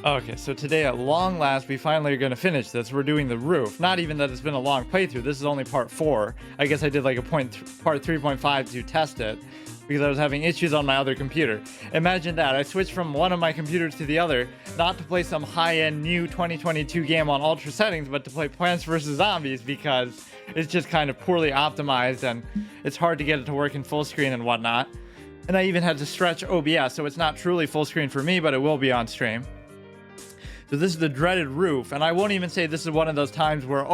Okay, so today at long last, we finally are going to finish this. We're doing the roof. Not even that it's been a long playthrough. This is only part 4. I guess I did like a part 3.5 to test it because I was having issues on my other computer. Imagine that. I switched from one of my computers to the other, not to play some high-end new 2022 game on ultra settings, but to play Plants vs. Zombies because it's just kind of poorly optimized and it's hard to get it to work in full screen and whatnot. And I even had to stretch OBS, so it's not truly full screen for me, but it will be on stream. So this is the dreaded roof, and I won't even say this is one of those times where,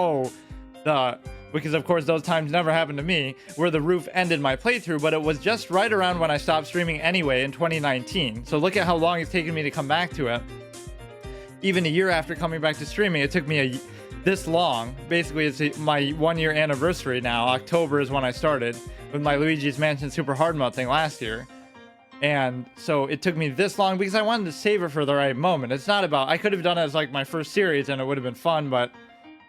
because of course those times never happened to me, where the roof ended my playthrough, but it was just right around when I stopped streaming anyway in 2019. So look at how long it's taken me to come back to it. Even a year after coming back to streaming, it took me this long. Basically, it's my 1-year anniversary now. October is when I started with my Luigi's Mansion Super Hard Mode thing last year. And so it took me this long because I wanted to save it for the right moment. It's not about, I could have done it as like my first series and it would have been fun, but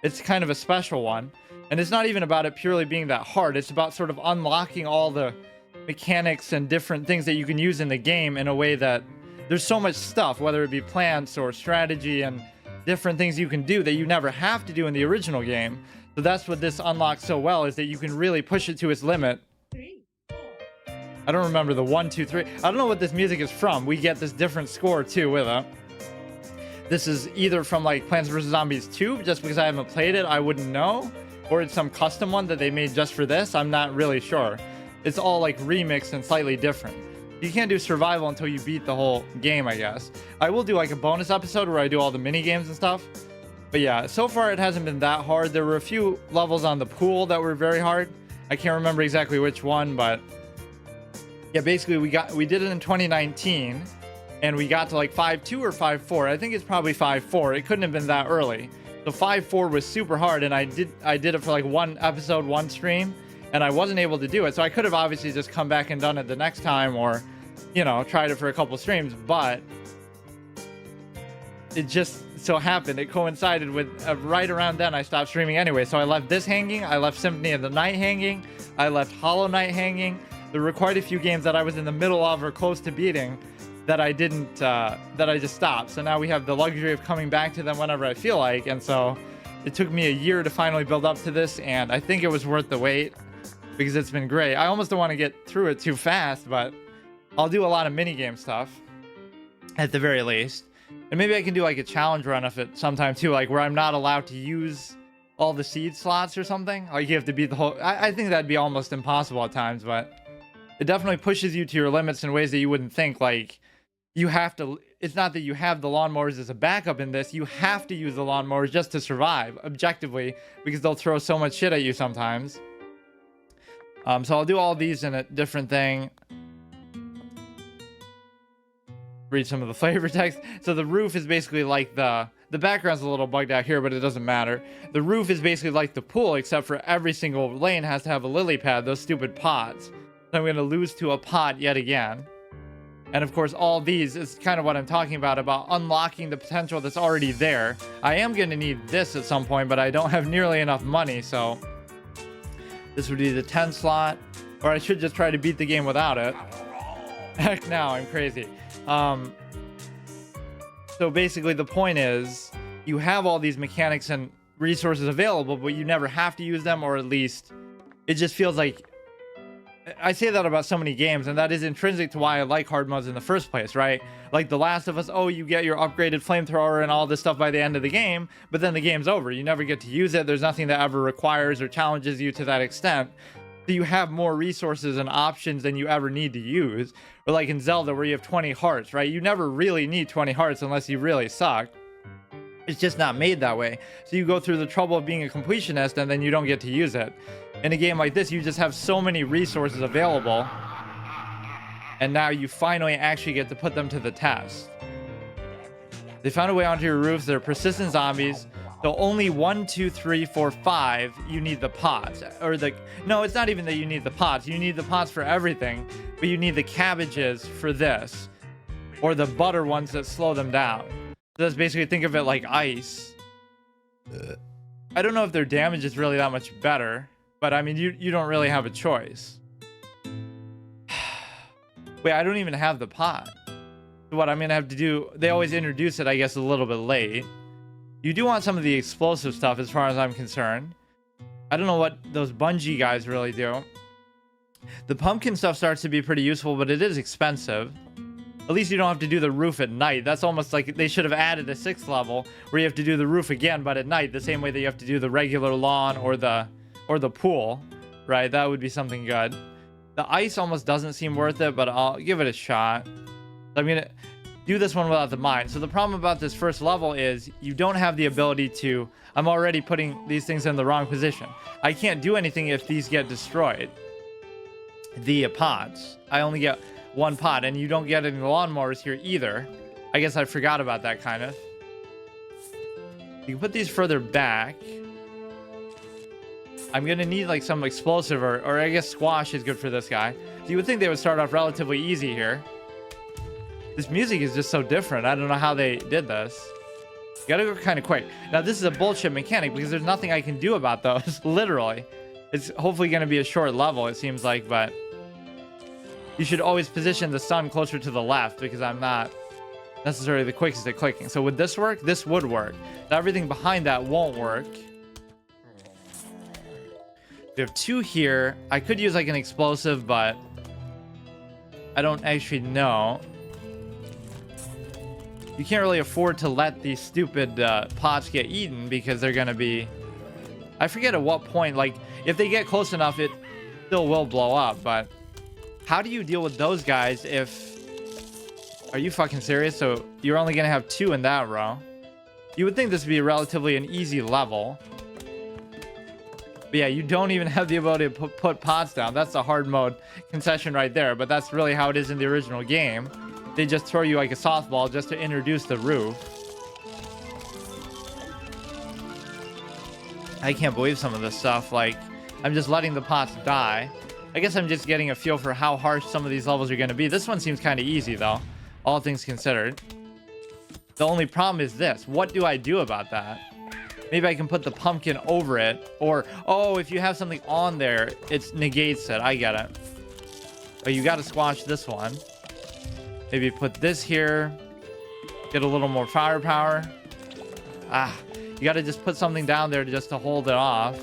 it's kind of a special one. And it's not even about it purely being that hard. It's about sort of unlocking all the mechanics and different things that you can use in the game in a way that there's so much stuff, whether it be plants or strategy and different things you can do that you never have to do in the original game. So that's what this unlocks so well, is that you can really push it to its limit. I don't remember the 1, 2, 3. I don't know what this music is from. We get this different score too with it. This is either from like Plants vs. Zombies 2, just because I haven't played it, I wouldn't know. Or it's some custom one that they made just for this. I'm not really sure. It's all like remixed and slightly different. You can't do survival until you beat the whole game, I guess. I will do like a bonus episode where I do all the mini games and stuff. But yeah, so far it hasn't been that hard. There were a few levels on the pool that were very hard. I can't remember exactly which one, but yeah, basically we did it in 2019 and we got to like 5.2 or 5.4. I think it's probably 5.4. It couldn't have been that early. So 5.4 was super hard, and I did it for like one episode, one stream, and I wasn't able to do it. So I could have obviously just come back and done it the next time, or, you know, tried it for a couple streams, but it just so happened it coincided with right around then I stopped streaming anyway. So I left this hanging, I left Symphony of the Night hanging, I left Hollow Knight hanging. There were quite a few games that I was in the middle of or close to beating that I didn't, that I just stopped. So now we have the luxury of coming back to them whenever I feel like. And so it took me a year to finally build up to this, and I think it was worth the wait because it's been great. I almost don't want to get through it too fast, but I'll do a lot of minigame stuff at the very least. And maybe I can do like a challenge run of it sometime too, like where I'm not allowed to use all the seed slots or something. Like you have to beat the whole, I think that'd be almost impossible at times, but it definitely pushes you to your limits in ways that you wouldn't think. Like you have to, it's not that you have the lawnmowers as a backup in this, you have to use the lawnmowers just to survive objectively, because they'll throw so much shit at you sometimes. So I'll do all these in a different thing. Read some of the flavor text. So the roof is basically like the background's a little bugged out here, but it doesn't matter. The roof is basically like the pool, except for every single lane has to have a lily pad, those stupid pots. So I'm going to lose to a pot yet again. And of course, all these is kind of what I'm talking about unlocking the potential that's already there. I am going to need this at some point, but I don't have nearly enough money, so this would be the 10 slot, or I should just try to beat the game without it. Heck no, I'm crazy. So basically the point is you have all these mechanics and resources available, but you never have to use them, or at least it just feels like, I say that about so many games, and that is intrinsic to why I like hard modes in the first place, right? Like The Last of Us, you get your upgraded flamethrower and all this stuff by the end of the game, but then the game's over. You never get to use it. There's nothing that ever requires or challenges you to that extent. So you have more resources and options than you ever need to use. Or like in Zelda, where you have 20 hearts, right? You never really need 20 hearts unless you really suck. It's just not made that way. So you go through the trouble of being a completionist and then you don't get to use it. In a game like this, you just have so many resources available, and now you finally actually get to put them to the test. They found a way onto your roofs. They're persistent zombies. So only 1, 2, 3, 4, 5, you need the pots. No, it's not even that you need the pots. You need the pots for everything, but you need the cabbages for this, or the butter ones that slow them down. So that's basically, think of it like ice. I don't know if their damage is really that much better, but I mean, you don't really have a choice. Wait, I don't even have the pot. what I'm gonna have to do, they always introduce it, I guess, a little bit late. You do want some of the explosive stuff as far as I'm concerned. I don't know what those bungee guys really do. The pumpkin stuff starts to be pretty useful, but it is expensive. At least you don't have to do the roof at night. That's almost like they should have added a 6th level where you have to do the roof again, but at night, the same way that you have to do the regular lawn or the pool, right? That would be something good. The ice almost doesn't seem worth it, but I'll give it a shot. I'm gonna do this one without the mine. So the problem about this first level is you don't have the ability to... I'm already putting these things in the wrong position. I can't do anything if these get destroyed. The pods. I only get 1 pod, and you don't get any lawnmowers here either. I guess I forgot about that, kind of. You can put these further back. I'm gonna need like some explosive, or I guess squash is good for this guy. So you would think they would start off relatively easy here. This music is just so different. I don't know how they did this. You gotta go kind of quick. Now this is a bullshit mechanic because there's nothing I can do about those. Literally. It's hopefully gonna be a short level, it seems like, but you should always position the sun closer to the left because I'm not necessarily the quickest at clicking. So would this work? This would work. Now everything behind that won't work. We have 2 here. I could use like an explosive, but I don't actually know. You can't really afford to let these stupid pots get eaten because they're gonna be... I forget at what point, like, if they get close enough, it still will blow up, but how do you deal with those guys if... Are you fucking serious? So you're only gonna have 2 in that row. You would think this would be relatively an easy level. But yeah, you don't even have the ability to put pots down. That's a hard mode concession right there, but that's really how it is in the original game. They just throw you like a softball just to introduce the roof. I can't believe some of this stuff. Like, I'm just letting the pots die. I guess I'm just getting a feel for how harsh some of these levels are going to be. This one seems kind of easy, though, all things considered. The only problem is this. What do I do about that? Maybe I can put the pumpkin over it. Or, oh, if you have something on there, it negates it. I get it. But you got to squash this one. Maybe put this here. Get a little more firepower. You got to just put something down there just to hold it off.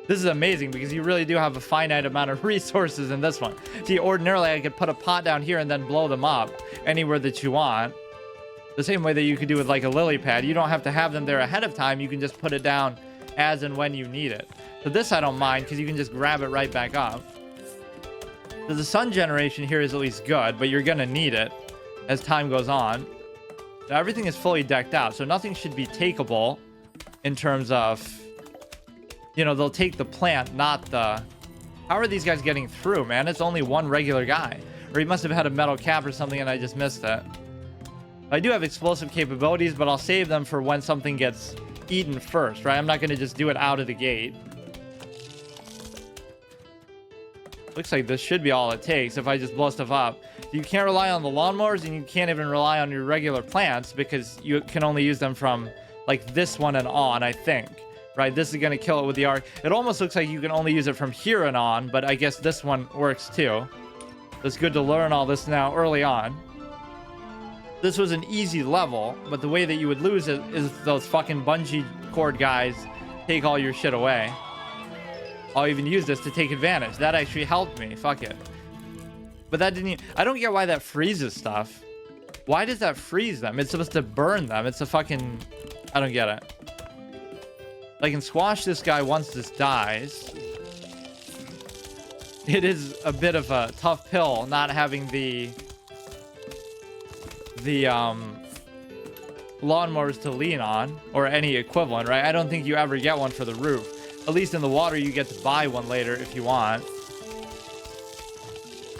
This is amazing because you really do have a finite amount of resources in this one. See, ordinarily I could put a pot down here and then blow them up anywhere that you want. The same way that you could do with like a lily pad. You don't have to have them there ahead of time. You can just put it down as and when you need it. So this I don't mind because you can just grab it right back up. So the sun generation here is at least good, but you're going to need it as time goes on. Now everything is fully decked out, so nothing should be takeable in terms of, you know, they'll take the plant, not the... How are these guys getting through, man? It's only one regular guy. Or he must have had a metal cap or something and I just missed it. I do have explosive capabilities, but I'll save them for when something gets eaten first, right? I'm not going to just do it out of the gate. Looks like this should be all it takes if I just blow stuff up. You can't rely on the lawnmowers and you can't even rely on your regular plants because you can only use them from like this one and on, I think. Right, this is going to kill it with the arc. It almost looks like you can only use it from here and on, but I guess this one works too. It's good to learn all this now early on. This was an easy level, but the way that you would lose it is those fucking bungee cord guys take all your shit away. I'll even use this to take advantage. That actually helped me. Fuck it. But that didn't... I don't get why that freezes stuff. Why does that freeze them? It's supposed to burn them. It's a fucking... I don't get it. I can squash this guy once this dies. It is a bit of a tough pill not having the lawnmowers to lean on, or any equivalent, right? I don't think you ever get one for the roof. At least in the water, you get to buy one later if you want.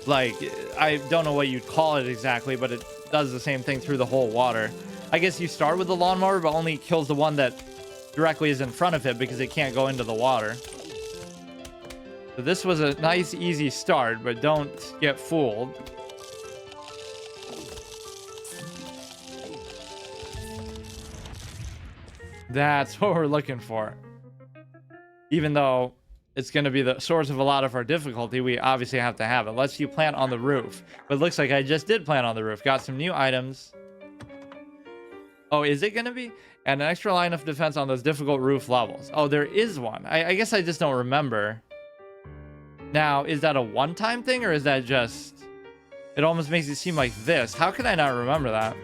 Like, I don't know what you'd call it exactly, but it does the same thing through the whole water. I guess you start with the lawnmower, but only kills the one that directly is in front of it because it can't go into the water. So this was a nice, easy start, but don't get fooled. That's what we're looking for. Even though it's going to be the source of a lot of our difficulty, we obviously have to have it. Lets you plant on the roof. But it looks like I just did plant on the roof. Got some new items. Oh, is it going to be? And an extra line of defense on those difficult roof levels. Oh, there is one. I guess I just don't remember. Now, is that a one-time thing, or is that just... It almost makes it seem like this. How can I not remember that?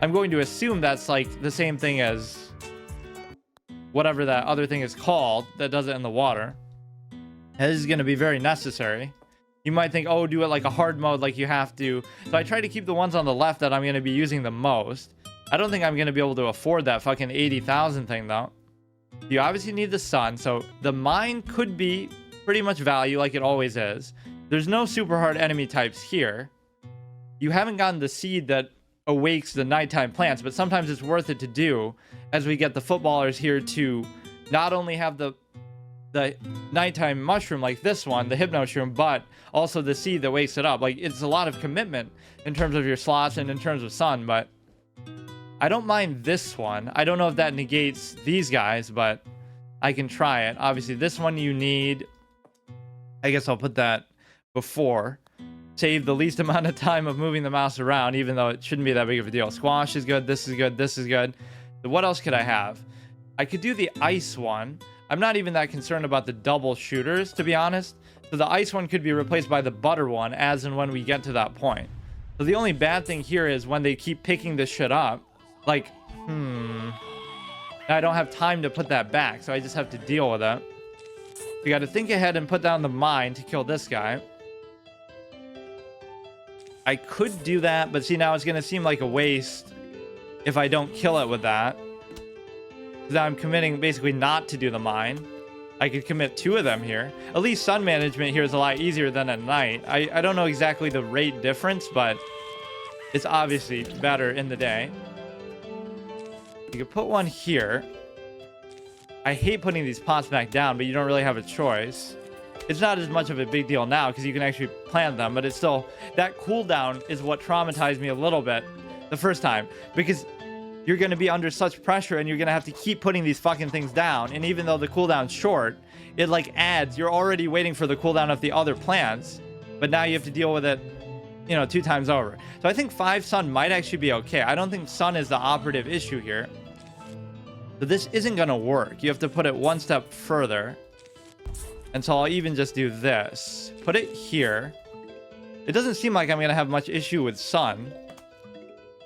I'm going to assume that's like the same thing as whatever that other thing is called that does it in the water. This is going to be very necessary. You might think, oh, do it like a hard mode, like you have to. So I try to keep the ones on the left that I'm going to be using the most. I don't think I'm going to be able to afford that fucking 80,000 thing, though. You obviously need the sun, so the mine could be pretty much value like it always is. There's no super hard enemy types here. You haven't gotten the seed that awakes the nighttime plants, but sometimes it's worth it to do as we get the footballers here to not only have the nighttime mushroom like this one, the hypnoshroom, but also the seed that wakes it up. Like, it's a lot of commitment in terms of your slots and in terms of sun, but I don't mind this one. I don't know if that negates these guys, but I can try it. Obviously, this one you need... I guess I'll put that before. Save the least amount of time of moving the mouse around, even though it shouldn't be that big of a deal. Squash is good. This is good. This is good. So what else could I have? I could do the ice one. I'm not even that concerned about the double shooters, to be honest. So the ice one could be replaced by the butter one as and when we get to that point. So the only bad thing here is when they keep picking this shit up. Like, I don't have time to put that back, so I just have to deal with it. We got to think ahead and put down the mine to kill this guy. I could do that, but see, now it's going to seem like a waste if I don't kill it with that. Now I'm committing basically not to do the mine. I could commit 2 of them here. At least sun management here is a lot easier than at night. I don't know exactly the rate difference, but it's obviously better in the day. You could put one here. I hate putting these pots back down, but you don't really have a choice. It's not as much of a big deal now because you can actually plant them, but it's still... That cooldown is what traumatized me a little bit the first time, because you're going to be under such pressure and you're going to have to keep putting these fucking things down. And even though the cooldown's short, it like adds... You're already waiting for the cooldown of the other plants, but now you have to deal with it, you know, 2 times over. So I think 5 sun might actually be okay. I don't think sun is the operative issue here. So this isn't going to work. You have to put it one step further. And so I'll even just do this. Put it here. It doesn't seem like I'm going to have much issue with sun.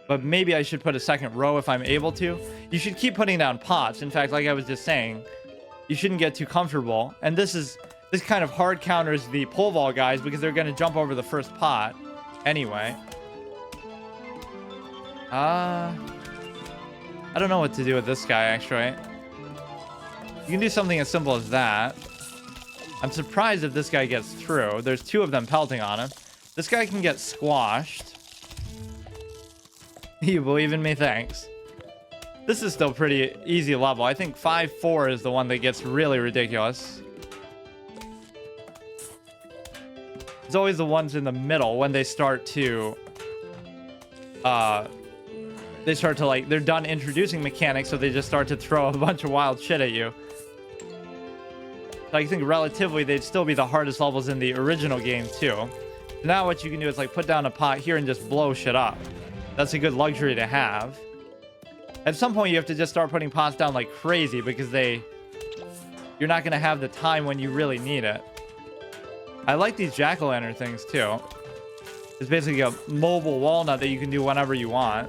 But maybe I should put a second row if I'm able to. You should keep putting down pots. In fact, like I was just saying, you shouldn't get too comfortable. And this kind of hard counters the pole vault guys because they're going to jump over the first pot anyway. I don't know what to do with this guy, actually. You can do something as simple as that. I'm surprised if this guy gets through. There's 2 of them pelting on him. This guy can get squashed. You believe in me? Thanks. This is still pretty easy level. I think 5-4 is the one that gets really ridiculous. It's always the ones in the middle when they start to... like, they're done introducing mechanics, so they just start to throw a bunch of wild shit at you. So I think relatively, they'd still be the hardest levels in the original game, too. Now what you can do is, like, put down a pot here and just blow shit up. That's a good luxury to have. At some point, you have to just start putting pots down like crazy because you're not going to have the time when you really need it. I like these jack-o'-lantern things, too. It's basically a mobile walnut that you can do whenever you want.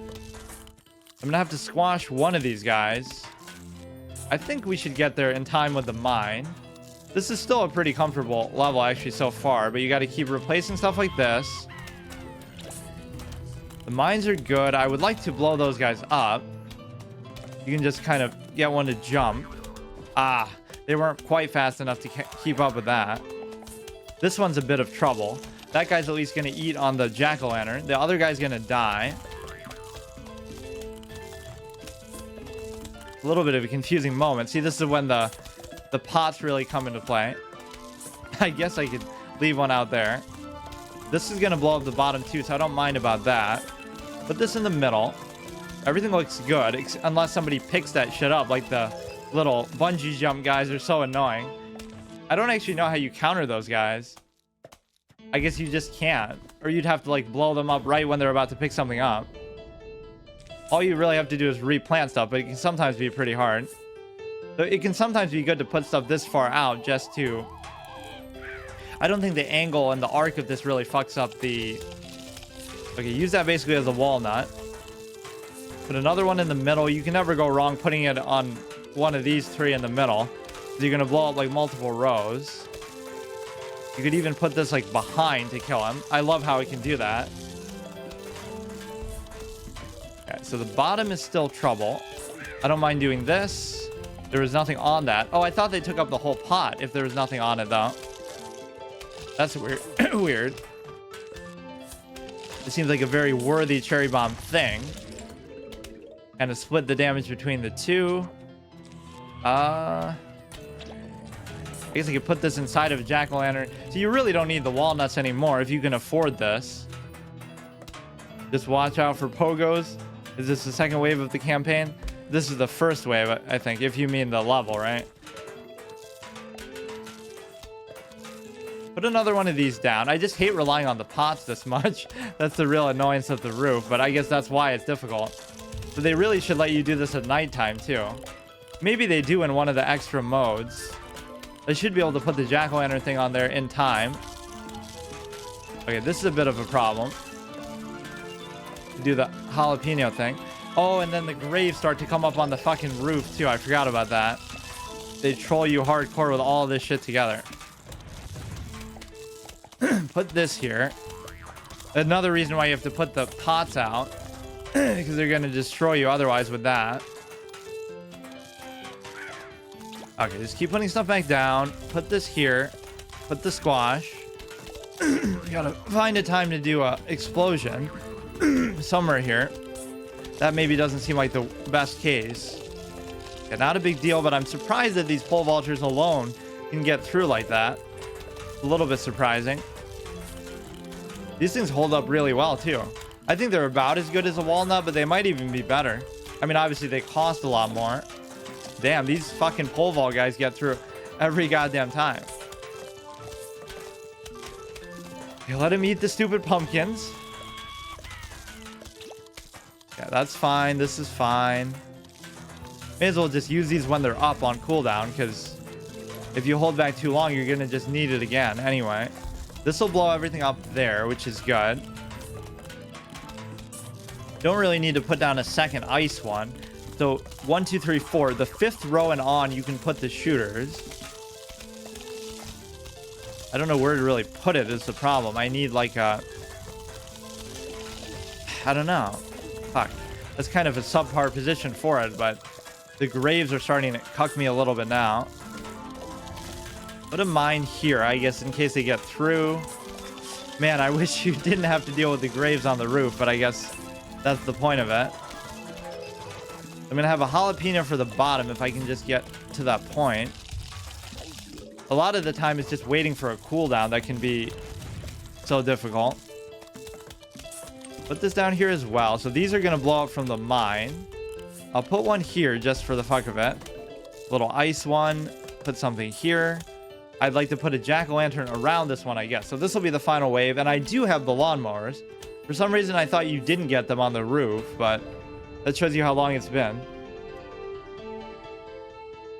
I'm gonna have to squash one of these guys. I think we should get there in time with the mine. This is still a pretty comfortable level actually so far, but you got to keep replacing stuff like this. The mines are good. I would like to blow those guys up. You can just kind of get one to jump. They weren't quite fast enough to keep up with that. This one's a bit of trouble. That guy's at least gonna eat on the jack-o'-lantern. The other guy's gonna die. A little bit of a confusing moment. See, this is when the pots really come into play. I guess I could leave one out there. This is gonna blow up the bottom too, so I don't mind about that. Put this in the middle. Everything looks good, unless somebody picks that shit up. Like the little bungee jump guys are so annoying. I don't actually know how you counter those guys. I guess you just can't. Or you'd have to like blow them up right when they're about to pick something up. All you really have to do is replant stuff, but it can sometimes be pretty hard. So it can sometimes be good to put stuff this far out just to... I don't think the angle and the arc of this really fucks up the... Okay, use that basically as a walnut. Put another one in the middle. You can never go wrong putting it on one of these three in the middle. You're going to blow up like multiple rows. You could even put this like behind to kill him. I love how it can do that. Okay, so the bottom is still trouble. I don't mind doing this. There was nothing on that. Oh, I thought they took up the whole pot if there was nothing on it though. That's weird. Weird. It seems like a very worthy cherry bomb thing. And to split the damage between the two. I guess I could put this inside of a jack-o'-lantern. So you really don't need the walnuts anymore if you can afford this. Just watch out for pogos. Is this the second wave of the campaign? This is the first wave, I think, if you mean the level, right? Put another one of these down. I just hate relying on the pots this much. That's the real annoyance of the roof, but I guess that's why it's difficult. So they really should let you do this at nighttime, too. Maybe they do in one of the extra modes. I should be able to put the jack-o'-lantern thing on there in time. Okay, this is a bit of a problem. Do the jalapeno thing. Oh, and then the graves start to come up on the fucking roof, too. I forgot about that. They troll you hardcore with all this shit together. Put this here. Another reason why you have to put the pots out. Because they're going to destroy you otherwise with that. Okay, just keep putting stuff back down. Put this here. Put the squash. You gotta find a time to do a explosion. Somewhere here. That maybe doesn't seem like the best case. Okay, not a big deal, but I'm surprised that these pole vultures alone can get through like that. A little bit surprising. These things hold up really well, too. I think they're about as good as a walnut, but they might even be better. I mean, obviously, they cost a lot more. Damn, these fucking pole vault guys get through every goddamn time. Okay, let him eat the stupid pumpkins. Yeah, that's fine. This is fine. May as well just use these when they're up on cooldown, because if you hold back too long, you're going to just need it again anyway. This will blow everything up there, which is good. Don't really need to put down a second ice one. So 1, 2, 3, 4. The fifth row and on, you can put the shooters. I don't know where to really put it is the problem. I need like a... I don't know. Fuck. That's kind of a subpar position for it, but the graves are starting to cuck me a little bit now. Put a mine here, I guess, in case they get through. Man, I wish you didn't have to deal with the graves on the roof, but I guess that's the point of it. I'm going to have a jalapeno for the bottom if I can just get to that point. A lot of the time it's just waiting for a cooldown that can be so difficult. Put this down here as well. So these are going to blow up from the mine. I'll put one here just for the fuck of it. Little ice one. Put something here. I'd like to put a jack-o'-lantern around this one, I guess. So this will be the final wave. And I do have the lawnmowers. For some reason, I thought you didn't get them on the roof, but that shows you how long it's been.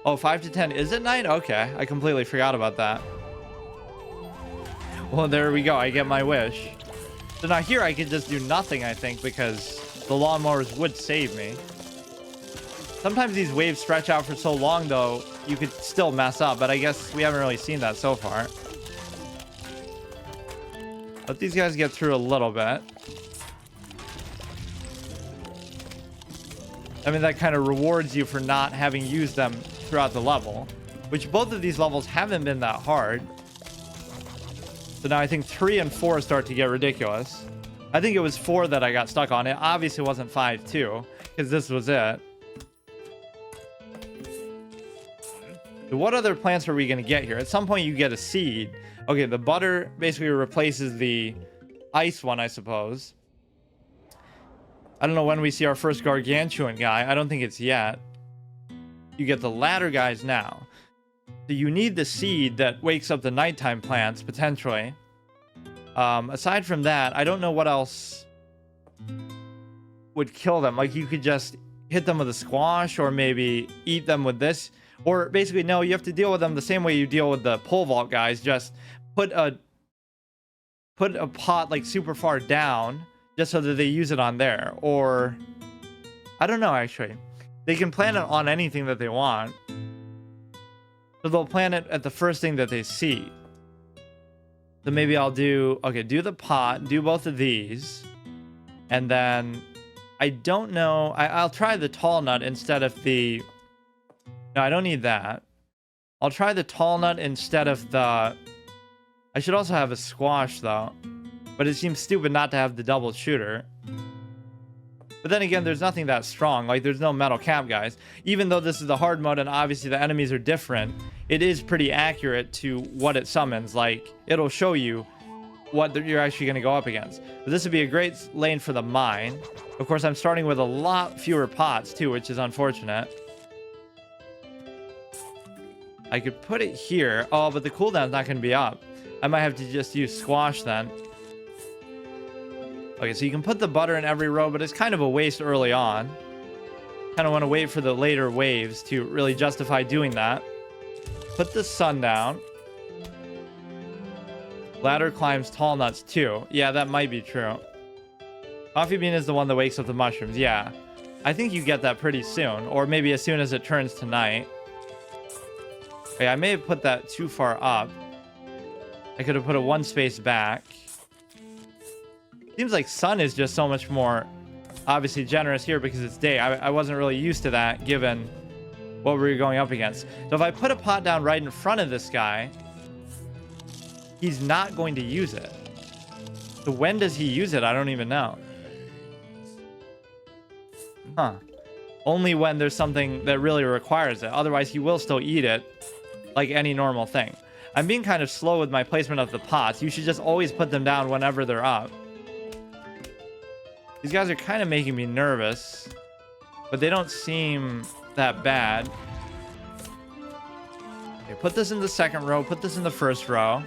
Oh, 5 to 10 is at night? Okay, I completely forgot about that. Well, there we go. I get my wish. So now here I can just do nothing, I think, because the lawnmowers would save me. Sometimes these waves stretch out for so long, though, you could still mess up, but I guess we haven't really seen that so far. Let these guys get through a little bit. I mean, that kind of rewards you for not having used them throughout the level, which both of these levels haven't been that hard. So now I think 3 and 4 start to get ridiculous. I think it was 4 that I got stuck on. It obviously wasn't 5 too, because this was it. So what other plants are we going to get here? At some point you get a seed. Okay, the butter basically replaces the ice one, I suppose. I don't know when we see our first gargantuan guy. I don't think it's yet. You get the ladder guys now. So you need the seed that wakes up the nighttime plants, potentially. Aside from that, I don't know what else would kill them. Like, you could just hit them with a squash, or maybe eat them with this. Or basically, no, you have to deal with them the same way you deal with the pole vault guys. Just put a pot like super far down, just so that they use it on there. Or I don't know, actually. They can plant it on anything that they want. So they'll plant it at the first thing that they see. So maybe I'll do, okay, do the pot, do both of these. And then I don't know, I'll try the tall nut instead of the, no, I don't need that. I'll try the tall nut instead of the, I should also have a squash though. But it seems stupid not to have the double shooter. But then again, there's nothing that strong. Like, there's no metal cap, guys. Even though this is the hard mode and obviously the enemies are different, it is pretty accurate to what it summons. Like, it'll show you what you're actually going to go up against. But this would be a great lane for the mine. Of course, I'm starting with a lot fewer pots, too, which is unfortunate. I could put it here. Oh, but the cooldown's not going to be up. I might have to just use squash then. Okay, so you can put the butter in every row, but it's kind of a waste early on. Kind of want to wait for the later waves to really justify doing that. Put the sun down. Ladder climbs tall nuts too. Yeah, that might be true. Coffee bean is the one that wakes up the mushrooms. Yeah, I think you get that pretty soon, or maybe as soon as it turns to night. Okay, I may have put that too far up. I could have put it one space back. Seems like sun is just so much more obviously generous here because it's day. I wasn't really used to that given what we were going up against. So if I put a pot down right in front of this guy, he's not going to use it. So when does he use it? I don't even know. Huh. Only when there's something that really requires it. Otherwise, he will still eat it like any normal thing. I'm being kind of slow with my placement of the pots. You should just always put them down whenever they're up. These guys are kind of making me nervous, but they don't seem that bad. Okay, put this in the second row, put this in the first row.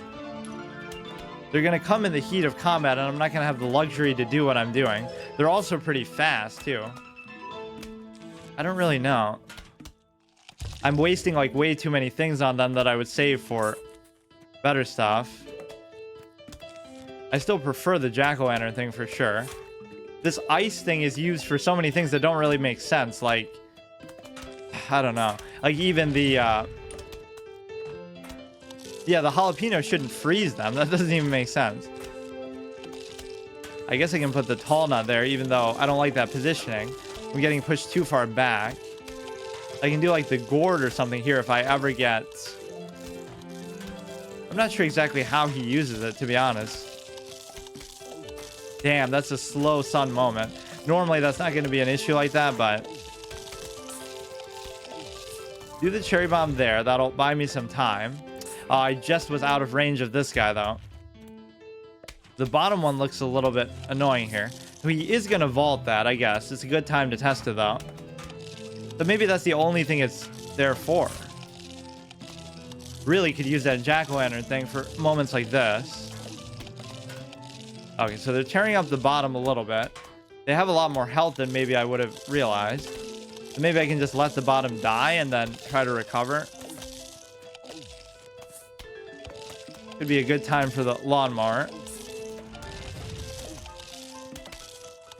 They're going to come in the heat of combat, and I'm not going to have the luxury to do what I'm doing. They're also pretty fast, too. I don't really know. I'm wasting, like, way too many things on them that I would save for better stuff. I still prefer the jack-o'-lantern thing for sure. This ice thing is used for so many things that don't really make sense. Like, I don't know. Like, even the, yeah, the jalapeno shouldn't freeze them. That doesn't even make sense. I guess I can put the tall nut there, even though I don't like that positioning. I'm getting pushed too far back. I can do, like, the gourd or something here if I ever get... I'm not sure exactly how he uses it, to be honest. Damn, that's a slow sun moment. Normally, that's not going to be an issue like that, but... Do the cherry bomb there. That'll buy me some time. I just was out of range of this guy, though. The bottom one looks a little bit annoying here. He is going to vault that, I guess. It's a good time to test it, though. But maybe that's the only thing it's there for. Really could use that jack-o'-lantern thing for moments like this. Okay, so they're tearing up the bottom a little bit. They have a lot more health than maybe I would have realized. So maybe I can just let the bottom die and then try to recover. Could be a good time for the lawnmower.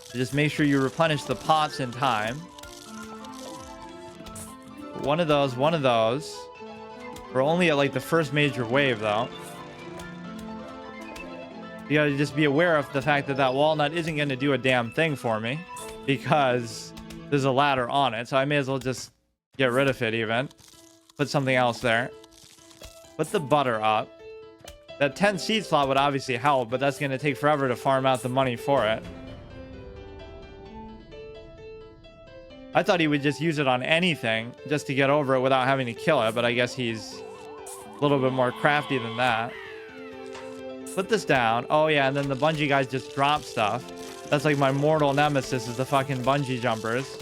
So just make sure you replenish the pots in time. One of those, one of those. We're only at like the first major wave though. You gotta just be aware of the fact that that walnut isn't going to do a damn thing for me because there's a ladder on it. So I may as well just get rid of it even. Put something else there. Put the butter up. That 10 seed slot would obviously help, but that's going to take forever to farm out the money for it. I thought he would just use it on anything just to get over it without having to kill it, but I guess he's a little bit more crafty than that. Put this down. Oh, yeah, and then the bungee guys just drop stuff. That's like my mortal nemesis is the fucking bungee jumpers.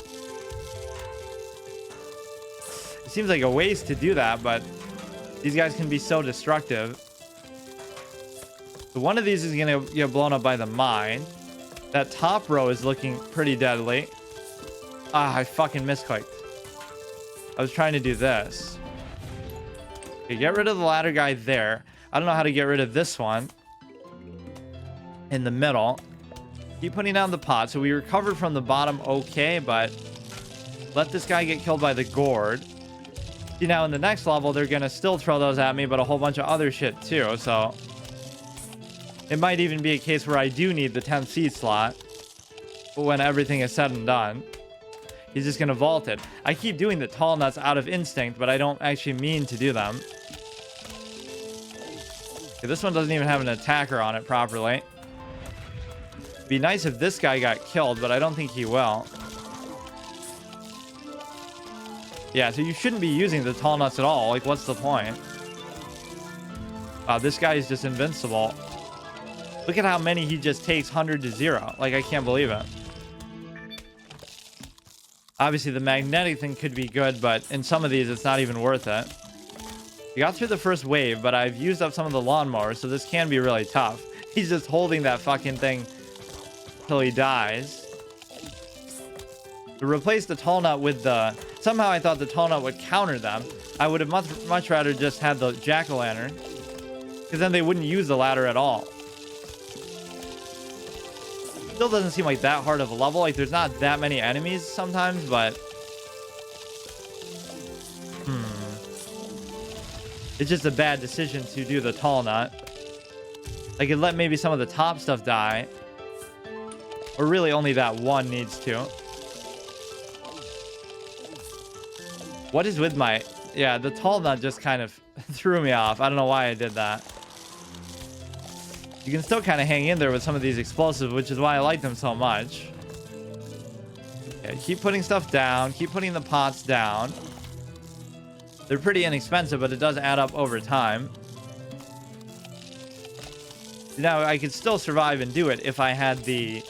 It seems like a waste to do that, but These guys can be so destructive. So one of these is gonna get blown up by the mine. That top row is looking pretty deadly. Ah, I fucking misclicked. I was trying to do this. Okay, get rid of the ladder guy there. I don't know how to get rid of this one. In the middle. Keep putting down the pot. So we recovered from the bottom okay, but let this guy get killed by the gourd. See, now in the next level, they're going to still throw those at me, but a whole bunch of other shit too. So it might even be a case where I do need the 10th seed slot when everything is said and done. He's just going to vault it. I keep doing the tall nuts out of instinct, but I don't actually mean to do them. Okay, this one doesn't even have an attacker on it properly. It'd be nice if this guy got killed, but I don't think he will. Yeah, so you shouldn't be using the tall nuts at all. Like, what's the point? Wow, this guy is just invincible. Look at how many he just takes 100 to 0. Like, I can't believe it. Obviously, the magnetic thing could be good, but in some of these, it's not even worth it. We got through the first wave, but I've used up some of the lawnmowers, so this can be really tough. He's just holding that fucking thing till he dies. To replace the tall nut with the... Somehow I thought the tall nut would counter them. I would have much rather just had the jack-o'-lantern, because then they wouldn't use the ladder at all. Still doesn't seem like that hard of a level. Like, there's not that many enemies sometimes, but... It's just a bad decision to do the tall nut. I could let maybe some of the top stuff die. Or really only that one needs to. What is with my... Yeah, the tall nut just kind of threw me off. I don't know why I did that. You can still kind of hang in there with some of these explosives, which is why I like them so much. Okay, keep putting stuff down. Keep putting the pots down. They're pretty inexpensive, but it does add up over time. Now, I could still survive and do it if I had the...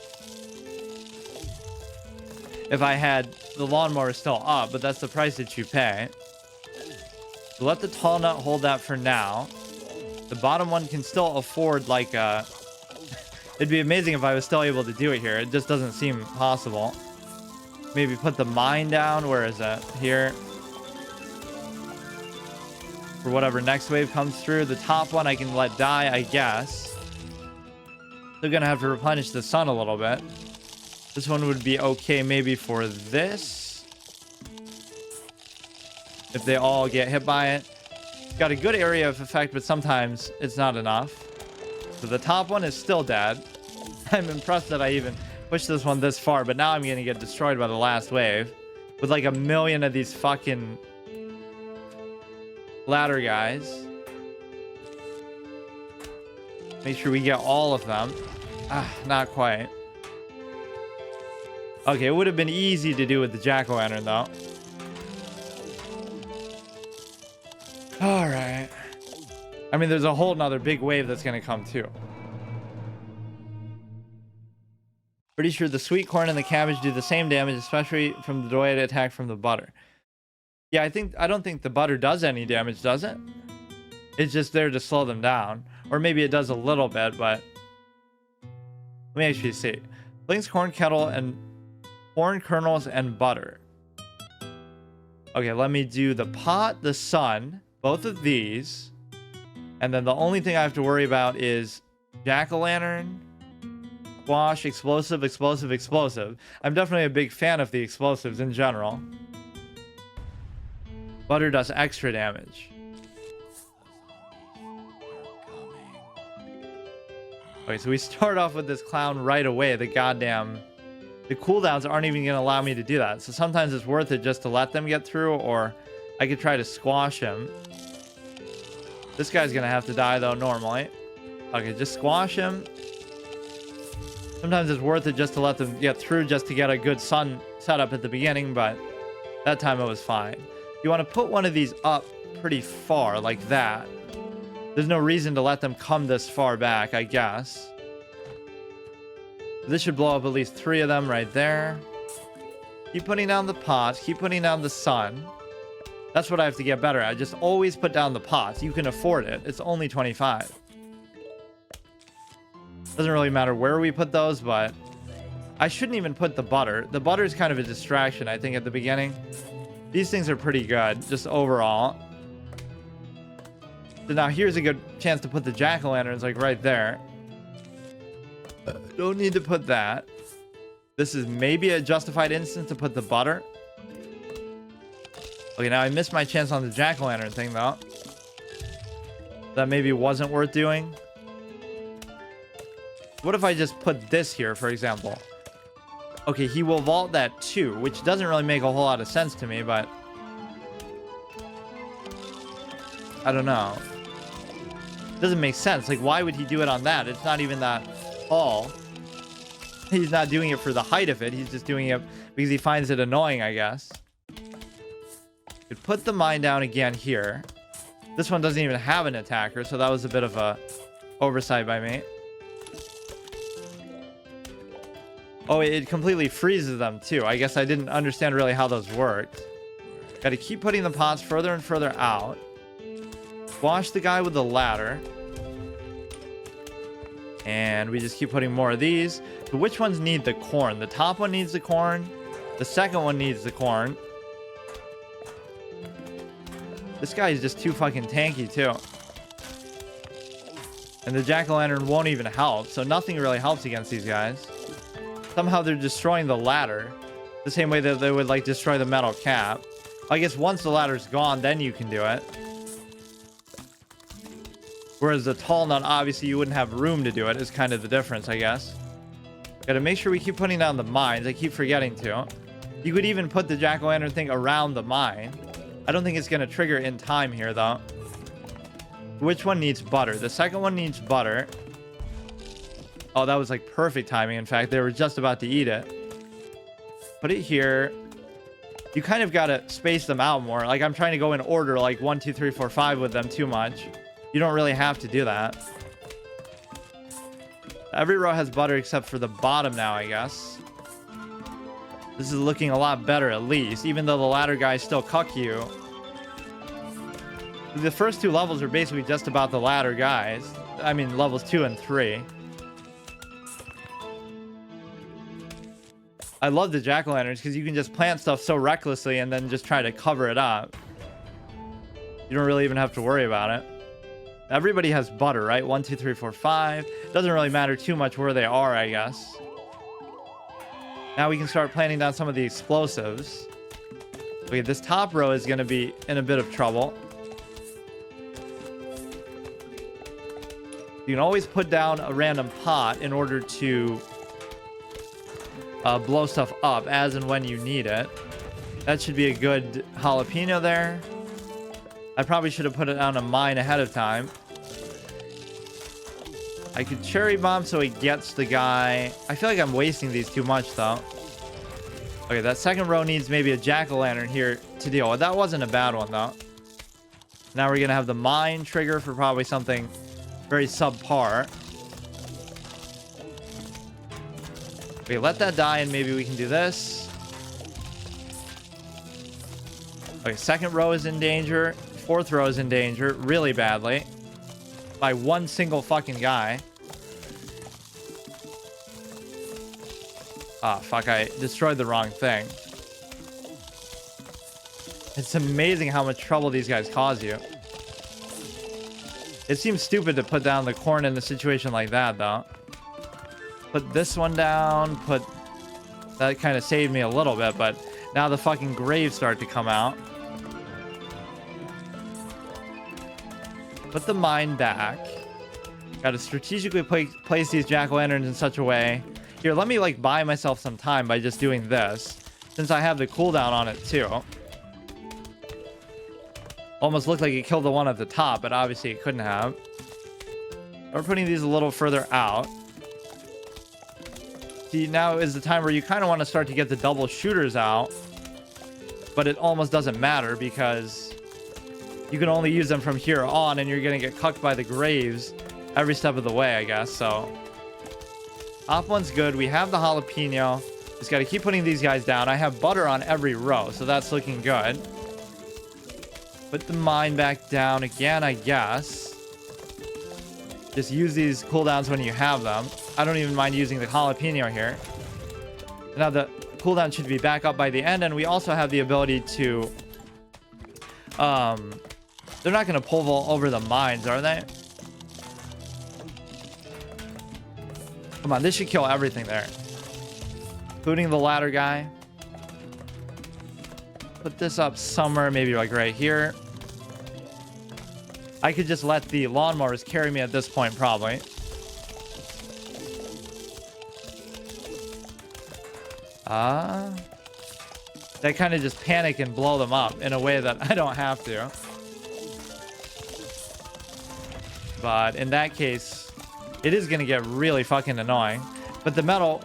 If I had the lawnmower still up, but that's the price that you pay. So let the tall nut hold that for now. The bottom one can still afford like a... It'd be amazing if I was still able to do it here. It just doesn't seem possible. Maybe put the mine down. Where is it? Here. For whatever next wave comes through. The top one I can let die, I guess. They're gonna have to replenish the sun a little bit. This one would be okay maybe for this. If they all get hit by it. Got a good area of effect, but sometimes it's not enough. So the top one is still dead. I'm impressed that I even pushed this one this far, but now I'm gonna get destroyed by the last wave. With like 1 million of these fucking ladder guys. Make sure we get all of them. Ah, not quite. Okay, it would have been easy to do with the jack-o'-lantern though. All right. I mean, there's a whole nother big wave that's going to come too. Pretty sure the sweet corn and the cabbage do the same damage, especially from the way it attack from the butter. Yeah, I don't think the butter does any damage, does it? It's just there to slow them down. Or maybe it does a little bit, but... Let me actually see. Link's corn kettle and corn kernels and butter. Okay, let me do the pot, the sun... Both of these. And then the only thing I have to worry about is jack-o'-lantern, squash, explosive, explosive, explosive. I'm definitely a big fan of the explosives in general. Butter does extra damage. Okay, so we start off with this clown right away. The cooldowns aren't even going to allow me to do that. So sometimes it's worth it just to let them get through, or I could try to squash him. This guy's gonna have to die though normally. Okay, just squash him. Sometimes it's worth it just to let them get through just to get a good sun setup at the beginning, but that time it was fine. You want to put one of these up pretty far like that. There's no reason to let them come this far back, I guess. This should blow up at least 3 of them right there. Keep putting down the pots. Keep putting down the sun. That's what I have to get better at. Just always put down the pots. You can afford it. It's only 25. Doesn't really matter where we put those, but I shouldn't even put the butter. The butter is kind of a distraction, I think, at the beginning. These things are pretty good, just overall. So now here's a good chance to put the jack-o'-lanterns, like, right there. Don't need to put that. This is maybe a justified instance to put the butter. Okay, now I missed my chance on the jack-o'-lantern thing, though. That maybe wasn't worth doing. What if I just put this here, for example? Okay, he will vault that too, which doesn't really make a whole lot of sense to me, but I don't know. Doesn't make sense. Like, why would he do it on that? It's not even that tall. He's not doing it for the height of it. He's just doing it because he finds it annoying, I guess. Could put the mine down again here. This one doesn't even have an attacker, so that was a bit of a oversight by me. Oh, it completely freezes them too. I guess I didn't understand really how those worked. Got to keep putting the pots further and further out. Squash the guy with the ladder. And we just keep putting more of these. So which ones need the corn? The top one needs the corn. The second one needs the corn. This guy is just too fucking tanky too. And the jack-o'-lantern won't even help. So nothing really helps against these guys. Somehow they're destroying the ladder. The same way that they would like destroy the metal cap. I guess once the ladder's gone, then you can do it. Whereas the tall nut, obviously you wouldn't have room to do it, is kind of the difference, I guess. Gotta make sure we keep putting down the mines. I keep forgetting to. You could even put the jack-o'-lantern thing around the mine. I don't think it's gonna trigger in time here, though. Which one needs butter? The second one needs butter. Oh, that was like perfect timing. In fact, they were just about to eat it. Put it here. You kind of got to space them out more. Like, I'm trying to go in order, like 1, 2, 3, 4, 5 with them too much. You don't really have to do that. Every row has butter except for the bottom now, I guess. This is looking a lot better, at least. Even though the ladder guys still cuck you. The first two levels are basically just about the ladder guys. I mean, levels 2 and 3. I love the jack-o'-lanterns because you can just plant stuff so recklessly and then just try to cover it up. You don't really even have to worry about it. Everybody has butter, right? 1, 2, 3, 4, 5. Doesn't really matter too much where they are, I guess. Now we can start planting down some of the explosives. Okay, this top row is going to be in a bit of trouble. You can always put down a random pot in order to blow stuff up as and when you need it. That should be a good jalapeno there. I probably should have put it on a mine ahead of time. I could cherry bomb so he gets the guy. I feel like I'm wasting these too much though. Okay, that second row needs maybe a jack-o'-lantern here to deal with. That wasn't a bad one though. Now we're gonna have the mine trigger for probably something very subpar. Okay, let that die and maybe we can do this. Okay, second row is in danger. Fourth row is in danger really badly. By one single fucking guy. Ah, fuck, I destroyed the wrong thing. It's amazing how much trouble these guys cause you. It seems stupid to put down the corn in a situation like that, though. Put this one down, that kind of saved me a little bit, but now the fucking graves start to come out. Put the mine back. Got to strategically place these jack-o'-lanterns in such a way. Here, let me like buy myself some time by just doing this, since I have the cooldown on it too. Almost looked like it killed the one at the top, but obviously it couldn't have. We're putting these a little further out. See, now is the time where you kind of want to start to get the double shooters out, but it almost doesn't matter because you can only use them from here on, and you're going to get cucked by the graves every step of the way, I guess. So top one's good. We have the jalapeno. Just got to keep putting these guys down. I have butter on every row, so that's looking good. Put the mine back down again, I guess. Just use these cooldowns when you have them. I don't even mind using the jalapeno here. Now the cooldown should be back up by the end, and we also have the ability to... they're not going to pole vault over the mines, are they? Come on, this should kill everything there. Including the ladder guy. Put this up somewhere, maybe like right here. I could just let the lawnmowers carry me at this point, probably. They kind of just panic and blow them up in a way that I don't have to. But in that case, it is going to get really fucking annoying. But the metal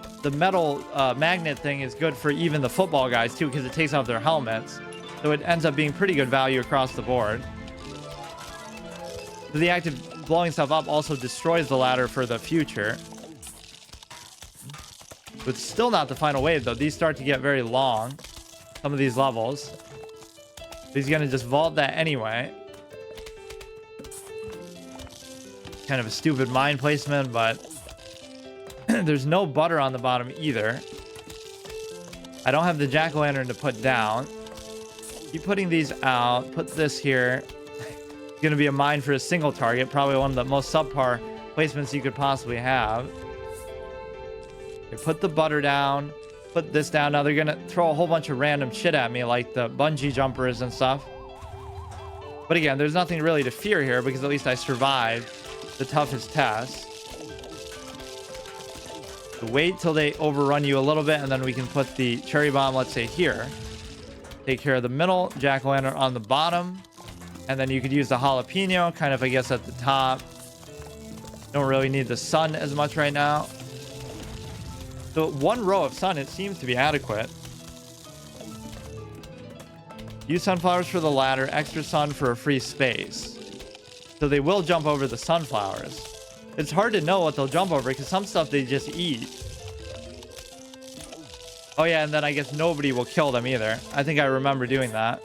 magnet thing is good for even the football guys too, because it takes off their helmets. So it ends up being pretty good value across the board. The act of blowing stuff up also destroys the ladder for the future. But still not the final wave though. These start to get very long. Some of these levels. He's gonna just vault that anyway. Kind of a stupid mine placement, but there's no butter on the bottom either. I don't have the jack-o'-lantern to put down. Keep putting these out. Put this here. It's gonna be a mine for a single target. Probably one of the most subpar placements you could possibly have. Okay, put the butter down. Put this down. Now they're gonna throw a whole bunch of random shit at me, like the bungee jumpers and stuff. But again, there's nothing really to fear here because at least I survived the toughest test. So wait till they overrun you a little bit, and then we can put the cherry bomb, let's say here. Take care of the middle, jack-o'-lantern on the bottom, and then you could use the jalapeno kind of, I guess, at the top. Don't really need the sun as much right now. So one row of sun, it seems to be adequate. Use sunflowers for the ladder, extra sun for a free space. So they will jump over the sunflowers. It's hard to know what they'll jump over because some stuff they just eat. Oh yeah, and then I guess nobody will kill them either. I think I remember doing that.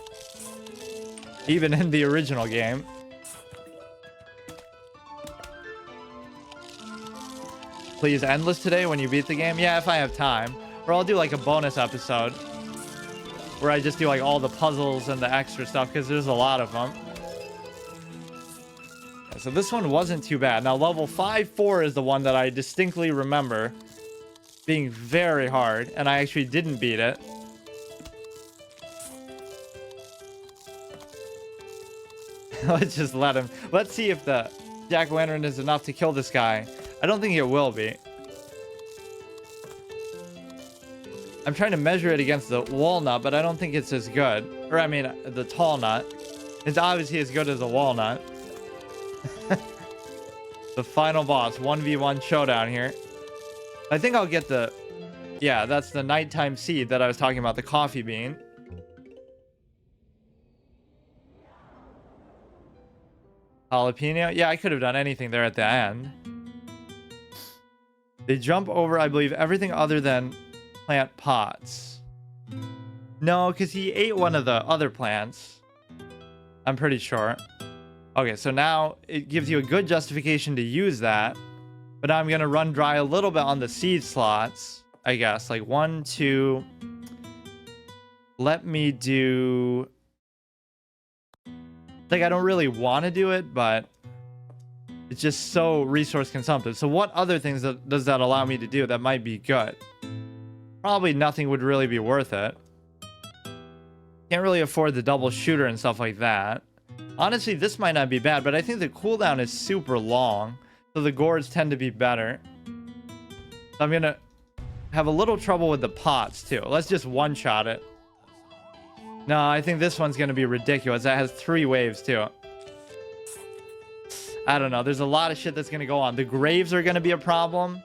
Even in the original game. Please endless today when you beat the game? Yeah, if I have time. Or I'll do like a bonus episode where I just do like all the puzzles and the extra stuff because there's a lot of them. So this one wasn't too bad. Now level 5-4 is the one that I distinctly remember being very hard, and I actually didn't beat it. Let's just let him. Let's see if the jack-o'-lantern is enough to kill this guy. I don't think it will be. I'm trying to measure it against the walnut, but I don't think it's as good. Or I mean, the tall nut. It's obviously as good as the walnut. The final boss, 1v1 showdown here. I think I'll get the... Yeah, that's the nighttime seed that I was talking about, the coffee bean. Jalapeno? Yeah, I could have done anything there at the end. They jump over, I believe, everything other than plant pots. No, because he ate one of the other plants. I'm pretty sure. Okay, so now it gives you a good justification to use that. But now I'm going to run dry a little bit on the seed slots, I guess. Like 1, 2. Let me do... Like, I don't really want to do it, but it's just so resource consumptive. So what other things does that allow me to do that might be good? Probably nothing would really be worth it. Can't really afford the double shooter and stuff like that. Honestly, this might not be bad, but I think the cooldown is super long, so the gourds tend to be better. So I'm gonna have a little trouble with the pots too. Let's just one-shot it. No, I think this one's gonna be ridiculous. That has 3 waves too. I don't know. There's a lot of shit that's gonna go on. The graves are gonna be a problem.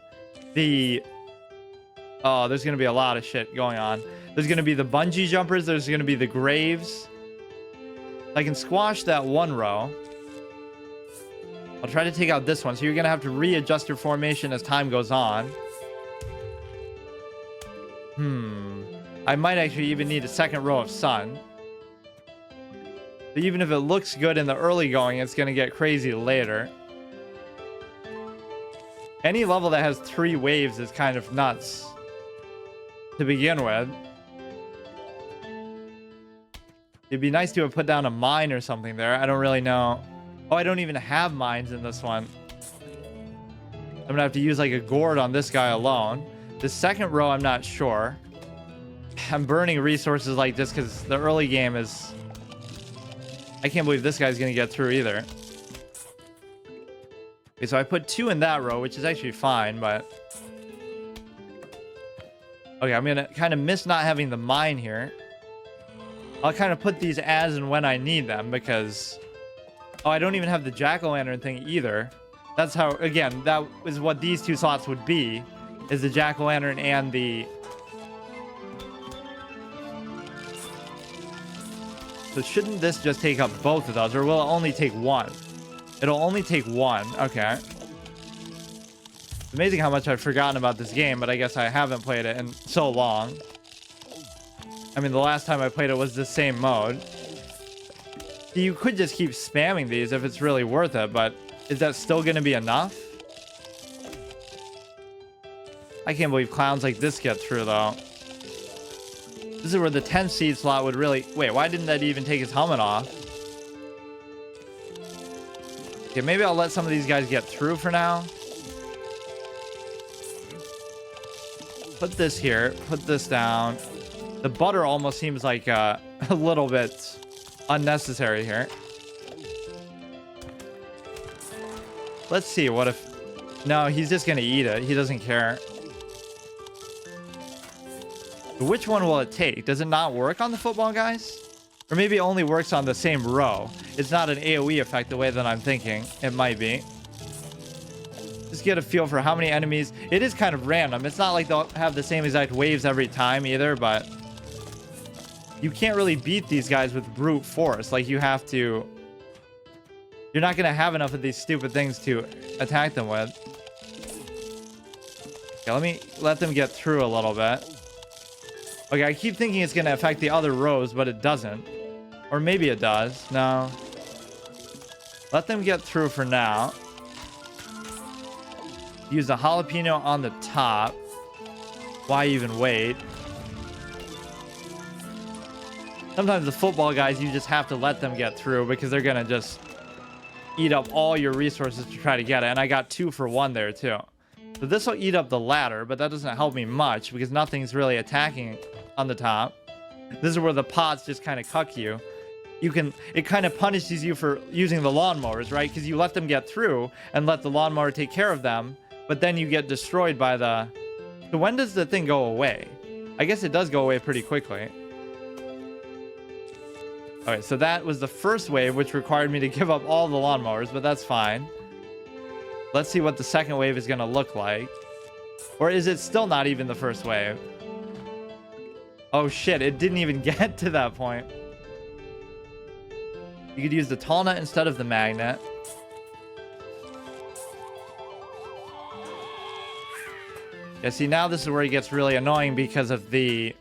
Oh, there's gonna be a lot of shit going on. There's gonna be the bungee jumpers. There's gonna be the graves. I can squash that one row. I'll try to take out this one. So you're going to have to readjust your formation as time goes on. I might actually even need a second row of sun. But even if it looks good in the early going, it's going to get crazy later. Any level that has 3 waves is kind of nuts to begin with. It'd be nice to have put down a mine or something there. I don't really know. Oh, I don't even have mines in this one. I'm gonna have to use like a gourd on this guy alone. The second row, I'm not sure. I'm burning resources like this because the early game is... I can't believe this guy's gonna get through either. Okay, so I put 2 in that row, which is actually fine, but... Okay, I'm gonna kind of miss not having the mine here. I'll kind of put these as and when I need them, because... Oh, I don't even have the jack-o'-lantern thing either. That's how, again, that is what these 2 slots would be, is the jack-o'-lantern and the... So shouldn't this just take up both of those, or will it only take 1? It'll only take 1. Okay. It's amazing how much I've forgotten about this game, but I guess I haven't played it in so long. I mean, the last time I played it was the same mode. You could just keep spamming these if it's really worth it, but is that still going to be enough? I can't believe clowns like this get through, though. This is where the 10 seed slot would really... Wait, why didn't that even take his helmet off? Okay, maybe I'll let some of these guys get through for now. Put this here. Put this down. The butter almost seems like a little bit unnecessary here. Let's see. What if... No, he's just going to eat it. He doesn't care. Which one will it take? Does it not work on the football guys? Or maybe it only works on the same row. It's not an AoE effect the way that I'm thinking. It might be. Just get a feel for how many enemies. It is kind of random. It's not like they'll have the same exact waves every time either, but you can't really beat these guys with brute force. Like, you have to... You're not going to have enough of these stupid things to attack them with. Okay, let me let them get through a little bit. Okay, I keep thinking it's going to affect the other rows, but it doesn't. Or maybe it does. No. Let them get through for now. Use the jalapeno on the top. Why even wait? Sometimes the football guys, you just have to let them get through because they're going to just eat up all your resources to try to get it. And I got 2 for 1 there, too. So this will eat up the ladder, but that doesn't help me much because nothing's really attacking on the top. This is where the pots just kind of cuck you. It kind of punishes you for using the lawnmowers, right? Because you let them get through and let the lawnmower take care of them, but then you get destroyed by the... So when does the thing go away? I guess it does go away pretty quickly. Okay, so that was the first wave, which required me to give up all the lawnmowers, but that's fine. Let's see what the second wave is going to look like. Or is it still not even the first wave? Oh shit, it didn't even get to that point. You could use the tall nut instead of the magnet. Yeah, see, now this is where it gets really annoying because of the...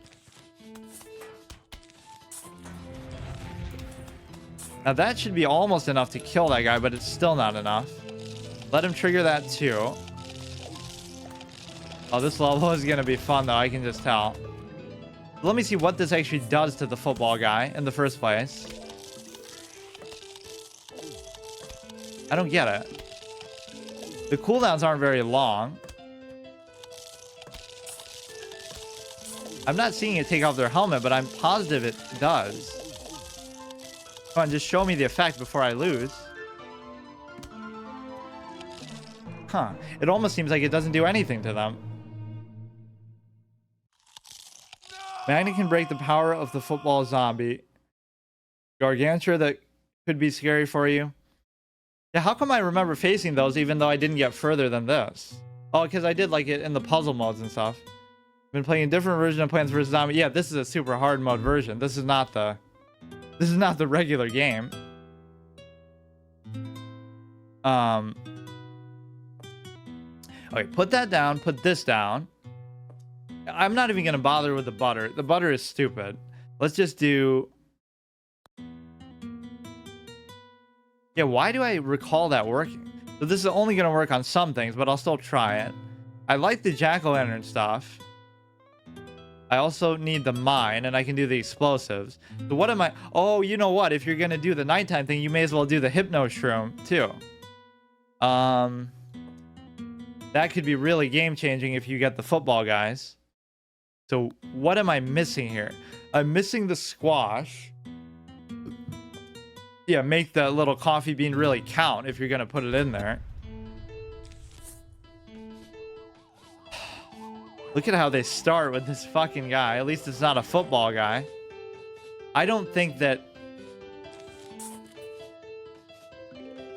Now that should be almost enough to kill that guy, but it's still not enough. Let him trigger that too. Oh, this level is going to be fun though, I can just tell. Let me see what this actually does to the football guy in the first place. I don't get it. The cooldowns aren't very long. I'm not seeing it take off their helmet, but I'm positive it does. Come on, just show me the effect before I lose. Huh. It almost seems like it doesn't do anything to them. Magnet can break the power of the football zombie. Gargantua that could be scary for you. Yeah, how come I remember facing those even though I didn't get further than this? Oh, because I did like it in the puzzle modes and stuff. Been playing a different version of Plants vs. Zombies. Yeah, this is a super hard mode version. This is not the regular game. Okay, put that down, put this down. I'm not even gonna bother with the butter. The butter is stupid. Let's just do... Yeah, why do I recall that working? So this is only going to work on some things, but I'll still try it. I like the jack-o'-lantern stuff. I also need the mine, and I can do the explosives. So what am I... Oh, you know what? If you're going to do the nighttime thing, you may as well do the hypno shroom, too. That could be really game-changing if you get the football guys. So what am I missing here? I'm missing the squash. Yeah, make the little coffee bean really count if you're going to put it in there. Look at how they start with this fucking guy. At least it's not a football guy. I don't think that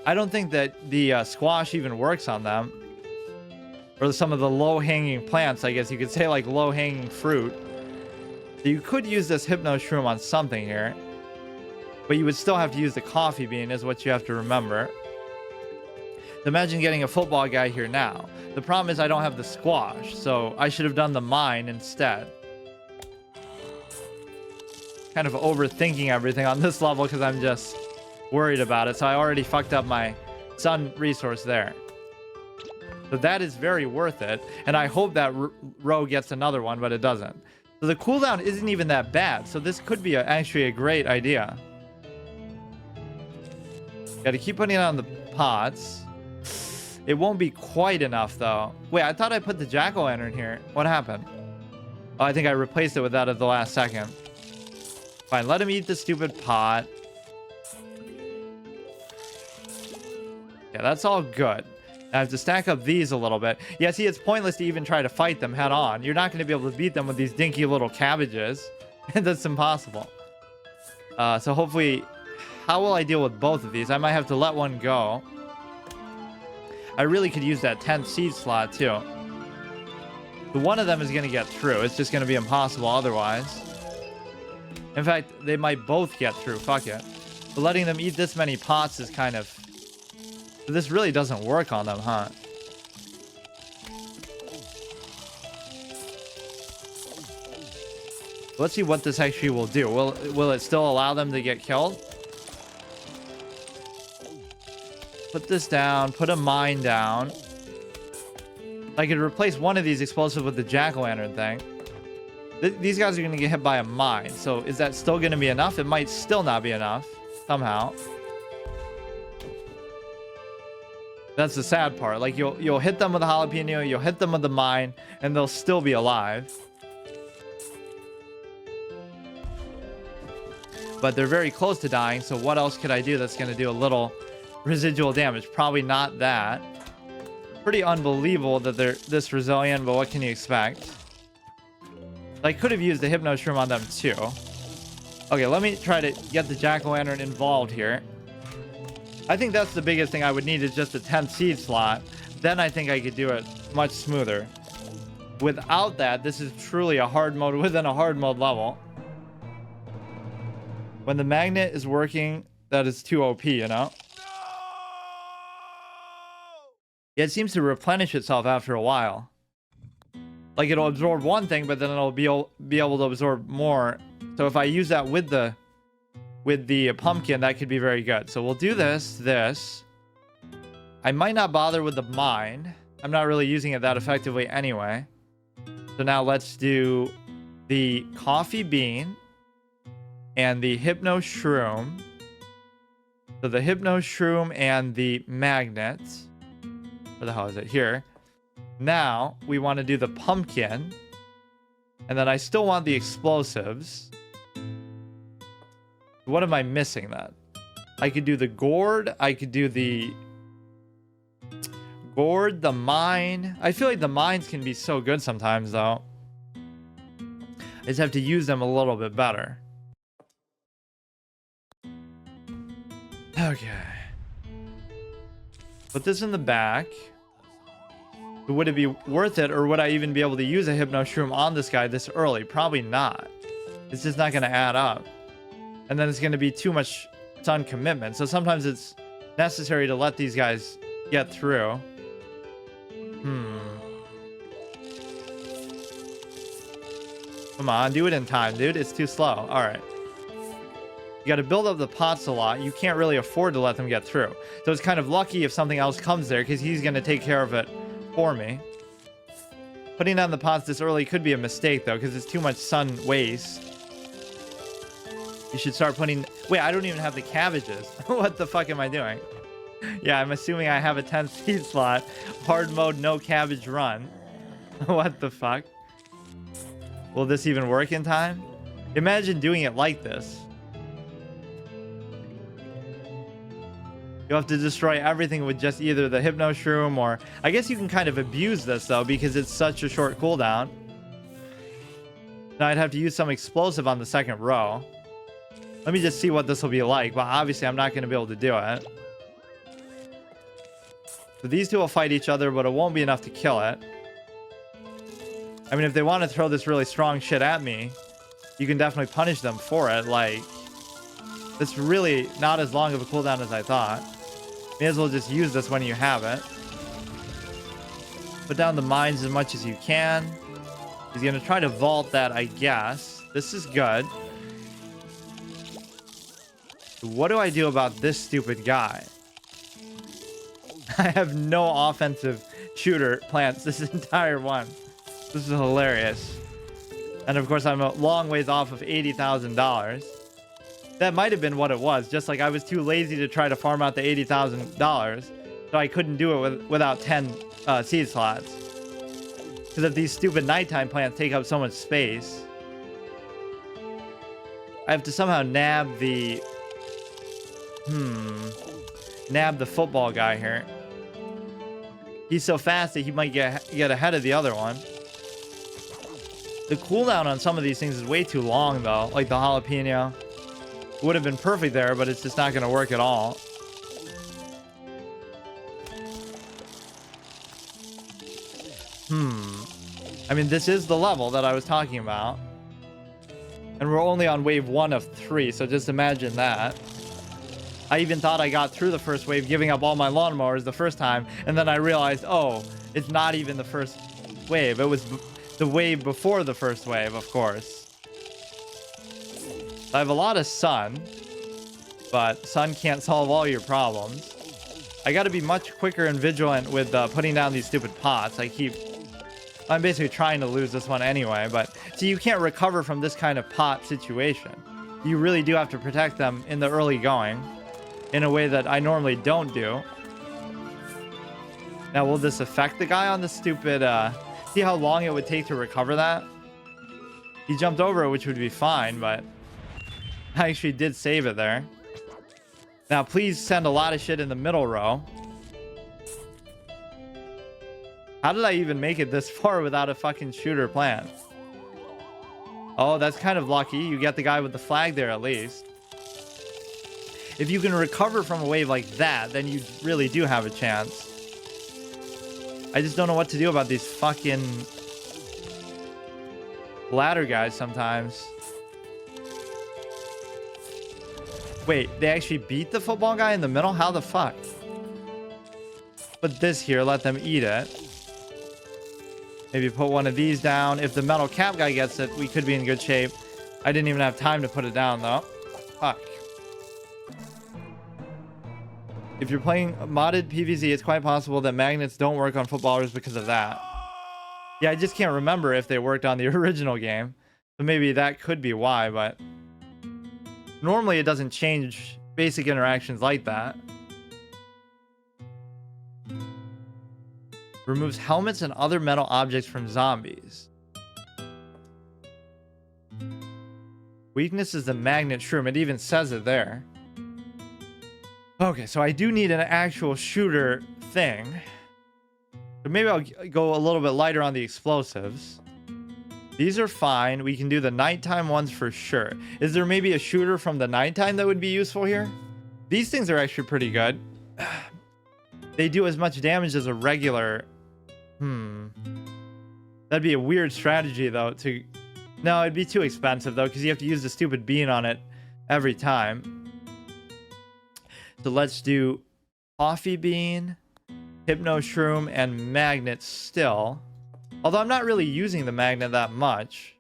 the squash even works on them. Or some of the low-hanging plants, I guess you could say, like low-hanging fruit. So you could use this hypno shroom on something here. But you would still have to use the coffee bean, is what you have to remember. Imagine getting a football guy here now. The problem is I don't have the squash, so I should have done the mine instead. Kind of overthinking everything on this level because I'm just worried about it. So I already fucked up my sun resource there. So that is very worth it. And I hope that row gets another one, but it doesn't. So the cooldown isn't even that bad. So this could be actually a great idea. Got to keep putting it on the pots. It won't be quite enough, though. Wait, I thought I put the jack-o'-lantern here. What happened? Oh, I think I replaced it with that at the last second. Fine, let him eat the stupid pot. Yeah, that's all good. I have to stack up these a little bit. Yeah, see, it's pointless to even try to fight them head on. You're not going to be able to beat them with these dinky little cabbages. That's impossible. So hopefully... How will I deal with both of these? I might have to let one go. I really could use that 10th seed slot, too. The one of them is going to get through. It's just going to be impossible otherwise. In fact, they might both get through. Fuck it. But letting them eat this many pots is kind of... This really doesn't work on them, huh? Let's see what this actually will do. Will it still allow them to get killed? Put this down. Put a mine down. I could replace one of these explosives with the jack-o'-lantern thing. These guys are going to get hit by a mine. So is that still going to be enough? It might still not be enough. Somehow. That's the sad part. Like, you'll hit them with a jalapeno. You'll hit them with the mine. And they'll still be alive. But they're very close to dying. So what else could I do that's going to do a little... residual damage? Probably not that. Pretty unbelievable that they're this resilient, but what can you expect? I could have used the hypno shroom on them too. Okay, let me try to get the jack-o'-lantern involved here. I think that's the biggest thing I would need is just a 10th seed slot. Then I think I could do it much smoother. Without that, this is truly a hard mode within a hard mode level. When the magnet is working, that is too OP, you know? Yeah, it seems to replenish itself after a while. Like, it'll absorb one thing, but then it'll be able to absorb more. So if I use that with the pumpkin, that could be very good. So we'll do this. I might not bother with the mine. I'm not really using it that effectively anyway. So now let's do the coffee bean and the hypno shroom. So the hypno shroom and the magnet. Where the hell is it? Here. Now we want to do the pumpkin. And then I still want the explosives. What am I missing then? I could do the gourd. I could do the gourd, the mine. I feel like the mines can be so good sometimes, though. I just have to use them a little bit better. Okay. Put this in the back. Would it be worth it, or would I even be able to use a hypno shroom on this guy this early? Probably not. It's just not going to add up. And then it's going to be too much sun commitment. So sometimes it's necessary to let these guys get through. Come on, do it in time, dude. It's too slow. All right. You got to build up the pots a lot. You can't really afford to let them get through. So it's kind of lucky if something else comes there, because he's going to take care of it for me. Putting down the pots this early could be a mistake, though, because it's too much sun waste. You should start putting... Wait, I don't even have the cabbages. What the fuck am I doing? Yeah, I'm assuming I have a 10th seed slot. Hard mode, no cabbage run. What the fuck? Will this even work in time? Imagine doing it like this. You'll have to destroy everything with just either the Hypno Shroom or... I guess you can kind of abuse this, though, because it's such a short cooldown. Now I'd have to use some explosive on the second row. Let me just see what this will be like. But obviously, I'm not going to be able to do it. So these two will fight each other, but it won't be enough to kill it. I mean, if they want to throw this really strong shit at me, you can definitely punish them for it. Like, it's really not as long of a cooldown as I thought. May as well just use this when you have it. Put down the mines as much as you can. He's going to try to vault that, I guess. This is good. What do I do about this stupid guy? I have no offensive shooter plants this entire one. This is hilarious. And of course, I'm a long ways off of $80,000. That might have been what it was. Just like I was too lazy to try to farm out the $80,000. So I couldn't do it without 10 seed slots. Because if these stupid nighttime plants take up so much space, I have to somehow nab the... Nab the football guy here. He's so fast that he might get ahead of the other one. The cooldown on some of these things is way too long, though. Like the jalapeno. Would have been perfect there, but it's just not going to work at all. I mean, this is the level that I was talking about. And we're only on wave 1 of 3, so just imagine that. I even thought I got through the first wave, giving up all my lawnmowers the first time, and then I realized, oh, it's not even the first wave. It was the wave before the first wave, of course. I have a lot of sun, but sun can't solve all your problems. I got to be much quicker and vigilant with putting down these stupid pots. I'm basically trying to lose this one anyway, but see, you can't recover from this kind of pot situation. You really do have to protect them in the early going in a way that I normally don't do. Now, will this affect the guy on the stupid... see how long it would take to recover that? He jumped over it, which would be fine, but I actually did save it there. Now, please send a lot of shit in the middle row. How did I even make it this far without a fucking shooter plant? Oh, that's kind of lucky. You get the guy with the flag there at least. If you can recover from a wave like that, then you really do have a chance. I just don't know what to do about these fucking ladder guys sometimes. Wait, they actually beat the football guy in the middle? How the fuck? Put this here, let them eat it. Maybe put one of these down. If the metal cap guy gets it, we could be in good shape. I didn't even have time to put it down, though. Fuck. If you're playing modded PvZ, it's quite possible that magnets don't work on footballers because of that. Yeah, I just can't remember if they worked on the original game. So maybe that could be why, but... normally it doesn't change basic interactions like that. Removes helmets and other metal objects from zombies. Weakness is the magnet shroom. It even says it there. Okay, so I do need an actual shooter thing. So maybe I'll go a little bit lighter on the explosives. These are fine. We can do the nighttime ones for sure. Is there maybe a shooter from the nighttime that would be useful here? These things are actually pretty good. They do as much damage as a regular... That'd be a weird strategy, though, to... No, it'd be too expensive, though, because you have to use the stupid bean on it every time. So let's do Coffee Bean, Hypno Shroom, and Magnet still. Although I'm not really using the Magnet that much.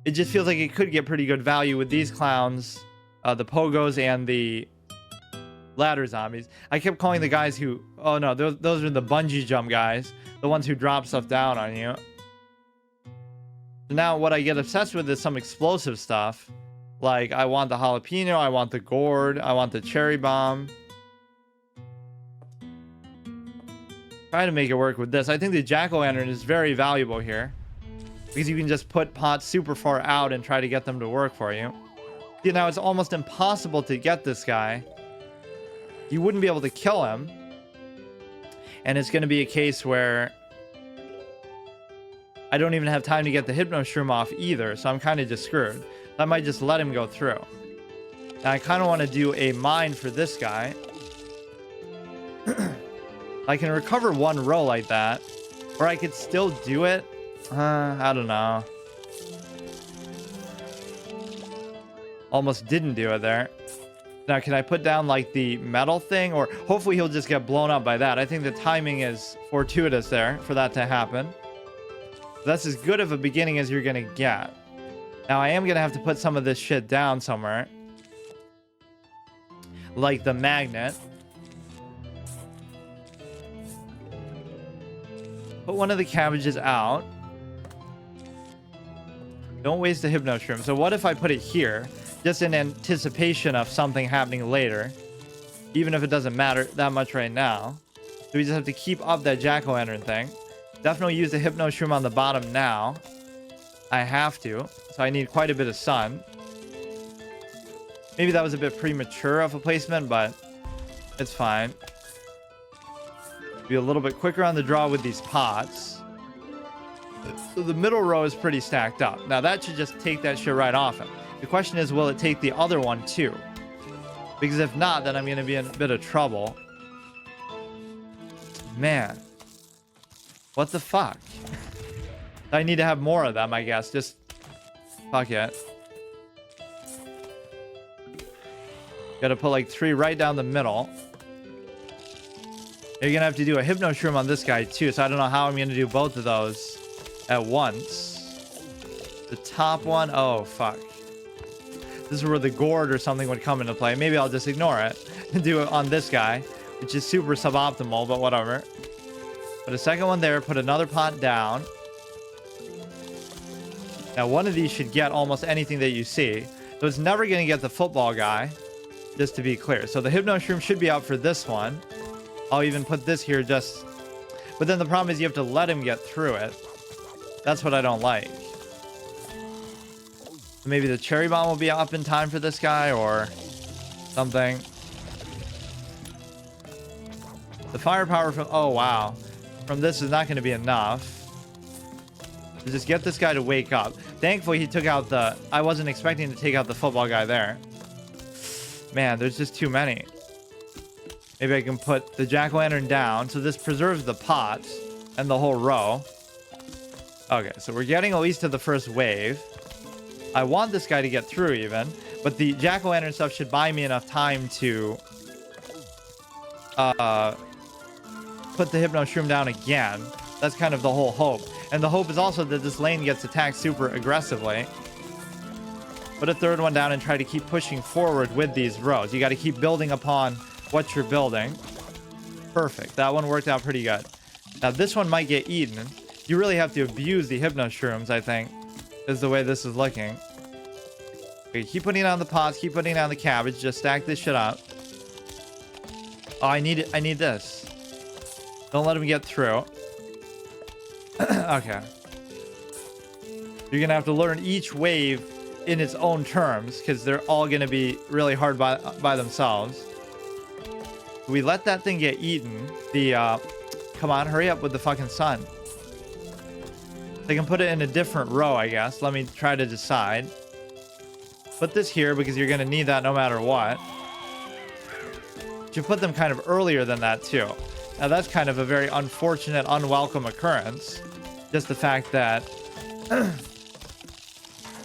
It just feels like it could get pretty good value with these clowns the pogos and the ladder zombies. I kept calling the guys who, oh no, those are the bungee jump guys, the ones who drop stuff down on you. So now what I get obsessed with is some explosive stuff. Like, I want the jalapeno, I want the gourd, I want the cherry bomb. Try to make it work with this. I think the jack-o'-lantern is very valuable here, because you can just put pots super far out and try to get them to work for you. See, now it's almost impossible to get this guy. You wouldn't be able to kill him. And it's going to be a case where I don't even have time to get the Hypno Shroom off either, so I'm kind of just screwed. I might just let him go through. Now I kind of want to do a mine for this guy. I can recover one row like that, or I could still do it. I don't know. Almost didn't do it there. Now, can I put down like the metal thing, or hopefully he'll just get blown up by that? I think the timing is fortuitous there for that to happen. That's as good of a beginning as you're gonna get. Now, I am gonna have to put some of this shit down somewhere, like the magnet. Put one of the cabbages out. Don't waste the Hypno Shroom. So what if I put it here, just in anticipation of something happening later, even if it doesn't matter that much right now? So we just have to keep up that jack-o'-lantern thing. Definitely use the Hypno Shroom on the bottom now. I have to. So I need quite a bit of sun. Maybe that was a bit premature of a placement, but it's fine. Be a little bit quicker on the draw with these pots. So the middle row is pretty stacked up. Now that should just take that shit right off him. The question is, will it take the other one too? Because if not, then I'm going to be in a bit of trouble. Man. What the fuck? I need to have more of them, I guess. Just fuck it. Gotta put like 3 right down the middle. You're gonna have to do a Hypno Shroom on this guy too, so I don't know how I'm gonna do both of those at once. The top one, oh fuck. This is where the gourd or something would come into play. Maybe I'll just ignore it and do it on this guy, which is super suboptimal, but whatever. Put a second one there, put another pot down. Now one of these should get almost anything that you see. So it's never gonna get the football guy, just to be clear. So the Hypno Shroom should be out for this one. I'll even put this here just... But then the problem is you have to let him get through it. That's what I don't like. Maybe the cherry bomb will be up in time for this guy or something. The firepower from... Oh, wow. From this is not going to be enough. To just get this guy to wake up. Thankfully, he took out the... I wasn't expecting to take out the football guy there. Man, there's just too many. Maybe I can put the jack-o'-lantern down. So this preserves the pots and the whole row. Okay, so we're getting at least to the first wave. I want this guy to get through even. But the jack-o'-lantern stuff should buy me enough time to... put the Hypno Shroom down again. That's kind of the whole hope. And the hope is also that this lane gets attacked super aggressively. Put a third one down and try to keep pushing forward with these rows. You got to keep building upon what you're building. Perfect. That one worked out pretty good. Now this one might get eaten. You really have to abuse the Hypno Shrooms, I think, is the way this is looking. Okay, keep putting down the pots, keep putting down the cabbage. Just stack this shit up. Oh, I need this. Don't let him get through. Okay. You're gonna have to learn each wave in its own terms, because they're all gonna be really hard by themselves. We let that thing get eaten. Come on, hurry up with the fucking sun. They can put it in a different row, I guess. Let me try to decide. Put this here because you're gonna need that no matter what. You put them kind of earlier than that too. Now that's kind of a very unfortunate, unwelcome occurrence. Just the fact that...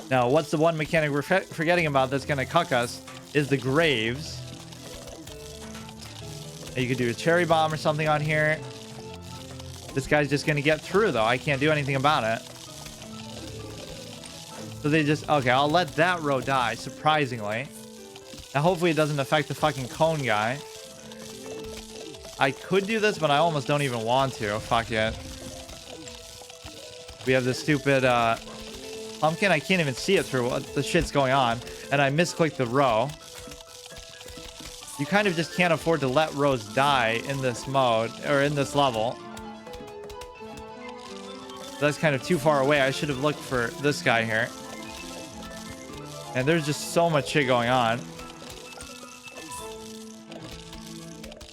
Now, what's the one mechanic we're forgetting about that's gonna cuck us is the graves. You could do a cherry bomb or something on here. This guy's just gonna get through though. I can't do anything about it. So they just... Okay, I'll let that row die, surprisingly. Now, hopefully it doesn't affect the fucking cone guy. I could do this, but I almost don't even want to. Fuck it. We have this stupid pumpkin. I can't even see it through what the shit's going on. And I misclicked the row. You kind of just can't afford to let rows die in this mode, or in this level. That's kind of too far away. I should have looked for this guy here. And there's just so much shit going on.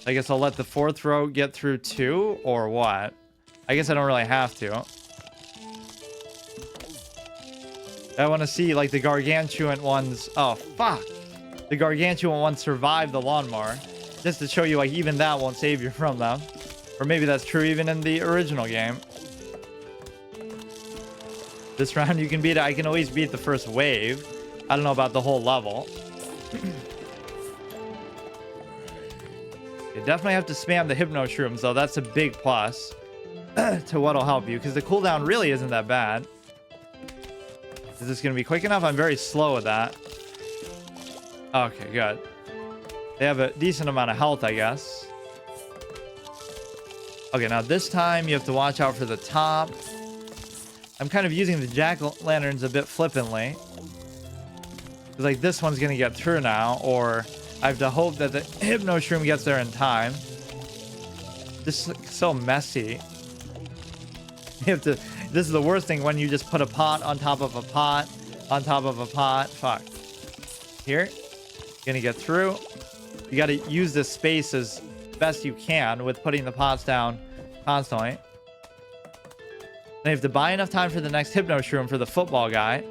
I guess I'll let the fourth row get through too, or what? I guess I don't really have to. I want to see like the gargantuan ones. Oh, fuck. The gargantuan ones survive the lawnmower. Just to show you like even that won't save you from them. Or maybe that's true even in the original game. This round you can beat it. I can always beat the first wave. I don't know about the whole level. You definitely have to spam the hypno shrooms though. That's a big plus to what'll help you, because the cooldown really isn't that bad. Is this going to be quick enough? I'm very slow with that. Okay, good. They have a decent amount of health, I guess. Okay, now this time you have to watch out for the top. I'm kind of using the jack-o'-lanterns a bit flippantly. Because like this one's going to get through now, or I have to hope that the hypno shroom gets there in time. This is so messy. You have to... This is the worst thing, when you just put a pot on top of a pot on top of a pot. Fuck. Here. Gonna get through. You gotta use this space as best you can with putting the pots down constantly. And you have to buy enough time for the next hypno shroom for the football guy.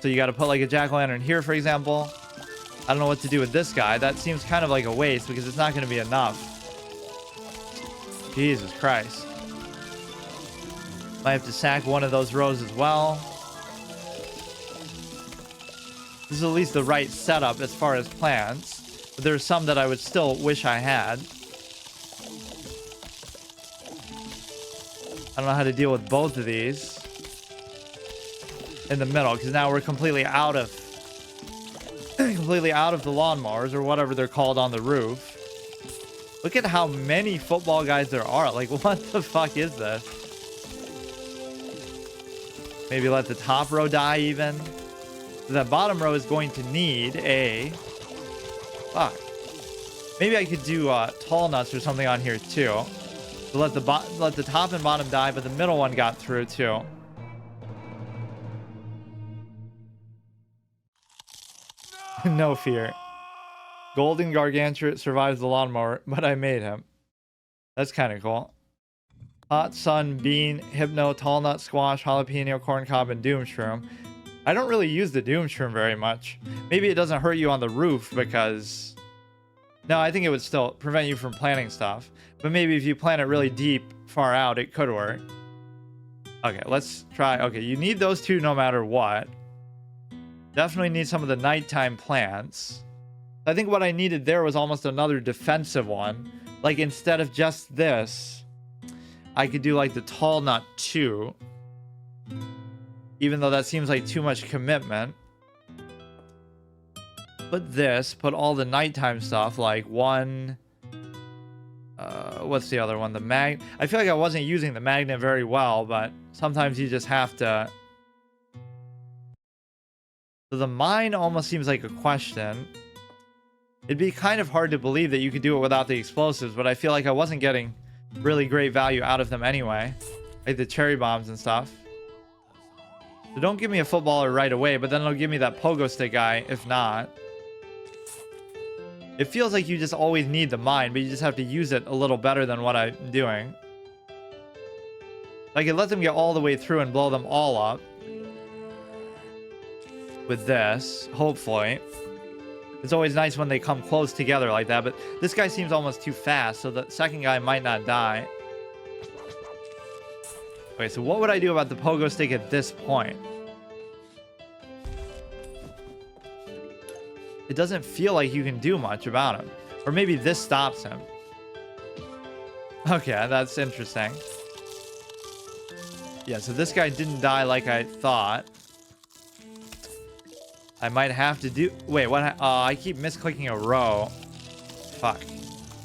So you gotta put like a jack-o'-lantern here, for example. I don't know what to do with this guy. That seems kind of like a waste because it's not gonna be enough. Jesus Christ. Might have to sack one of those rows as well. This is at least the right setup as far as plans. But there's some that I would still wish I had. I don't know how to deal with both of these. In the middle, because now we're completely out of the lawnmowers or whatever they're called on the roof. Look at how many football guys there are. Like, what the fuck is this? Maybe let the top row die even. So that bottom row is going to need a... Fuck. Maybe I could do tall nuts or something on here too. So let the top and bottom die, but the middle one got through too. No fear. Golden Gargantua survives the lawnmower, but I made him. That's kind of cool. Hot Sun, Bean, Hypno, Tall Nut, Squash, Jalapeno, Corn Cob, and Doom Shroom. I don't really use the Doom Shroom very much. Maybe it doesn't hurt you on the roof because... No, I think it would still prevent you from planting stuff. But maybe if you plant it really deep, far out, it could work. Okay, let's try... Okay, you need those two no matter what. Definitely need some of the nighttime plants. I think what I needed there was almost another defensive one. Like, instead of just this... I could do like the tall nut too, even though that seems like too much commitment. Put this, put all the nighttime stuff, like one, what's the other one? The mag. I feel like I wasn't using the magnet very well, but sometimes you just have to. So the mine almost seems like a question. It'd be kind of hard to believe that you could do it without the explosives, but I feel like I wasn't getting really great value out of them anyway, like the cherry bombs and stuff. So don't give me a footballer right away, but then it'll give me that pogo stick guy if not. It feels like you just always need the mine, but you just have to use it a little better than what I'm doing. I could let them get all the way through and blow them all up with this, hopefully. It's always nice when they come close together like that, but this guy seems almost too fast, so the second guy might not die. Okay, so what would I do about the pogo stick at this point? It doesn't feel like you can do much about him. Or maybe this stops him. Okay, that's interesting. Yeah, so this guy didn't die like I thought. I might have to do... Wait, what? I keep misclicking a row. Fuck.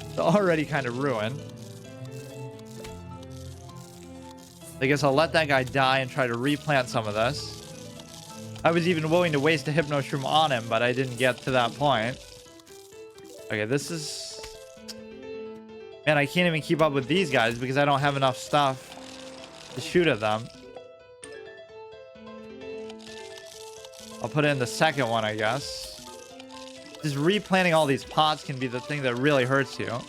It's already kind of ruined. I guess I'll let that guy die and try to replant some of this. I was even willing to waste a Hypno Shroom on him, but I didn't get to that point. Okay, this is... Man, I can't even keep up with these guys because I don't have enough stuff to shoot at them. I'll put in the second one, I guess. Just replanting all these pots can be the thing that really hurts you. I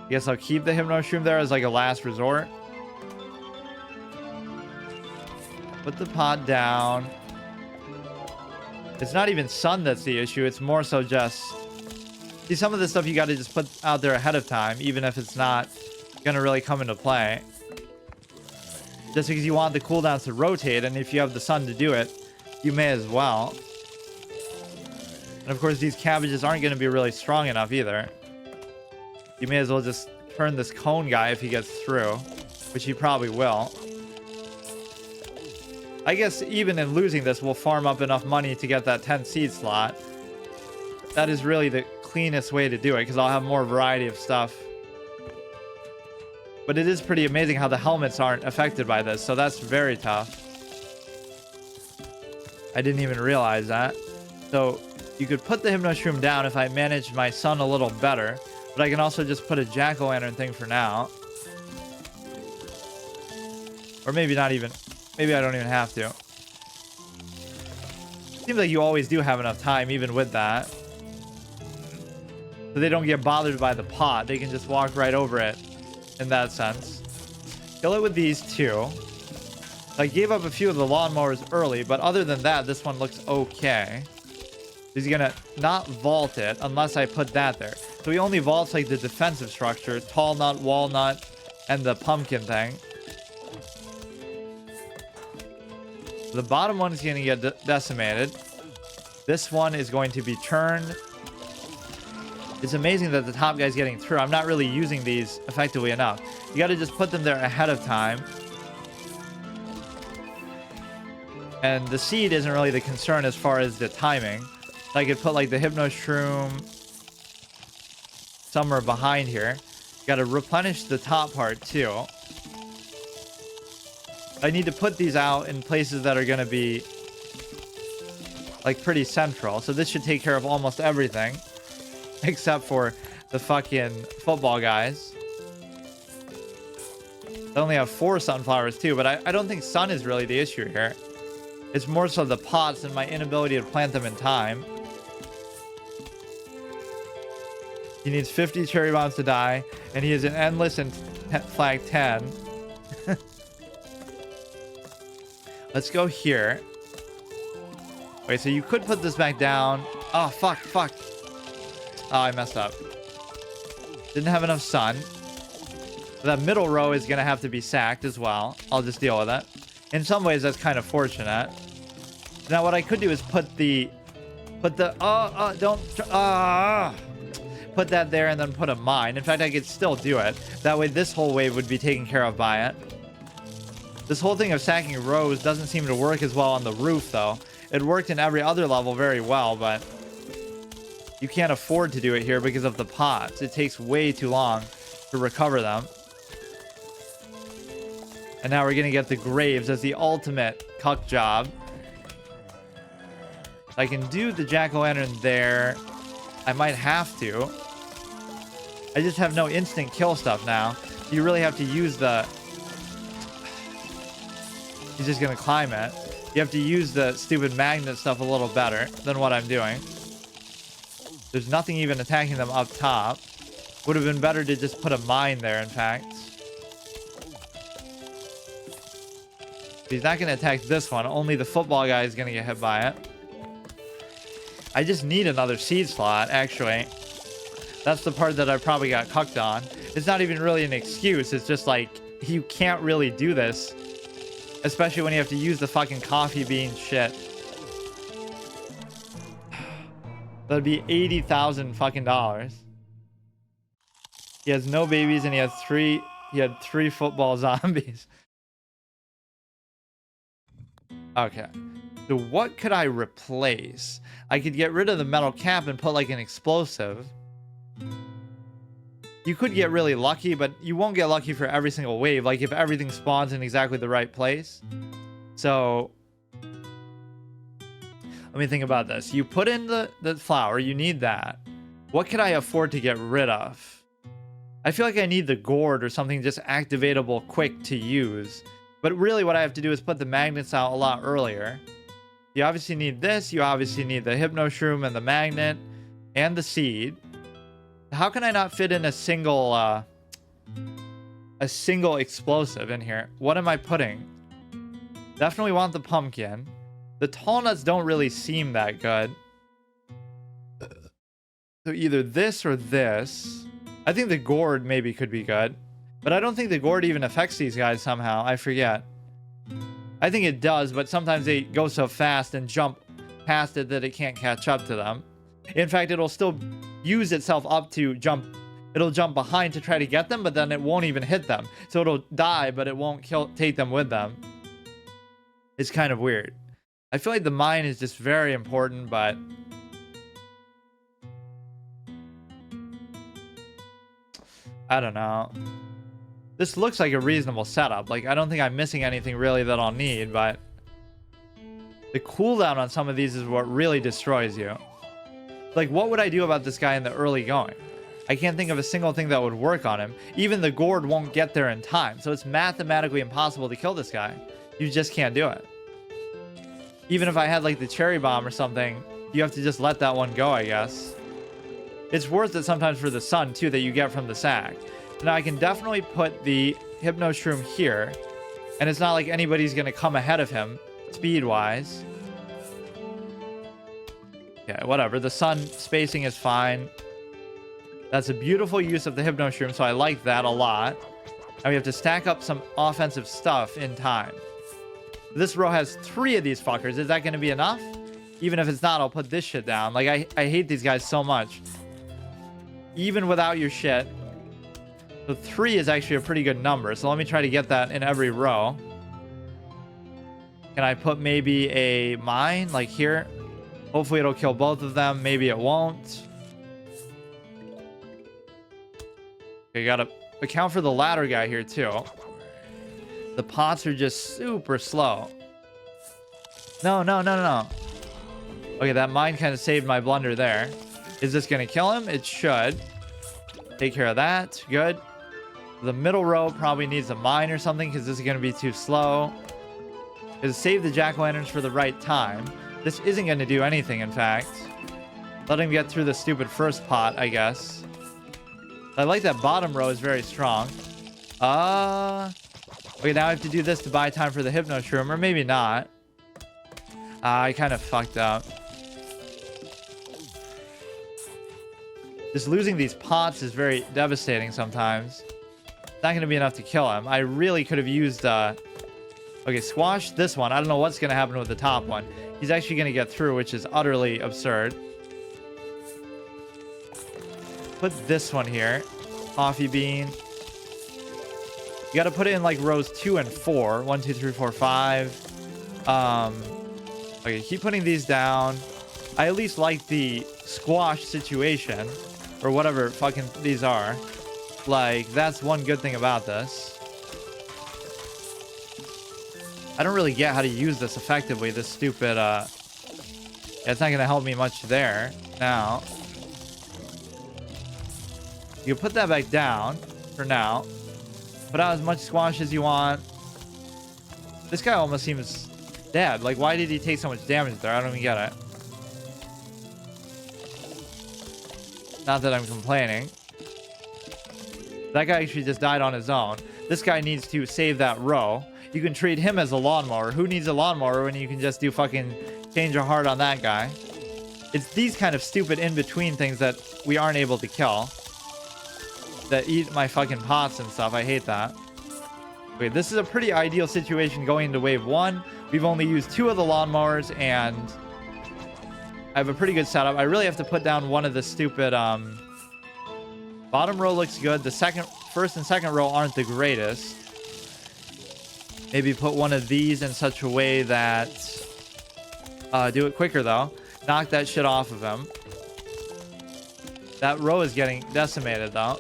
guess I'll keep the Hypno Shroom there as like a last resort. Put the pot down. It's not even sun that's the issue. It's more so just... See, some of this stuff you got to just put out there ahead of time, even if it's not going to really come into play. Just because you want the cooldowns to rotate, and if you have the sun to do it, you may as well. And of course, these cabbages aren't going to be really strong enough either. You may as well just turn this cone guy if he gets through, which he probably will. I guess even in losing this, we'll farm up enough money to get that 10 seed slot. That is really the cleanest way to do it, because I'll have more variety of stuff. But it is pretty amazing how the helmets aren't affected by this, so that's very tough. I didn't even realize that. So you could put the Hypno Shroom down if I manage my sun a little better, but I can also just put a Jack-o'-lantern thing for now. Or maybe not even. Maybe I don't even have to. Seems like you always do have enough time, even with that. So they don't get bothered by the pot. They can just walk right over it, in that sense. Kill it with these two. I gave up a few of the lawnmowers early, but other than that, this one looks okay. He's gonna not vault it unless I put that there. So he only vaults like the defensive structure, tall nut, walnut, and the pumpkin thing. The bottom one is going to get decimated. This one is going to be turned. It's amazing that the top guy's getting through. I'm not really using these effectively enough. You got to just put them there ahead of time. And the seed isn't really the concern as far as the timing. I could put like the Hypno Shroom somewhere behind here. Got to replenish the top part too. I need to put these out in places that are going to be like pretty central. So this should take care of almost everything except for the fucking football guys. I only have 4 sunflowers too, but I don't think sun is really the issue here. It's more so the pots and my inability to plant them in time. He needs 50 cherry bombs to die, and he is an endless and flag 10. Let's go here. Wait, so you could put this back down. Oh, fuck. Oh, I messed up. Didn't have enough sun. That middle row is going to have to be sacked as well. I'll just deal with it. In some ways, that's kind of fortunate. Now, what I could do is put that there and then put a mine. In fact, I could still do it. That way, this whole wave would be taken care of by it. This whole thing of sacking rows doesn't seem to work as well on the roof, though. It worked in every other level very well, but you can't afford to do it here because of the pots. It takes way too long to recover them. And now we're going to get the graves as the ultimate cuck job. I can do the jack-o'-lantern there. I might have to. I just have no instant kill stuff now. You really have to use the... He's just going to climb it. You have to use the stupid magnet stuff a little better than what I'm doing. There's nothing even attacking them up top. Would have been better to just put a mine there, in fact. He's not going to attack this one. Only the football guy is going to get hit by it. I just need another seed slot, actually. That's the part that I probably got cucked on. It's not even really an excuse. It's just like, you can't really do this. Especially when you have to use the fucking coffee bean shit. That'd be $80,000 fucking dollars. He has no babies and he had 3 football zombies. Okay. So what could I replace? I could get rid of the metal cap and put like an explosive. You could get really lucky, but you won't get lucky for every single wave. Like if everything spawns in exactly the right place. So let me think about this. You put in the flower, you need that. What could I afford to get rid of? I feel like I need the gourd or something just activatable quick to use. But really what I have to do is put the magnets out a lot earlier. You obviously need this. You obviously need the hypno shroom and the magnet and the seed. How can I not fit in a single explosive in here? What am I putting? Definitely want the pumpkin. The tall nuts don't really seem that good. So either this or this. I think the gourd maybe could be good. But I don't think the gourd even affects these guys somehow. I forget. I think it does, but sometimes they go so fast and jump past it that it can't catch up to them. In fact, it'll still use itself up to jump. It'll jump behind to try to get them, but then it won't even hit them. So it'll die, but it won't take them with them. It's kind of weird. I feel like the mine is just very important, but I don't know. This looks like a reasonable setup. Like, I don't think I'm missing anything really that I'll need, but the cooldown on some of these is what really destroys you. Like, what would I do about this guy in the early going? I can't think of a single thing that would work on him. Even the gourd won't get there in time, so it's mathematically impossible to kill this guy. You just can't do it. Even if I had, like, the cherry bomb or something, you have to just let that one go, I guess. It's worth it sometimes for the sun, too, that you get from the sack. Now, I can definitely put the hypno shroom here, and it's not like anybody's going to come ahead of him, speed-wise. Yeah, whatever. The sun spacing is fine. That's a beautiful use of the hypno shroom, so I like that a lot. And we have to stack up some offensive stuff in time. This row has 3 of these fuckers. Is that going to be enough? Even if it's not, I'll put this shit down. Like, I hate these guys so much. Even without your shit. So 3 is actually a pretty good number. So let me try to get that in every row. Can I put maybe a mine like here? Hopefully it'll kill both of them. Maybe it won't. Okay, gotta account for the ladder guy here too. The pots are just super slow. No. Okay, that mine kind of saved my blunder there. Is this gonna kill him? It should. Take care of that. Good. The middle row probably needs a mine or something because this is going to be too slow. Because save the jack-o'-lanterns for the right time. This isn't going to do anything, in fact. Let him get through the stupid first pot, I guess. I like that bottom row is very strong. Okay, now I have to do this to buy time for the hypno shroom, or maybe not. I kind of fucked up. Just losing these pots is very devastating sometimes. It's not going to be enough to kill him. I really could have used... Okay, squash this one. I don't know what's going to happen with the top one. He's actually going to get through, which is utterly absurd. Put this one here. Coffee bean. You got to put it in like rows 2 and 4. 1, 2, 3, 4, 5. Okay, keep putting these down. I at least like the squash situation. Or whatever fucking these are. Like, that's one good thing about this. I don't really get how to use this effectively, this stupid, yeah, it's not gonna help me much there. Now. You put that back down for now. Put out as much squash as you want. This guy almost seems dead. Like, why did he take so much damage there? I don't even get it. Not that I'm complaining. That guy actually just died on his own. This guy needs to save that row. You can treat him as a lawnmower. Who needs a lawnmower when you can just do fucking change your heart on that guy? It's these kind of stupid in-between things that we aren't able to kill. That eat my fucking pots and stuff. I hate that. Okay, this is a pretty ideal situation going into wave 1. We've only used 2 of the lawnmowers and I have a pretty good setup. I really have to put down one of the stupid bottom row looks good. The first and second row aren't the greatest. Maybe put one of these in such a way that Do it quicker, though. Knock that shit off of him. That row is getting decimated, though.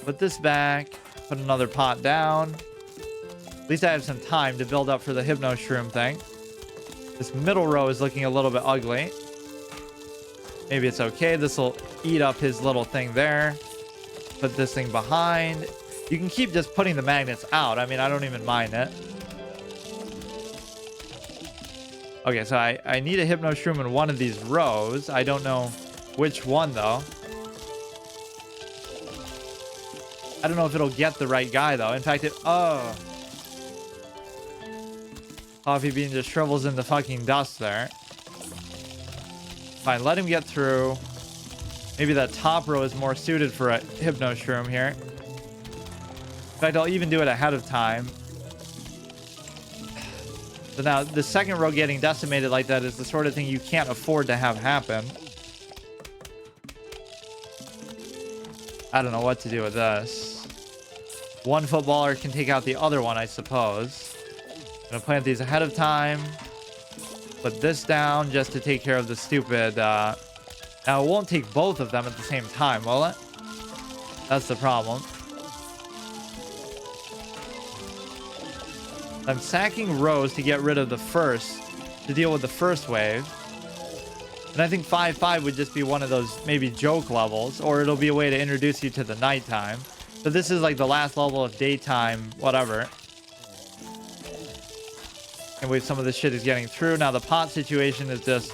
Put this back. Put another pot down. At least I have some time to build up for the Hypno Shroom thing. This middle row is looking a little bit ugly. Maybe it's okay. This will eat up his little thing there. Put this thing behind. You can keep just putting the magnets out. I mean, I don't even mind it. Okay, so I need a Hypno Shroom in one of these rows. I don't know which one, though. I don't know if it'll get the right guy, though. In fact, oh. Coffee Bean just shrivels into fucking dust there. Fine, let him get through. Maybe that top row is more suited for a Hypno Shroom here. In fact, I'll even do it ahead of time. So now, the second row getting decimated like that is the sort of thing you can't afford to have happen. I don't know what to do with this. One footballer can take out the other one, I suppose. I'm gonna plant these ahead of time. Put this down just to take care of the stupid... Now, it won't take both of them at the same time, will it? That's the problem. I'm sacking rows to get rid of the first, to deal with the first wave. And I think 5-5 would just be one of those maybe joke levels, or it'll be a way to introduce you to the nighttime. So this is like the last level of daytime, whatever. And wait, some of this shit is getting through. Now the pot situation is just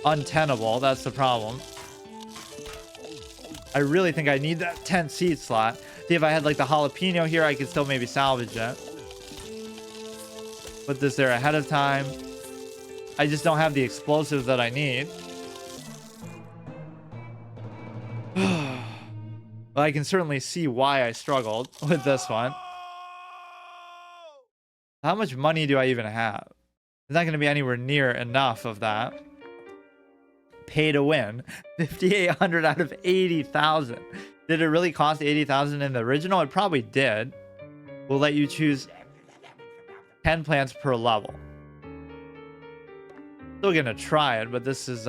untenable. That's the problem. I really think I need that 10 seat slot. See, if I had like the jalapeno here, I could still maybe salvage it. Put this there ahead of time. I just don't have the explosives that I need. Well, I can certainly see why I struggled with this one. How much money do I even have? It's not going to be anywhere near enough of that. Pay to win. 5,800 out of 80,000. Did it really cost 80,000 in the original? It probably did. We'll let you choose 10 plants per level. Still going to try it, but this is...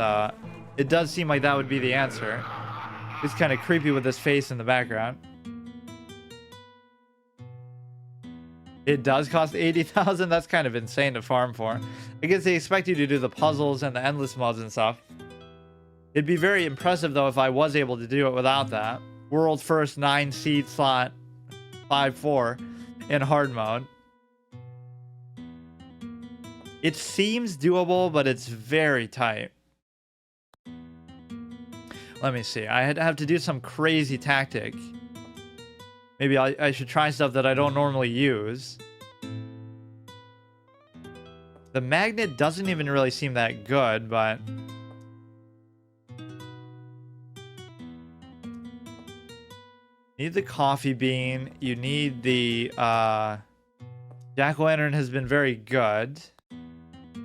it does seem like that would be the answer. It's kind of creepy with this face in the background. It does cost 80,000. That's kind of insane to farm for. I guess they expect you to do the puzzles and the endless mods and stuff. It'd be very impressive, though, if I was able to do it without that. World first 9 seed slot 5-4 in hard mode. It seems doable, but it's very tight. Let me see. I had to have to do some crazy tactic. Maybe I should try stuff that I don't normally use. The magnet doesn't even really seem that good, but... Need the coffee bean. You need the... Jack-o'-lantern has been very good.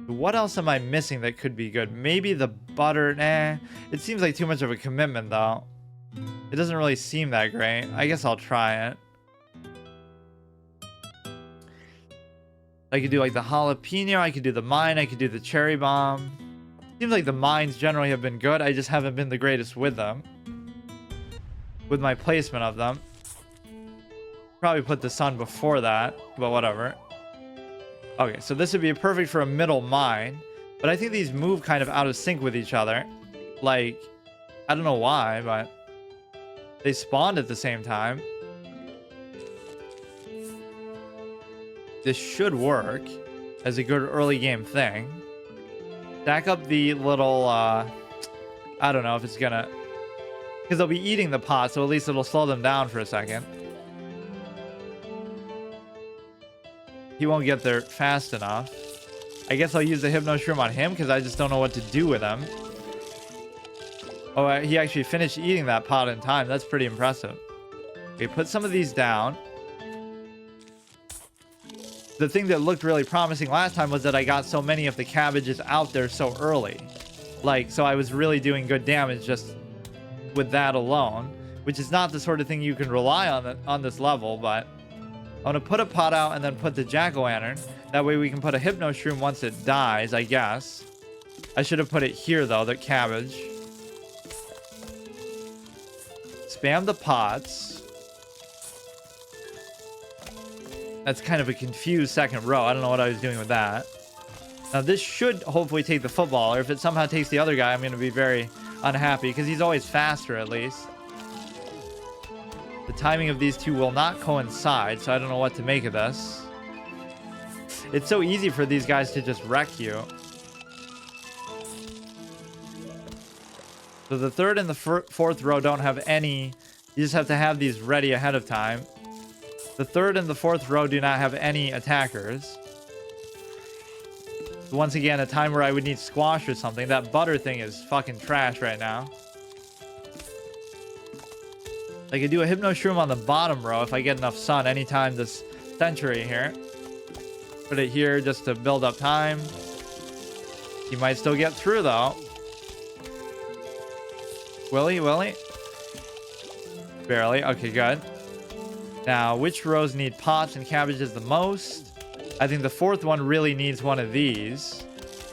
What else am I missing that could be good? Maybe the butter. Nah. It seems like too much of a commitment, though. It doesn't really seem that great. I guess I'll try it. I could do like the jalapeno. I could do the mine. I could do the cherry bomb. Seems like the mines generally have been good. I just haven't been the greatest with them. With my placement of them. Probably put the sun before that, but whatever. Okay, so this would be perfect for a middle mine. But I think these move kind of out of sync with each other. Like, I don't know why, but they spawned at the same time. This should work as a good early game thing. Stack up the little, I don't know if it's gonna... Because they'll be eating the pot, so at least it'll slow them down for a second. He won't get there fast enough. I guess I'll use the Hypno Shroom on him because I just don't know what to do with him. Oh, he actually finished eating that pot in time. That's pretty impressive. Okay, put some of these down. The thing that looked really promising last time was that I got so many of the cabbages out there so early. Like, so I was really doing good damage just with that alone. Which is not the sort of thing you can rely on this level, but... I'm gonna put a pot out and then put the jack-o'-lantern. That way we can put a hypno shroom once it dies, I guess. I should have put it here though, the cabbage. Spam the pots. That's kind of a confused second row. I don't know what I was doing with that. Now this should hopefully take the footballer. If it somehow takes the other guy, I'm going to be very unhappy because he's always faster at least. The timing of these two will not coincide, so I don't know what to make of this. It's so easy for these guys to just wreck you. So the third and the fourth row don't have any. You just have to have these ready ahead of time. The third and the fourth row do not have any attackers. Once again, a time where I would need squash or something. That butter thing is fucking trash right now. I could do a hypno shroom on the bottom row if I get enough sun anytime this century here. Put it here just to build up time. You might still get through though. Willie? Barely. Okay, good. Now, which rows need pots and cabbages the most? I think the fourth one really needs one of these.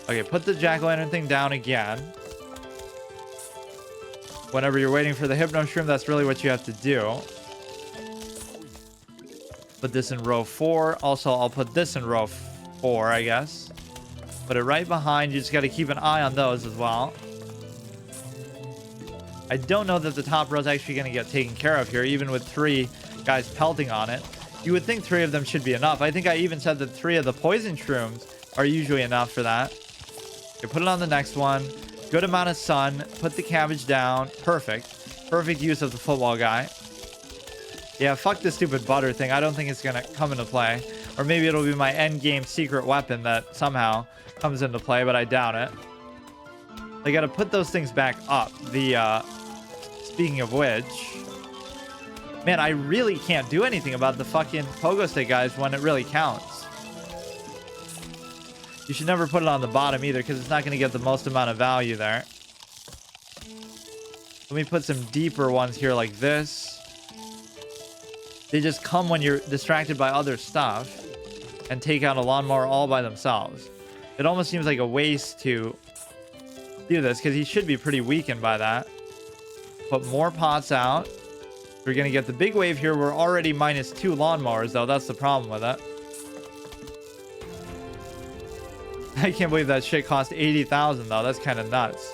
Okay, put the jack-o'-lantern thing down again. Whenever you're waiting for the hypno shroom, that's really what you have to do. Put this in row 4. Also, I'll put this in row 4, I guess. Put it right behind. You just got to keep an eye on those as well. I don't know that the top row is actually going to get taken care of here, even with 3 guys pelting on it. You would think 3 of them should be enough. I think I even said that 3 of the poison shrooms are usually enough for that. Okay, put it on the next one. Good amount of sun. Put the cabbage down. Perfect. Perfect use of the football guy. Yeah, fuck this stupid butter thing. I don't think it's going to come into play. Or maybe it'll be my end game secret weapon that somehow comes into play, but I doubt it. I got to put those things back up. Speaking of which, man, I really can't do anything about the fucking pogo stick guys when it really counts. You should never put it on the bottom either because it's not going to get the most amount of value there. Let me put some deeper ones here like this. They just come when you're distracted by other stuff and take out a lawnmower all by themselves. It almost seems like a waste to do this because he should be pretty weakened by that. Put more pots out. We're going to get the big wave here. We're already minus 2 lawnmowers, though. That's the problem with it. I can't believe that shit cost 80,000, though. That's kind of nuts.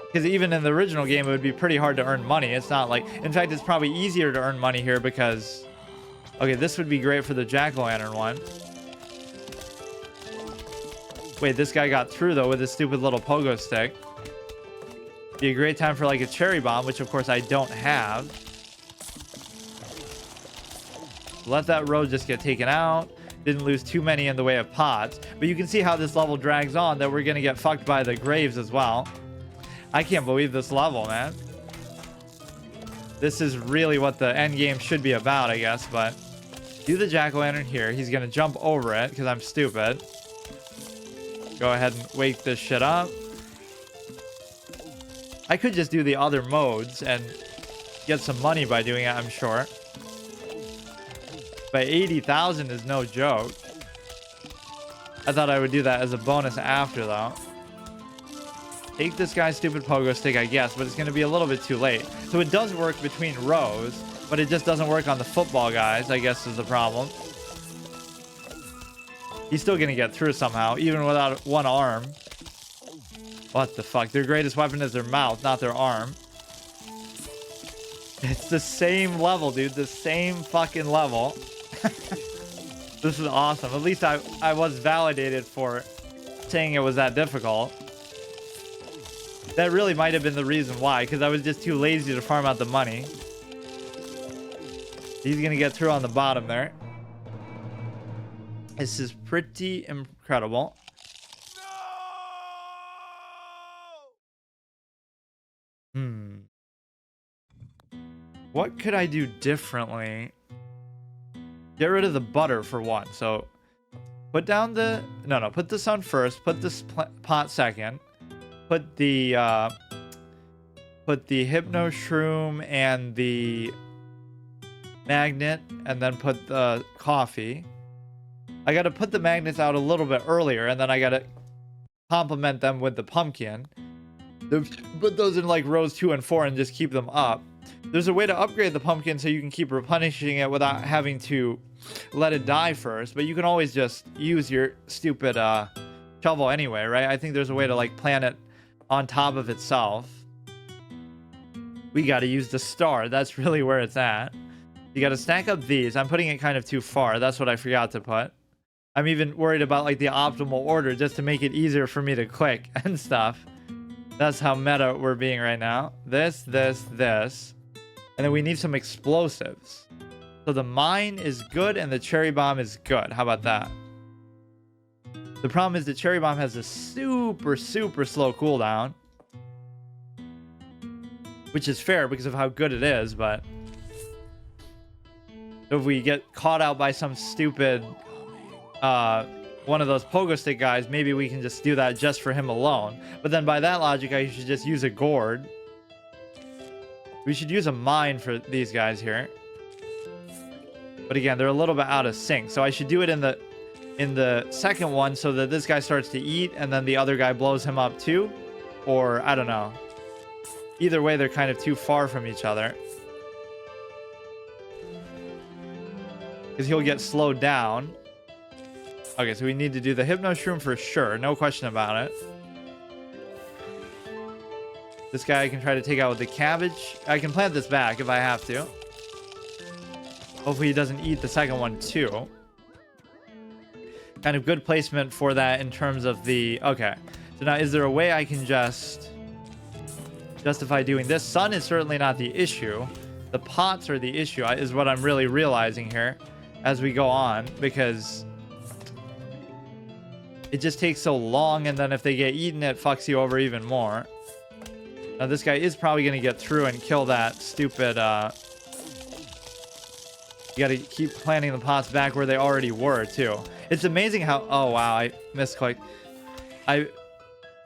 Because even in the original game, it would be pretty hard to earn money. It's not like... In fact, it's probably easier to earn money here because... Okay, this would be great for the jack-o'-lantern one. Wait, this guy got through, though, with his stupid little pogo stick. Be a great time for like a cherry bomb, which of course I don't have. Let that road just get taken out. Didn't lose too many in the way of pots. But you can see how this level drags on, that we're going to get fucked by the graves as well. I can't believe this level, man. This is really what the end game should be about, I guess. But do the jack-o'-lantern here. He's going to jump over it because I'm stupid. Go ahead and wake this shit up. I could just do the other modes and get some money by doing it, I'm sure. But 80,000 is no joke. I thought I would do that as a bonus after, though. Take this guy's stupid pogo stick, I guess, but it's going to be a little bit too late. So it does work between rows, but it just doesn't work on the football guys, I guess is the problem. He's still going to get through somehow, even without one arm. What the fuck? Their greatest weapon is their mouth, not their arm. It's the same level, dude. The same fucking level. This is awesome. At least I was validated for saying it was that difficult. That really might have been the reason why, because I was just too lazy to farm out the money. He's going to get through on the bottom there. This is pretty incredible. What could I do differently? Get rid of the butter for one. So put down the... No, put this on first. Put this pot second. Put the hypno shroom and the magnet and then put the coffee. I got to put the magnets out a little bit earlier, and then I got to complement them with the pumpkin. Put those in like rows 2 and 4 and just keep them up. There's a way to upgrade the pumpkin so you can keep replenishing it without having to let it die first, but you can always just use your stupid shovel anyway, right? I think there's a way to like plant it on top of itself. We got to use the star. That's really where it's at. You got to stack up these. I'm putting it kind of too far. That's what I forgot to put. I'm even worried about like the optimal order just to make it easier for me to click and stuff. That's how meta we're being right now. This. And then we need some explosives. So the mine is good and the cherry bomb is good. How about that? The problem is the cherry bomb has a super slow cooldown. Which is fair because of how good it is, but if we get caught out by some stupid one of those pogo stick guys, maybe we can just do that just for him alone. But then by that logic, I should just use a gourd. We should use a mine for these guys here. But again, they're a little bit out of sync. So I should do it in the second one so that this guy starts to eat and then the other guy blows him up too. Or I don't know. Either way, they're kind of too far from each other. Because he'll get slowed down. Okay, so we need to do the Hypno Shroom for sure. No question about it. This guy I can try to take out with the cabbage. I can plant this back if I have to. Hopefully he doesn't eat the second one too. Kind of good placement for that in terms of the... Okay. So now is there a way I can just justify doing this? Sun is certainly not the issue. The pots are the issue is what I'm really realizing here as we go on. Because it just takes so long, and then if they get eaten, it fucks you over even more. Now this guy is probably going to get through and kill that stupid... You got to keep planting the pots back where they already were, too. It's amazing how... Oh, wow, I misclicked.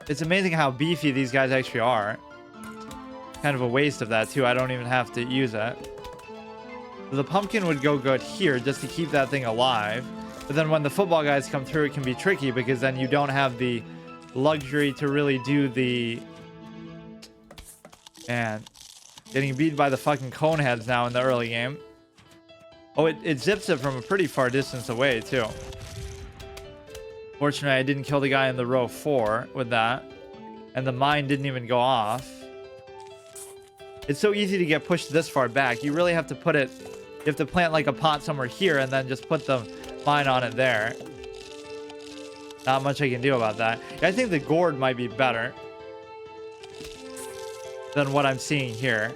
It's amazing how beefy these guys actually are. Kind of a waste of that, too. I don't even have to use it. So the pumpkin would go good here just to keep that thing alive. But then when the football guys come through, it can be tricky because then you don't have the luxury to really do the... And getting beat by the fucking cone heads now in the early game. Oh, it zips it from a pretty far distance away, too. Fortunately, I didn't kill the guy in the row 4 with that. And the mine didn't even go off. It's so easy to get pushed this far back. You really have to put it... You have to plant like a pot somewhere here and then just put the mine on it there. Not much I can do about that. I think the gourd might be better than what I'm seeing here.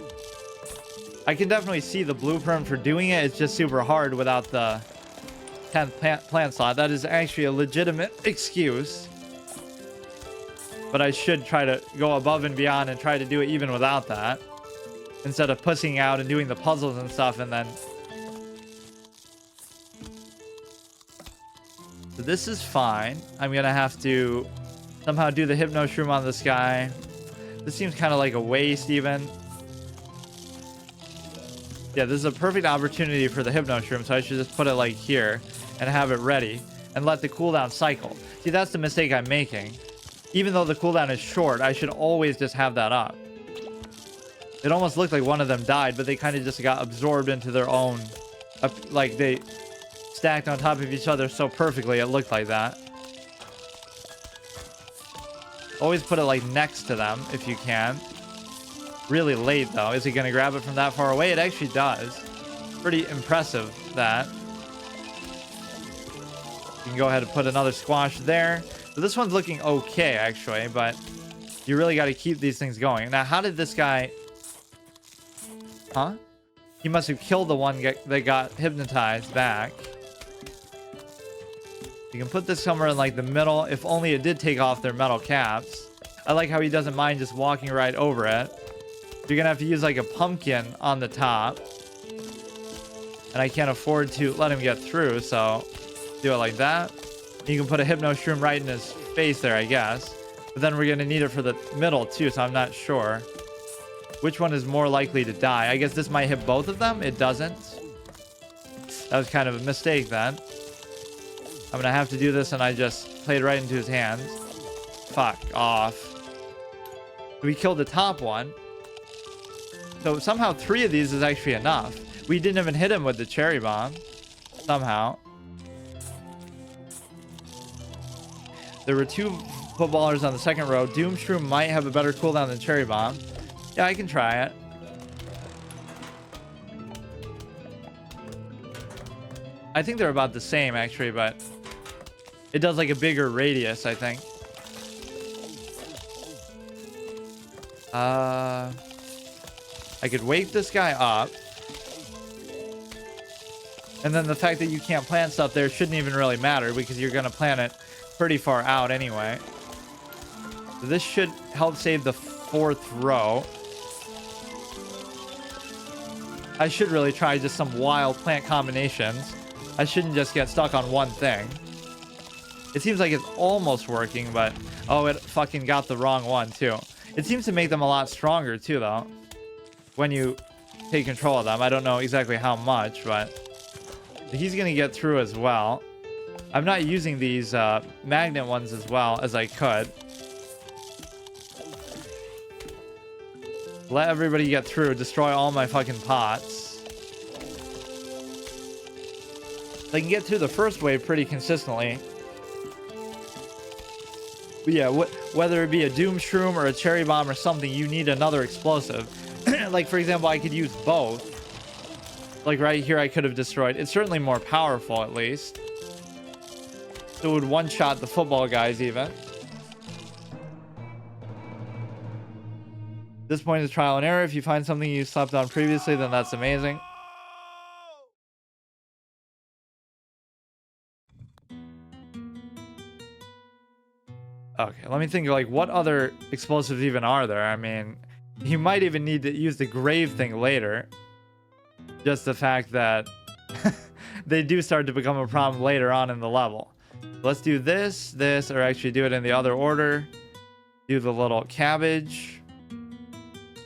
I can definitely see the blueprint for doing it. It's just super hard without the 10th plant slot. That is actually a legitimate excuse. But I should try to go above and beyond and try to do it even without that. Instead of pussing out and doing the puzzles and stuff and then... So this is fine. I'm going to have to somehow do the Hypno Shroom on this guy. This seems kind of like a waste even. Yeah, this is a perfect opportunity for the Hypno Shroom, so I should just put it like here and have it ready and let the cooldown cycle. See, that's the mistake I'm making. Even though the cooldown is short, I should always just have that up. It almost looked like one of them died, but they kind of just got absorbed into their own... like they stacked on top of each other so perfectly, it looked like that. Always put it like next to them if you can. Really late though. Is he going to grab it from that far away? It actually does. Pretty impressive that. You can go ahead and put another squash there. So this one's looking okay actually, but you really got to keep these things going. Now, how did this guy... Huh? He must have killed the one that got hypnotized back. You can put this somewhere in like the middle. If only it did take off their metal caps. I like how he doesn't mind just walking right over it. You're gonna have to use like a pumpkin on the top. And I can't afford to let him get through, so do it like that. You can put a Hypno Shroom right in his face there, I guess. But then we're gonna need it for the middle too, so I'm not sure which one is more likely to die. I guess this might hit both of them. It doesn't. That was kind of a mistake then. I'm gonna have to do this, and I just played right into his hands. Fuck off. We killed the top one. So somehow 3 of these is actually enough. We didn't even hit him with the cherry bomb. Somehow. There were 2 footballers on the second row. Doomshroom might have a better cooldown than cherry bomb. Yeah, I can try it. I think they're about the same actually, but it does like a bigger radius, I think. I could wake this guy up. And then the fact that you can't plant stuff there shouldn't even really matter because you're going to plant it pretty far out anyway. So this should help save the 4th row. I should really try just some wild plant combinations. I shouldn't just get stuck on one thing. It seems like it's almost working, but oh, it fucking got the wrong one too. It seems to make them a lot stronger too, though, when you take control of them. I don't know exactly how much, but he's gonna get through as well. I'm not using these magnet ones as well as I could. Let everybody get through. Destroy all my fucking pots. I can get through the first wave pretty consistently. But yeah, whether it be a Doomshroom or a Cherry Bomb or something, you need another explosive. Like, for example, I could use both. Like right here, I could have destroyed. It's certainly more powerful, at least. So it would one-shot the football guys even. This point is trial and error. If you find something you slept on previously, then that's amazing. Okay, let me think, like, what other explosives even are there? I mean, you might even need to use the grave thing later. Just the fact that they do start to become a problem later on in the level. Let's do this, or actually do it in the other order. Do the little cabbage.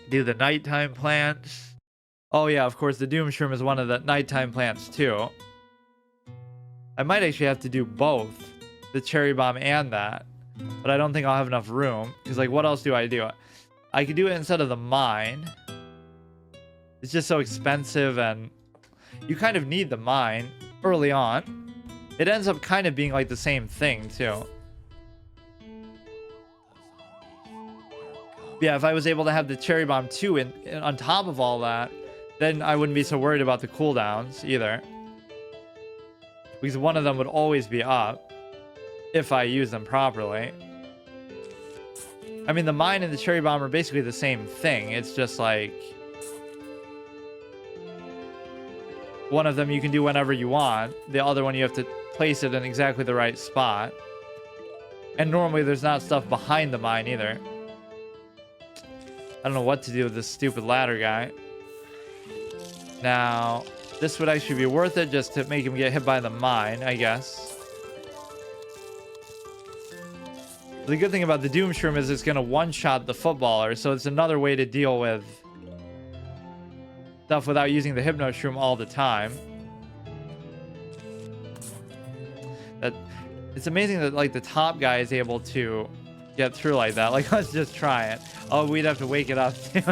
Do the nighttime plants. Oh yeah, of course, the Doomshroom is one of the nighttime plants too. I might actually have to do both. The Cherry Bomb and that. But I don't think I'll have enough room. Because, like, what else do I do? I could do it instead of the mine. It's just so expensive, and you kind of need the mine early on. It ends up kind of being, like, the same thing, too. Yeah, if I was able to have the Cherry Bomb, too, on top of all that, then I wouldn't be so worried about the cooldowns, either. Because one of them would always be up. If I use them properly. I mean, the mine and the cherry bomb are basically the same thing. It's just like one of them you can do whenever you want. The other one you have to place it in exactly the right spot. And normally there's not stuff behind the mine either. I don't know what to do with this stupid ladder guy. Now, this would actually be worth it just to make him get hit by the mine, I guess. The good thing about the Doomshroom is it's going to one-shot the footballer, so it's another way to deal with stuff without using the Hypnoshroom all the time. It's amazing that, like, the top guy is able to get through like that. Like, let's just try it. Oh, we'd have to wake it up too.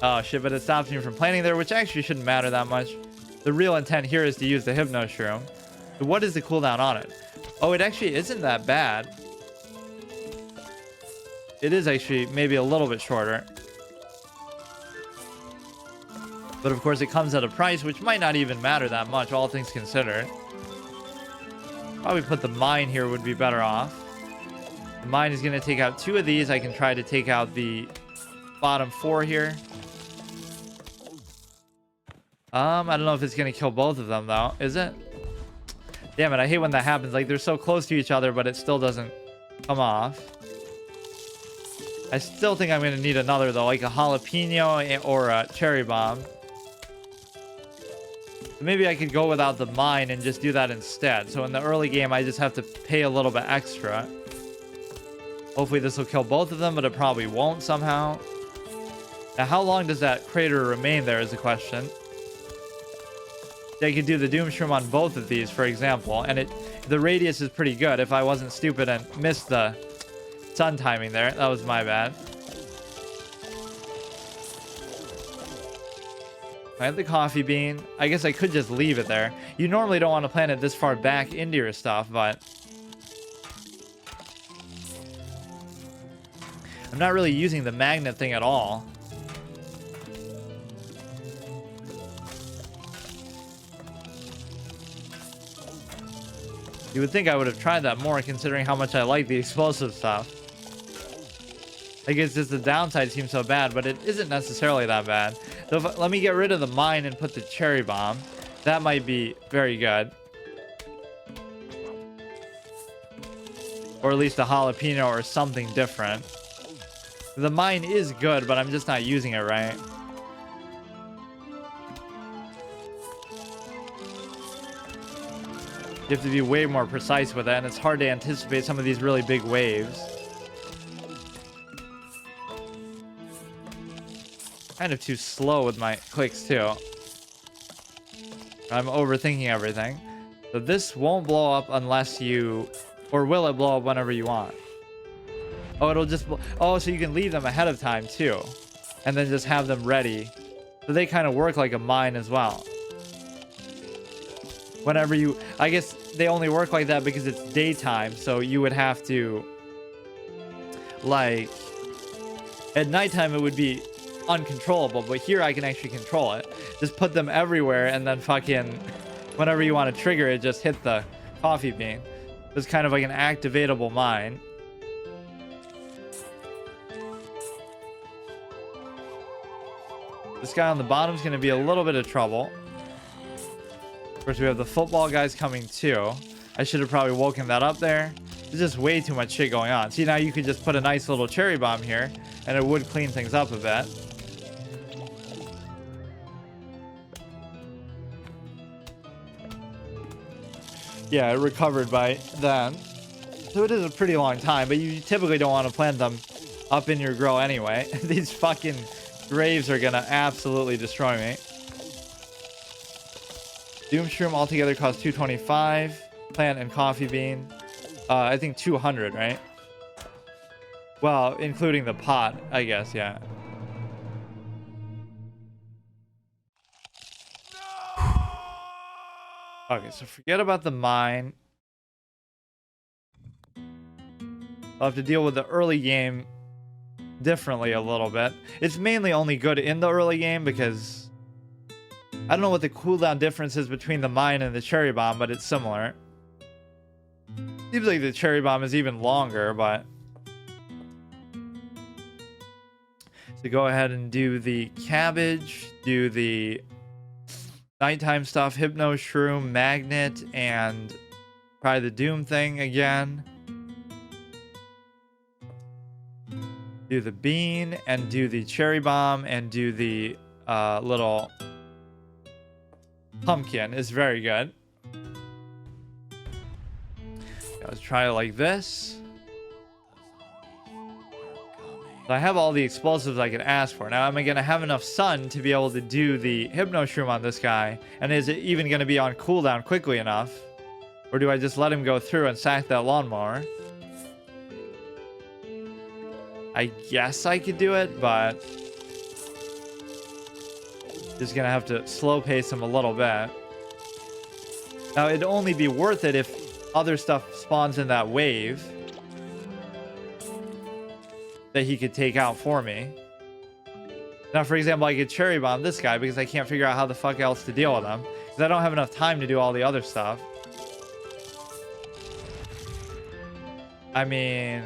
Oh shit, but it stops me from planting there, which actually shouldn't matter that much. The real intent here is to use the Hypnoshroom. What is the cooldown on it? Oh, it actually isn't that bad. It is actually maybe a little bit shorter. But of course it comes at a price which might not even matter that much, all things considered. Probably put the mine here would be better off. The mine is going to take out 2 of these. I can try to take out the bottom 4 here. I don't know if it's going to kill both of them though. Is it? Damn it, I hate when that happens. Like, they're so close to each other, but it still doesn't come off. I still think I'm going to need another, though, like a jalapeno or a cherry bomb. Maybe I could go without the mine and just do that instead. So in the early game, I just have to pay a little bit extra. Hopefully this will kill both of them, but it probably won't somehow. Now, how long does that crater remain there is the question. They could do the Doom Shroom on both of these, for example, and the radius is pretty good. If I wasn't stupid and missed the sun timing there, that was my bad. I have the coffee bean. I guess I could just leave it there. You normally don't want to plant it this far back into your stuff, but I'm not really using the magnet thing at all. You would think I would have tried that more considering how much I like the explosive stuff. I guess just the downside seems so bad, but it isn't necessarily that bad. So let me get rid of the mine and put the cherry bomb. That might be very good. Or at least a jalapeno or something different. The mine is good, but I'm just not using it right. You have to be way more precise with it, and it's hard to anticipate some of these really big waves. Kind of too slow with my clicks, too. I'm overthinking everything. So this won't blow up unless you... Or will it blow up whenever you want? Oh, it'll just... Oh, so you can leave them ahead of time, too. And then just have them ready. So they kind of work like a mine as well. Whenever you... I guess they only work like that because it's daytime, so you would have to... Like... At nighttime, it would be uncontrollable, but here I can actually control it. Just put them everywhere, and then fucking... Whenever you want to trigger it, just hit the coffee bean. It's kind of like an activatable mine. This guy on the bottom is going to be a little bit of trouble. Of course, we have the football guys coming too. I should have probably woken that up there. There's just way too much shit going on. See, now you could just put a nice little cherry bomb here, and it would clean things up a bit. Yeah, it recovered by then. So it is a pretty long time, but you typically don't want to plant them up in your grow anyway. These fucking graves are gonna absolutely destroy me. Doom Shroom altogether costs 225. Plant and coffee bean. I think 200, right? Well, including the pot, I guess, yeah. Okay, so forget about the mine. I'll have to deal with the early game differently a little bit. It's mainly only good in the early game because I don't know what the cooldown difference is between the mine and the cherry bomb, but it's similar. Seems like the cherry bomb is even longer, but... So go ahead and do the cabbage, do the nighttime stuff, Hypno Shroom, Magnet, and try the Doom thing again. Do the bean, and do the cherry bomb, and do the little pumpkin. Is very good. Let's try it like this. So I have all the explosives I could ask for. Now, am I going to have enough sun to be able to do the Hypno Shroom on this guy? And is it even going to be on cooldown quickly enough? Or do I just let him go through and sack that lawnmower? I guess I could do it, but... Just going to have to slow pace him a little bit. Now, it'd only be worth it if other stuff spawns in that wave that he could take out for me. Now, for example, I could cherry bomb this guy because I can't figure out how the fuck else to deal with him. Because I don't have enough time to do all the other stuff. I mean...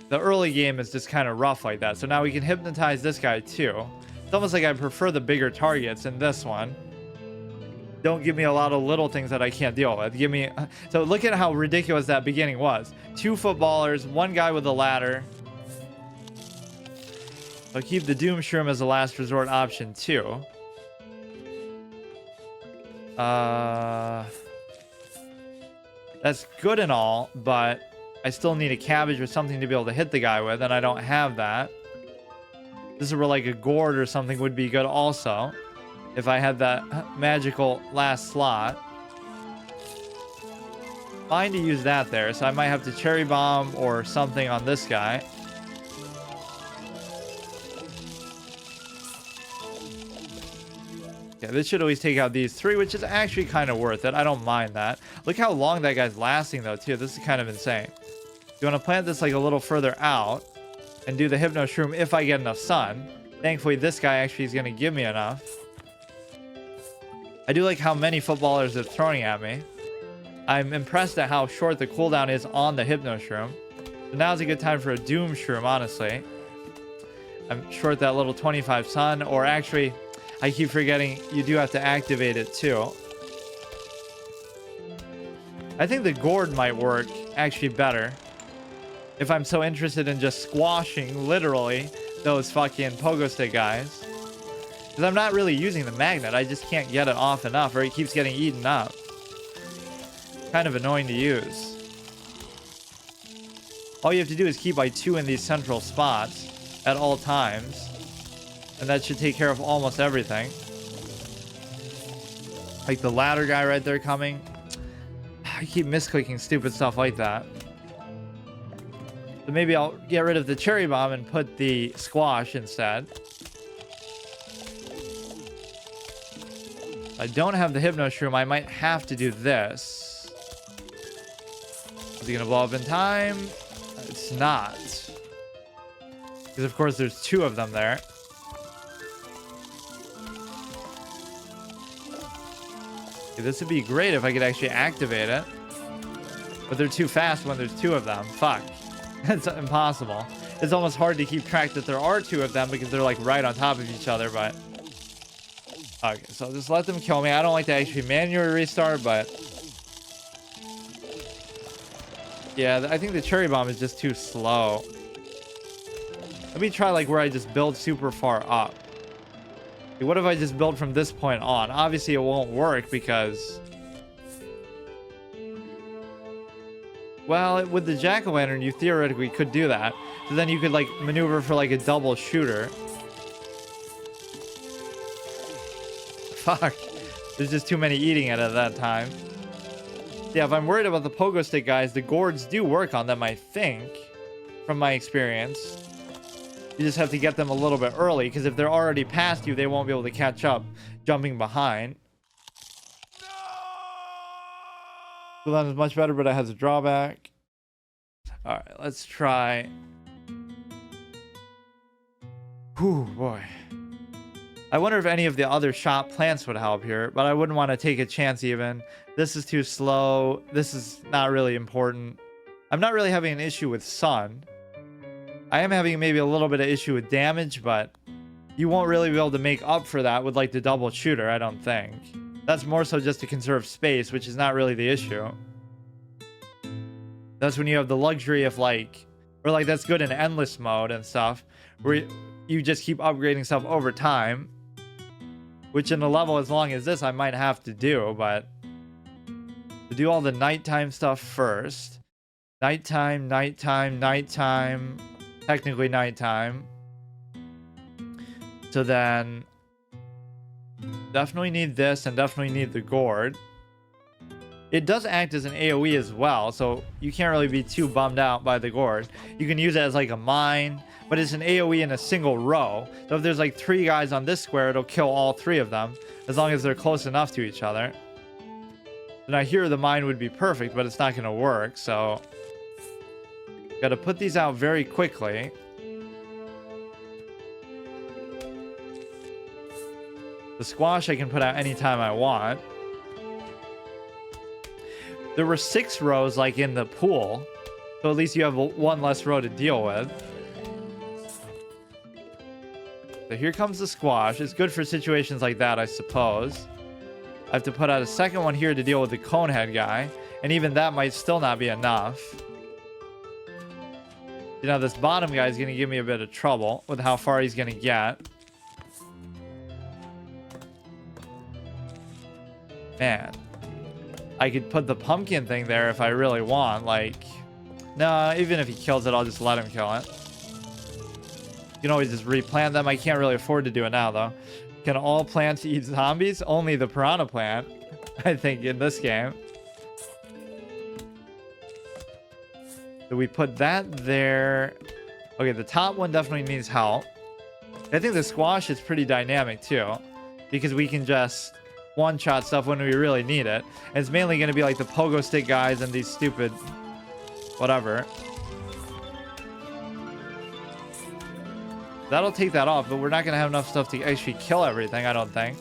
The early game is just kind of rough like that. So now we can hypnotize this guy too. It's almost like I prefer the bigger targets in this one. Don't give me a lot of little things that I can't deal with. Give me... So look at how ridiculous that beginning was. 2 footballers, 1 guy with a ladder. I'll keep the Doom Shroom as a last resort option too. That's good and all, but I still need a cabbage or something to be able to hit the guy with, and I don't have that. This is where like a gourd or something would be good also. If I had that magical last slot. Fine to use that there. So I might have to cherry bomb or something on this guy. Yeah, this should always take out these 3, which is actually kind of worth it. I don't mind that. Look how long that guy's lasting though too. This is kind of insane. You want to plant this like a little further out and do the Hypno Shroom if I get enough sun. Thankfully, this guy actually is going to give me enough. I do like how many footballers are throwing at me. I'm impressed at how short the cooldown is on the Hypno Shroom. So now's a good time for a Doom Shroom, honestly. I'm short that little 25 sun, or actually, I keep forgetting you do have to activate it too. I think the gourd might work actually better. If I'm so interested in just squashing, literally, those fucking pogo stick guys. Because I'm not really using the magnet. I just can't get it off enough, or it keeps getting eaten up. Kind of annoying to use. All you have to do is keep like 2 in these central spots at all times. And that should take care of almost everything. Like the ladder guy right there coming. I keep misclicking stupid stuff like that. So maybe I'll get rid of the cherry bomb and put the squash instead. I don't have the Hypno Shroom. I might have to do this. Is he gonna blow up in time? It's not. Because of course there's 2 of them there. Okay, this would be great if I could actually activate it. But they're too fast when there's 2 of them. Fuck. It's impossible. It's almost hard to keep track that there are 2 of them because they're like right on top of each other, but... Okay, so just let them kill me. I don't like to actually manually restart, but... Yeah, I think the cherry bomb is just too slow. Let me try like where I just build super far up. Okay, what if I just build from this point on? Obviously it won't work because... Well, with the jack-o'-lantern, you theoretically could do that. So then you could, like, maneuver for, like, a double shooter. Fuck. There's just too many eating it at that time. Yeah, if I'm worried about the pogo stick guys, the gourds do work on them, I think. From my experience. You just have to get them a little bit early, because if they're already past you, they won't be able to catch up jumping behind. Cooldown is much better, but it has a drawback. Alright, let's try. Whew, boy. I wonder if any of the other shop plants would help here, but I wouldn't want to take a chance even. This is too slow. This is not really important. I'm not really having an issue with sun. I am having maybe a little bit of issue with damage, but you won't really be able to make up for that with like the double shooter, I don't think. That's more so just to conserve space, which is not really the issue. That's when you have the luxury of like, or like that's good in endless mode and stuff, where you just keep upgrading stuff over time. Which in a level as long as this, I might have to do, but to do all the nighttime stuff first. Nighttime, nighttime, nighttime, technically nighttime. So then... definitely need this and definitely need the gourd. It does act as an AoE as well, so you can't really be too bummed out by the gourd. You can use it as like a mine, but it's an AoE in a single row. So if there's like 3 guys on this square, it'll kill all 3 of them, as long as they're close enough to each other. Now here the mine would be perfect, but it's not going to work, so... gotta put these out very quickly. The squash I can put out anytime I want. There were 6 rows like in the pool, so at least you have 1 less row to deal with. So here comes the squash. It's good for situations like that, I suppose. I have to put out a second one here to deal with the conehead guy, and even that might still not be enough. You know, this bottom guy is going to give me a bit of trouble with how far he's going to get. Man, I could put the pumpkin thing there if I really want. Like, no, even if he kills it, I'll just let him kill it. can always just replant them. I can't really afford to do it now, though. Can all plants eat zombies? Only the piranha plant, I think, in this game. So we put that there. Okay, the top one definitely needs help. I think the squash is pretty dynamic, too, because we can just one-shot stuff when we really need it. And it's mainly going to be like the pogo stick guys and these stupid whatever. That'll take that off, but we're not going to have enough stuff to actually kill everything, I don't think.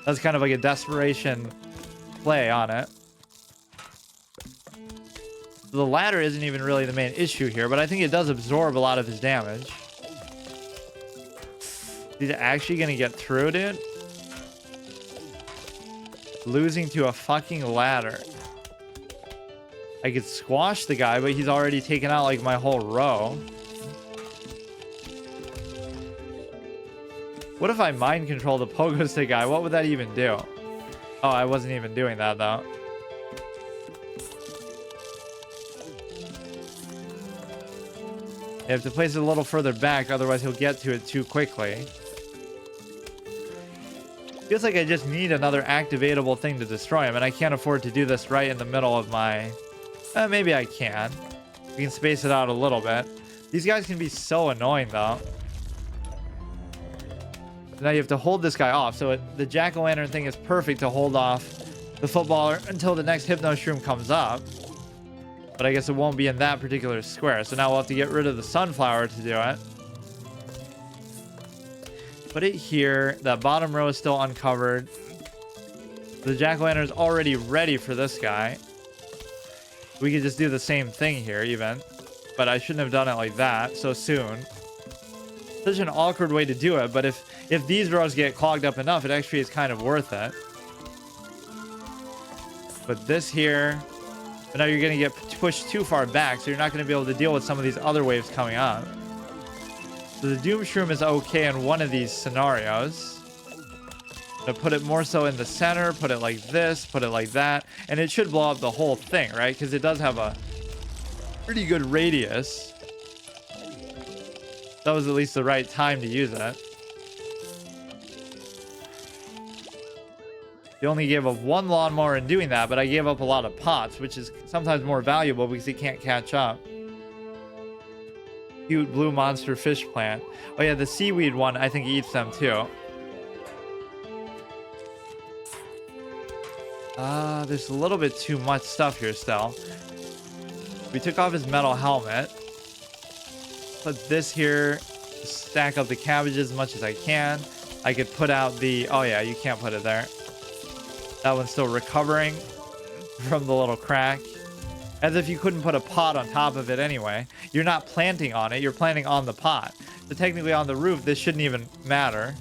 That's kind of like a desperation play on it. The ladder isn't even really the main issue here, but I think it does absorb a lot of his damage. Is it actually going to get through, dude? Losing to a fucking ladder. I could squash the guy, but he's already taken out like my whole row. What if I mind control the pogo stick guy? What would that even do? Oh, I wasn't even doing that though. You have to place it a little further back, otherwise he'll get to it too quickly. Feels like I just need another activatable thing to destroy him, and I can't afford to do this right in the middle of my... maybe I can. We can space it out a little bit. These guys can be so annoying, though. Now you have to hold this guy off. So the jack-o'-lantern thing is perfect to hold off the footballer until the next hypno shroom comes up. But I guess it won't be in that particular square. So now we'll have to get rid of the sunflower to do it. Put it here. That bottom row is still uncovered. The jack-o'-lantern is already ready for this guy. We could just do the same thing here even. But I shouldn't have done it like that so soon. Such an awkward way to do it, but if these rows get clogged up enough, it actually is kind of worth it. Put this here. But now you're going to get pushed too far back, so you're not going to be able to deal with some of these other waves coming up. So the Doom Shroom is okay in one of these scenarios. I'm going to put it more so in the center, put it like this, put it like that, and it should blow up the whole thing, right? Because it does have a pretty good radius. That was at least the right time to use it. You only gave up one lawnmower in doing that, but I gave up a lot of pots, which is sometimes more valuable because he can't catch up. Cute blue monster fish plant. Oh yeah, the seaweed one, I think eats them too. There's a little bit too much stuff here still. We took off his metal helmet. Put this here. Stack up the cabbages as much as I can. I could put out the... Oh yeah, you can't put it there. That one's still recovering from the little crack. As if you couldn't put a pot on top of it anyway. You're not planting on it, you're planting on the pot. So technically on the roof, this shouldn't even matter.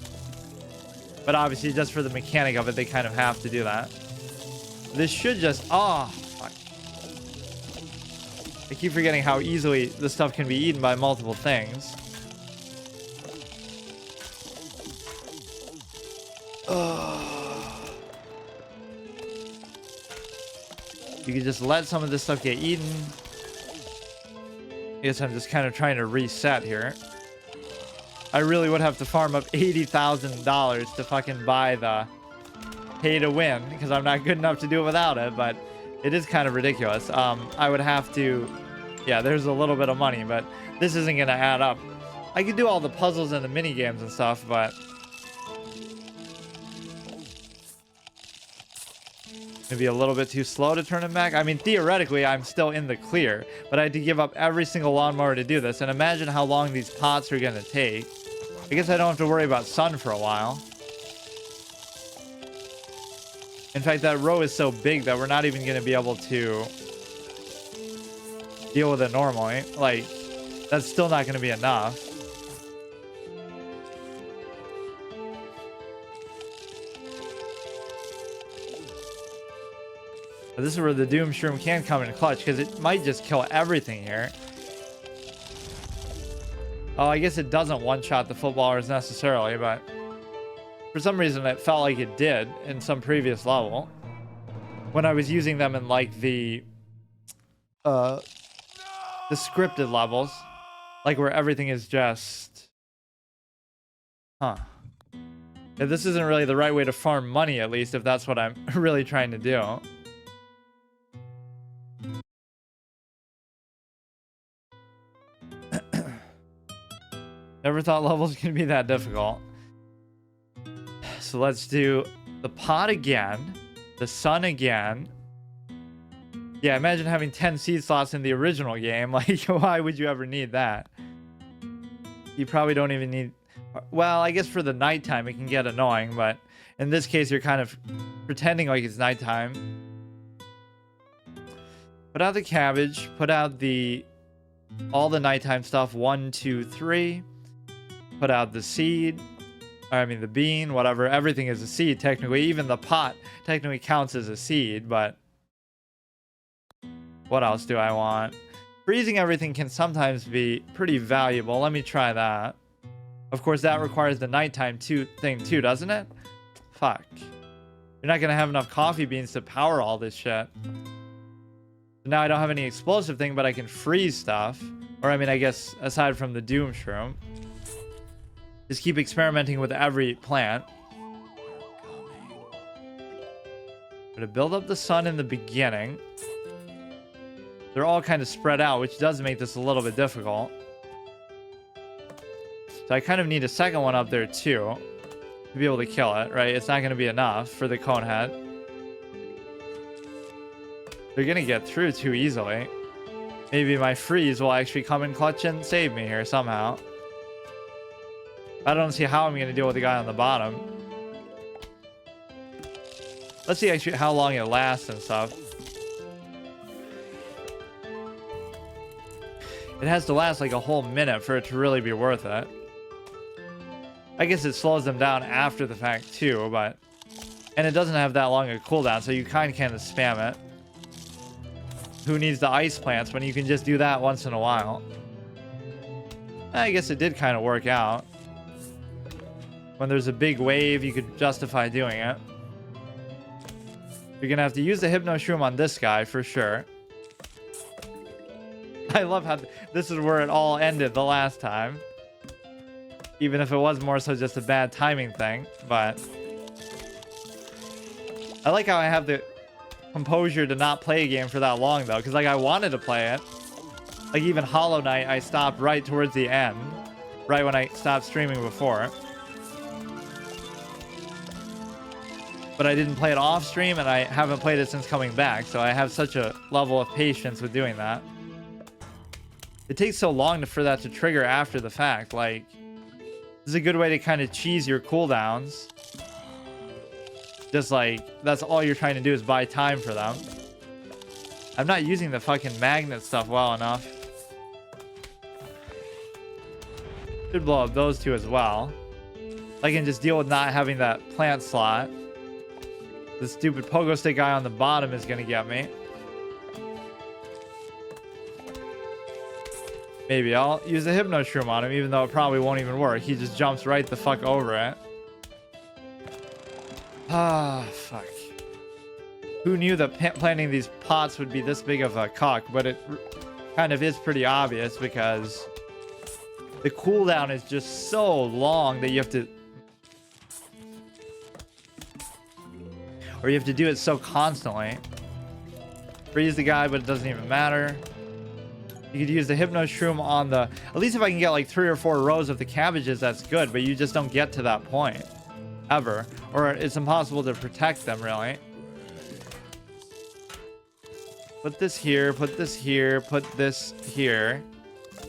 But obviously, just for the mechanic of it, they kind of have to do that. This should just... Oh, fuck. I keep forgetting how easily this stuff can be eaten by multiple things. You can just let some of this stuff get eaten. I guess I'm just kind of trying to reset here. I really would have to farm up $80,000 to fucking buy the pay to win because I'm not good enough to do it without it, but it is kind of ridiculous. I would have to... Yeah, there's a little bit of money, but this isn't going to add up. I could do all the puzzles and the mini games and stuff, but... Maybe a little bit too slow to turn him back. I mean, theoretically, I'm still in the clear, but I had to give up every single lawnmower to do this. And imagine how long these pots are going to take. I guess I don't have to worry about sun for a while. In fact, that row is so big that we're not even going to be able to deal with it normally. Like, that's still not going to be enough. But this is where the Doom Shroom can come in clutch because it might just kill everything here. Oh, I guess it doesn't one-shot the footballers necessarily, but for some reason it felt like it did in some previous level when I was using them in like the scripted levels, like where everything is just Huh. Yeah, this isn't really the right way to farm money, at least, if that's what I'm really trying to do. Never thought levels could be that difficult. So let's do the pot again, the sun again. Yeah, imagine having 10 seed slots in the original game. Like, why would you ever need that? You probably don't even need... Well, I guess for the nighttime it can get annoying, but in this case you're kind of pretending like it's nighttime. Put out the cabbage, put out all the nighttime stuff, 1, 2, 3. Put out the seed, I mean the bean, whatever. Everything is a seed technically. Even the pot technically counts as a seed, but what else do I want? Freezing everything can sometimes be pretty valuable. Let me try that. Of course, that requires the nighttime thing too, doesn't it? Fuck. You're not gonna have enough coffee beans to power all this shit. So now I don't have any explosive thing, but I can freeze stuff. Or I mean, I guess aside from the Doom Shroom. Just keep experimenting with every plant. I'm gonna build up the sun in the beginning. They're all kind of spread out, which does make this a little bit difficult. So I kind of need a second one up there too to be able to kill it, right? It's not going to be enough for the cone head. They're going to get through too easily. Maybe my freeze will actually come in clutch and save me here somehow. I don't see how I'm going to deal with the guy on the bottom. Let's see actually how long it lasts and stuff. It has to last like a whole minute for it to really be worth it. I guess it slows them down after the fact too, but... And it doesn't have that long a cooldown, so you kind of spam it. Who needs the ice plants when you can just do that once in a while? I guess it did kind of work out. When there's a big wave, you could justify doing it. You're gonna have to use the Hypno Shroom on this guy for sure. I love how this is where it all ended the last time. Even if it was more so just a bad timing thing, but... I like how I have the composure to not play a game for that long though, because like I wanted to play it. Like even Hollow Knight, I stopped right towards the end. Right when I stopped streaming before. But I didn't play it off stream and I haven't played it since coming back, so I have such a level of patience with doing that. It takes so long for that to trigger after the fact. Like, this is a good way to kind of cheese your cooldowns. Just like, that's all you're trying to do is buy time for them. I'm not using the fucking magnet stuff well enough. Should blow up those two as well. I can just deal with not having that plant slot. The stupid pogo stick guy on the bottom is gonna get me. Maybe I'll use a Hypno Shroom on him, even though it probably won't even work. He just jumps right the fuck over it. Ah, fuck. Who knew that planting these pots would be this big of a cock? But it kind of is pretty obvious because the cooldown is just so long that you have to... Or you have to do it so constantly. Freeze the guy, but it doesn't even matter. You could use the Hypno Shroom on the... At least if I can get like 3 or 4 rows of the cabbages, that's good. But you just don't get to that point. Ever. Or it's impossible to protect them, really. Put this here, put this here, put this here.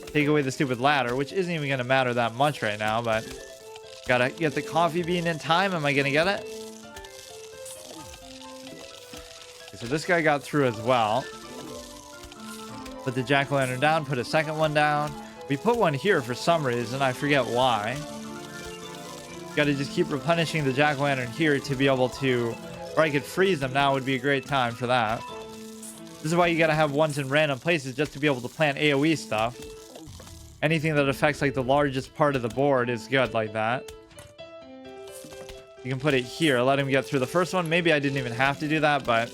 Take away the stupid ladder, which isn't even going to matter that much right now, but... Gotta get the coffee bean in time. Am I going to get it? Okay, so this guy got through as well. Put the jack-o'-lantern down, put a second one down. We put one here for some reason, I forget why. Gotta just keep replenishing the jack-o'-lantern here to be able to... Or I could freeze them now would be a great time for that. This is why you gotta have ones in random places just to be able to plant AoE stuff. Anything that affects like the largest part of the board is good like that. You can put it here, let him get through the first one. Maybe I didn't even have to do that, but...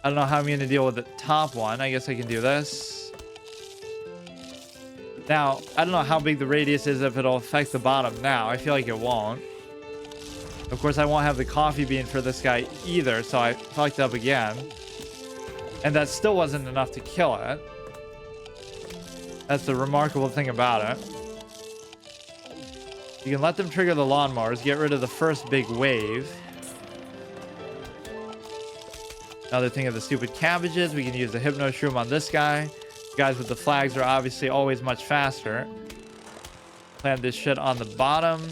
I don't know how I'm going to deal with the top one. I guess I can do this. Now, I don't know how big the radius is, if it'll affect the bottom now. I feel like it won't. Of course, I won't have the coffee bean for this guy either, so I fucked up again. And that still wasn't enough to kill it. That's the remarkable thing about it. You can let them trigger the lawnmowers, get rid of the first big wave. Another thing of the stupid cabbages, we can use the Hypno Shroom on this guy. Guys with the flags are obviously always much faster. Plant this shit on the bottom.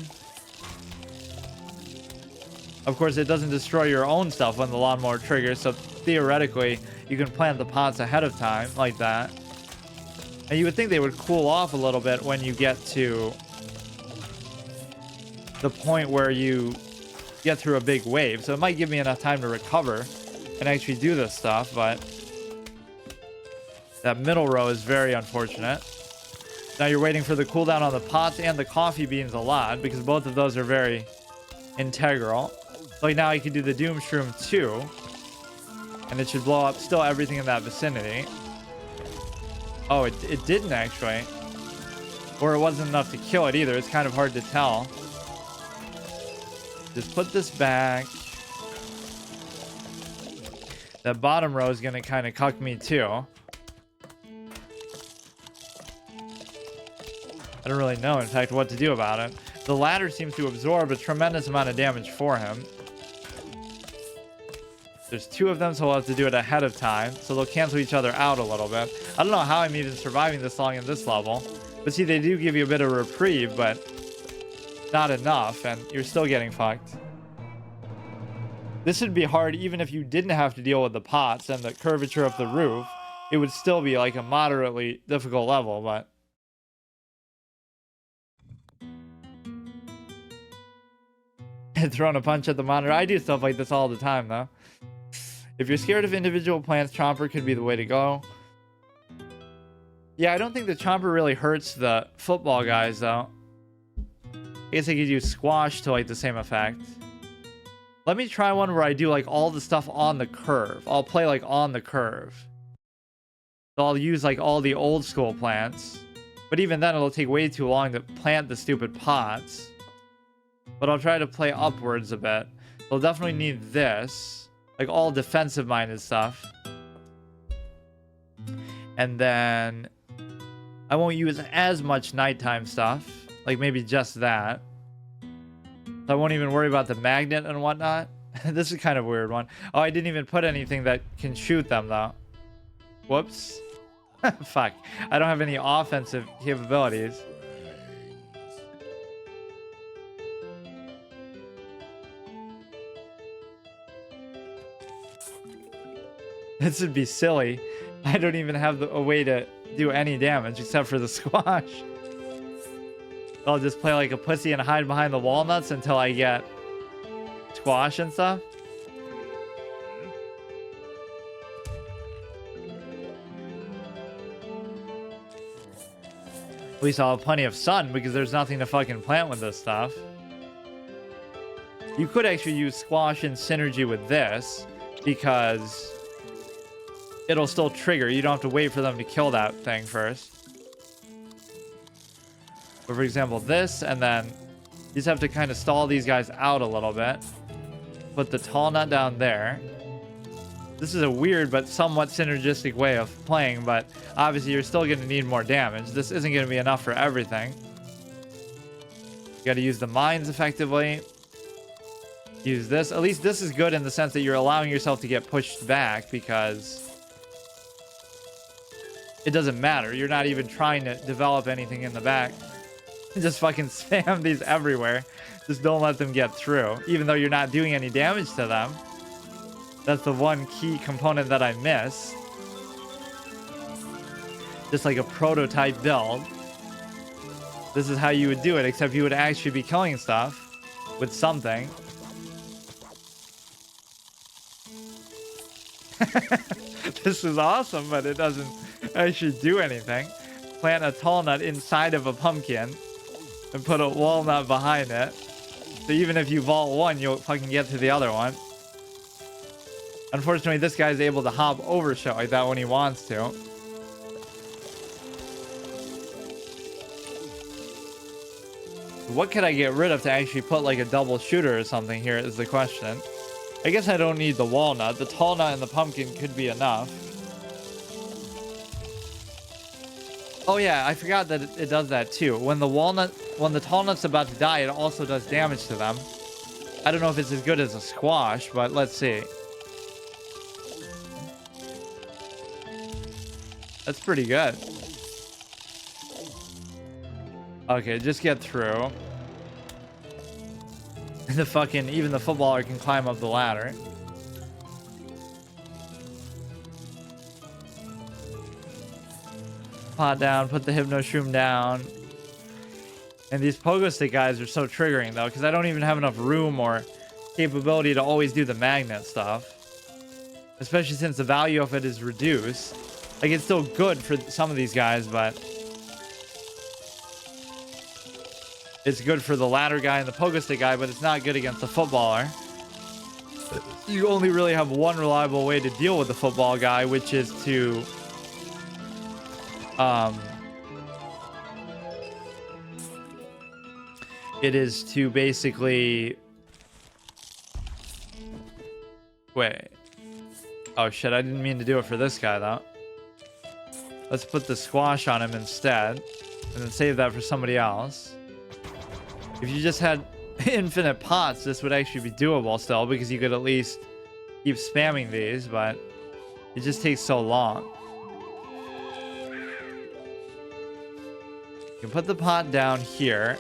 Of course, it doesn't destroy your own stuff when the lawnmower triggers, so theoretically, you can plant the pots ahead of time, like that. And you would think they would cool off a little bit when you get to the point where you get through a big wave. So it might give me enough time to recover and actually do this stuff, but that middle row is very unfortunate. Now you're waiting for the cooldown on the pots and the coffee beans a lot, because both of those are very integral. Like now I can do the Doom Shroom too, and it should blow up still everything in that vicinity. Oh, it didn't actually. Or it wasn't enough to kill it either. It's kind of hard to tell. Just put this back. That bottom row is going to kind of cuck me too. I don't really know, in fact, what to do about it. The ladder seems to absorb a tremendous amount of damage for him. There's two of them, so we'll have to do it ahead of time. So they'll cancel each other out a little bit. I don't know how I'm even surviving this long in this level. But see, they do give you a bit of reprieve, but not enough, and you're still getting fucked. This would be hard even if you didn't have to deal with the pots and the curvature of the roof. It would still be like a moderately difficult level, but... Throwing a punch at the monitor. I do stuff like this all the time, though. If you're scared of individual plants, Chomper could be the way to go. Yeah, I don't think the Chomper really hurts the football guys, though. I guess I could use Squash to, like, the same effect. Let me try one where I do, like, all the stuff on the curve. I'll play, like, on the curve. So I'll use, like, all the old school plants. But even then, it'll take way too long to plant the stupid pots. But I'll try to play upwards a bit. We'll definitely need this. Like all defensive minded stuff. And then I won't use as much nighttime stuff. Like maybe just that. So I won't even worry about the magnet and whatnot. This is kind of a weird one. Oh, I didn't even put anything that can shoot them though. Whoops. Fuck. I don't have any offensive capabilities. This would be silly. I don't even have a way to do any damage except for the Squash. I'll just play like a pussy and hide behind the walnuts until I get Squash and stuff. At least I'll have plenty of sun because there's nothing to fucking plant with this stuff. You could actually use Squash in synergy with this because it'll still trigger. You don't have to wait for them to kill that thing first. But for example, this, and then you just have to kind of stall these guys out a little bit. Put the tall nut down there. This is a weird but somewhat synergistic way of playing, but obviously you're still going to need more damage. This isn't going to be enough for everything. You got to use the mines effectively. Use this. At least this is good in the sense that you're allowing yourself to get pushed back because it doesn't matter. You're not even trying to develop anything in the back. Just fucking spam these everywhere. Just don't let them get through. Even though you're not doing any damage to them. That's the one key component that I missed. Just like a prototype build. This is how you would do it, except you would actually be killing stuff with something. This is awesome, but it doesn't actually do anything. Plant a tall nut inside of a pumpkin and put a walnut behind it. So even if you vault one, you'll fucking get to the other one. Unfortunately, this guy's able to hop over shit like that when he wants to. What could I get rid of to actually put like a double shooter or something here is the question. I guess I don't need the walnut. The tall nut and the pumpkin could be enough. Oh yeah, I forgot that it does that too. When the tall nut's about to die, it also does damage to them. I don't know if it's as good as a squash, but let's see. That's pretty good. Okay, just get through. Even the footballer can climb up the ladder. Pot down, put the Hypno Shroom down. And these pogo stick guys are so triggering though, because I don't even have enough room or capability to always do the magnet stuff. Especially since the value of it is reduced. Like, it's still good for some of these guys, but it's good for the ladder guy and the pogo stick guy, but it's not good against the footballer. You only really have one reliable way to deal with the football guy, which is to basically wait. Oh shit, I didn't mean to do it for this guy though. Let's put the squash on him instead, and then save that for somebody else. If you just had infinite pots, this would actually be doable still, because you could at least keep spamming these, but it just takes so long. You can put the pot down here.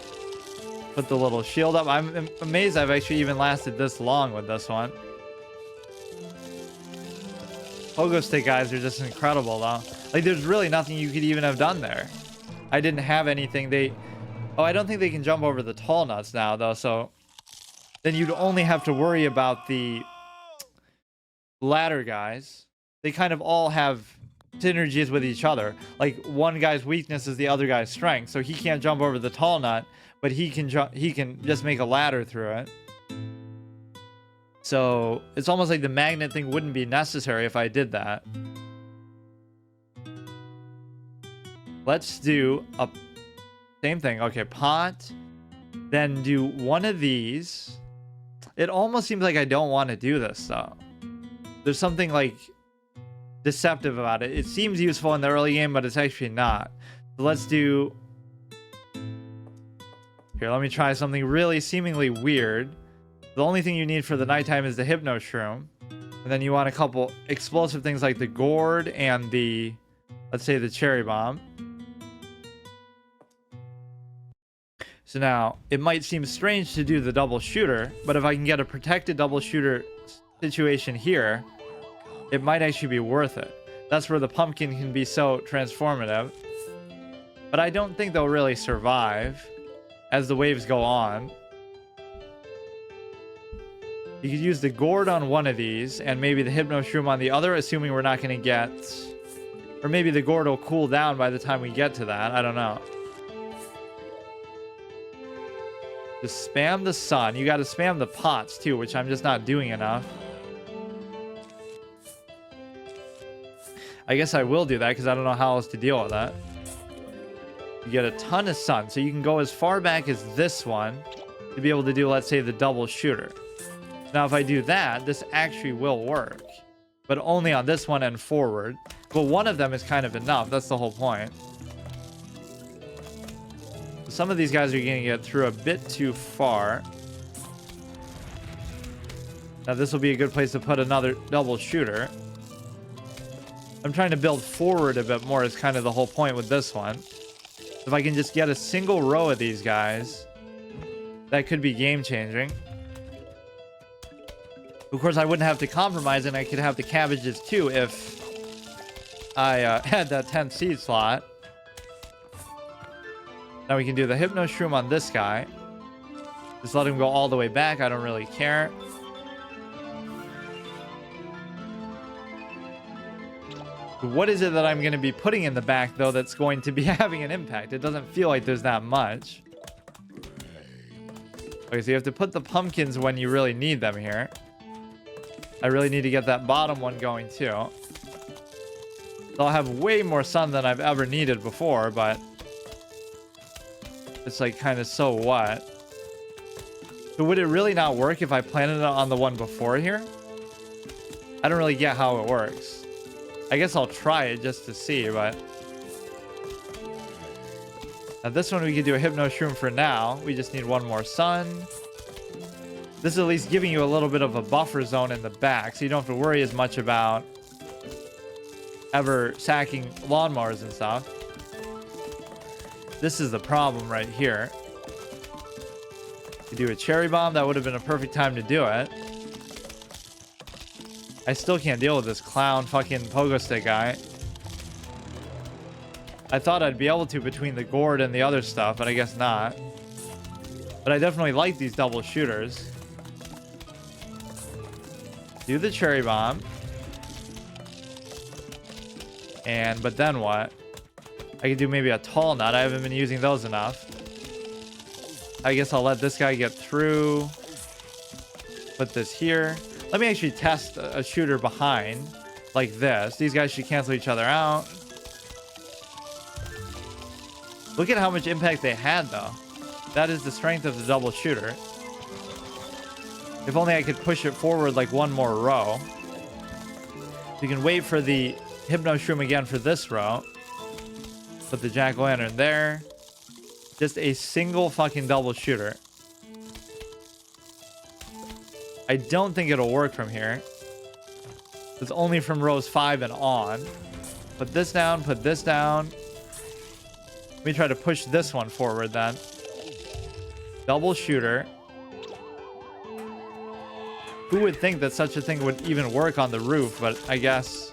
Put the little shield up. I'm amazed I've actually even lasted this long with this one. Pogo stick guys are just incredible though. Like, there's really nothing you could even have done there. I didn't have anything. Oh, I don't think they can jump over the tall nuts now though, so then you'd only have to worry about the ladder guys. They kind of all have synergies with each other. Like, one guy's weakness is the other guy's strength, so he can't jump over the tall nut, but he can just make a ladder through it. So it's almost like the magnet thing wouldn't be necessary if I did that. Let's do a same thing. Okay, pot. Then do one of these. It almost seems like I don't want to do this though. There's something like deceptive about it. It seems useful in the early game, but it's actually not. So let's do... Here, let me try something really seemingly weird. The only thing you need for the nighttime is the Hypno Shroom. And then you want a couple explosive things like the gourd and the, let's say, the cherry bomb. So now, it might seem strange to do the double shooter, but if I can get a protected double shooter situation here, it might actually be worth it. That's where the pumpkin can be so transformative. But I don't think they'll really survive as the waves go on. You could use the gourd on one of these and maybe the Hypno Shroom on the other, assuming we're not going to get... Or maybe the gourd will cool down by the time we get to that. I don't know. Just spam the sun. You got to spam the pots too, which I'm just not doing enough. I guess I will do that because I don't know how else to deal with that. You get a ton of sun, so you can go as far back as this one to be able to do, let's say, the double shooter. Now, if I do that, this actually will work, but only on this one and forward. But one of them is kind of enough. That's the whole point. Some of these guys are going to get through a bit too far. Now, this will be a good place to put another double shooter. I'm trying to build forward a bit more is kind of the whole point with this one. If I can just get a single row of these guys, that could be game-changing. Of course, I wouldn't have to compromise, and I could have the cabbages too if I had that 10th seed slot. Now we can do the Hypno Shroom on this guy. Just let him go all the way back. I don't really care. What is it that I'm going to be putting in the back, though, that's going to be having an impact? It doesn't feel like there's that much. Okay, so you have to put the pumpkins when you really need them here. I really need to get that bottom one going, too. They'll have way more sun than I've ever needed before, but... it's like kind of so what. So would it really not work if I planted it on the one before here? I don't really get how it works. I guess I'll try it just to see, but... Now this one we can do a Hypno Shroom for now. We just need one more sun. This is at least giving you a little bit of a buffer zone in the back, so you don't have to worry as much about ever sacking lawnmowers and stuff. This is the problem right here. To do a cherry bomb, that would have been a perfect time to do it. I still can't deal with this clown fucking pogo stick guy. I thought I'd be able to between the gourd and the other stuff, but I guess not. But I definitely like these double shooters. Do the cherry bomb. But then what? I could do maybe a tall nut. I haven't been using those enough. I guess I'll let this guy get through. Put this here. Let me actually test a shooter behind. Like this. These guys should cancel each other out. Look at how much impact they had, though. That is the strength of the double shooter. If only I could push it forward like one more row. You can wait for the Hypno Shroom again for this row. Put the jack-o'-lantern there. Just a single fucking double shooter. I don't think it'll work from here. It's only from rows 5 and on. Put this down, put this down. Let me try to push this one forward then. Double shooter. Who would think that such a thing would even work on the roof, but I guess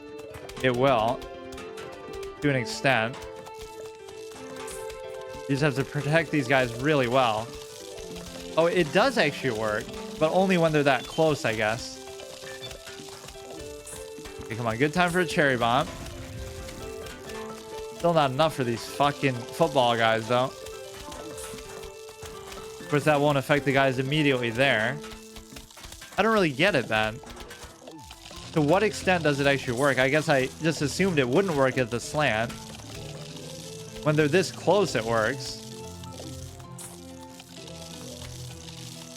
it will. To an extent. You just have to protect these guys really well. Oh, it does actually work, but only when they're that close, I guess. Okay, come on. Good time for a cherry bomb. Still not enough for these fucking football guys, though. Of course, that won't affect the guys immediately there. I don't really get it, then. To what extent does it actually work? I guess I just assumed it wouldn't work at the slant. When they're this close, it works.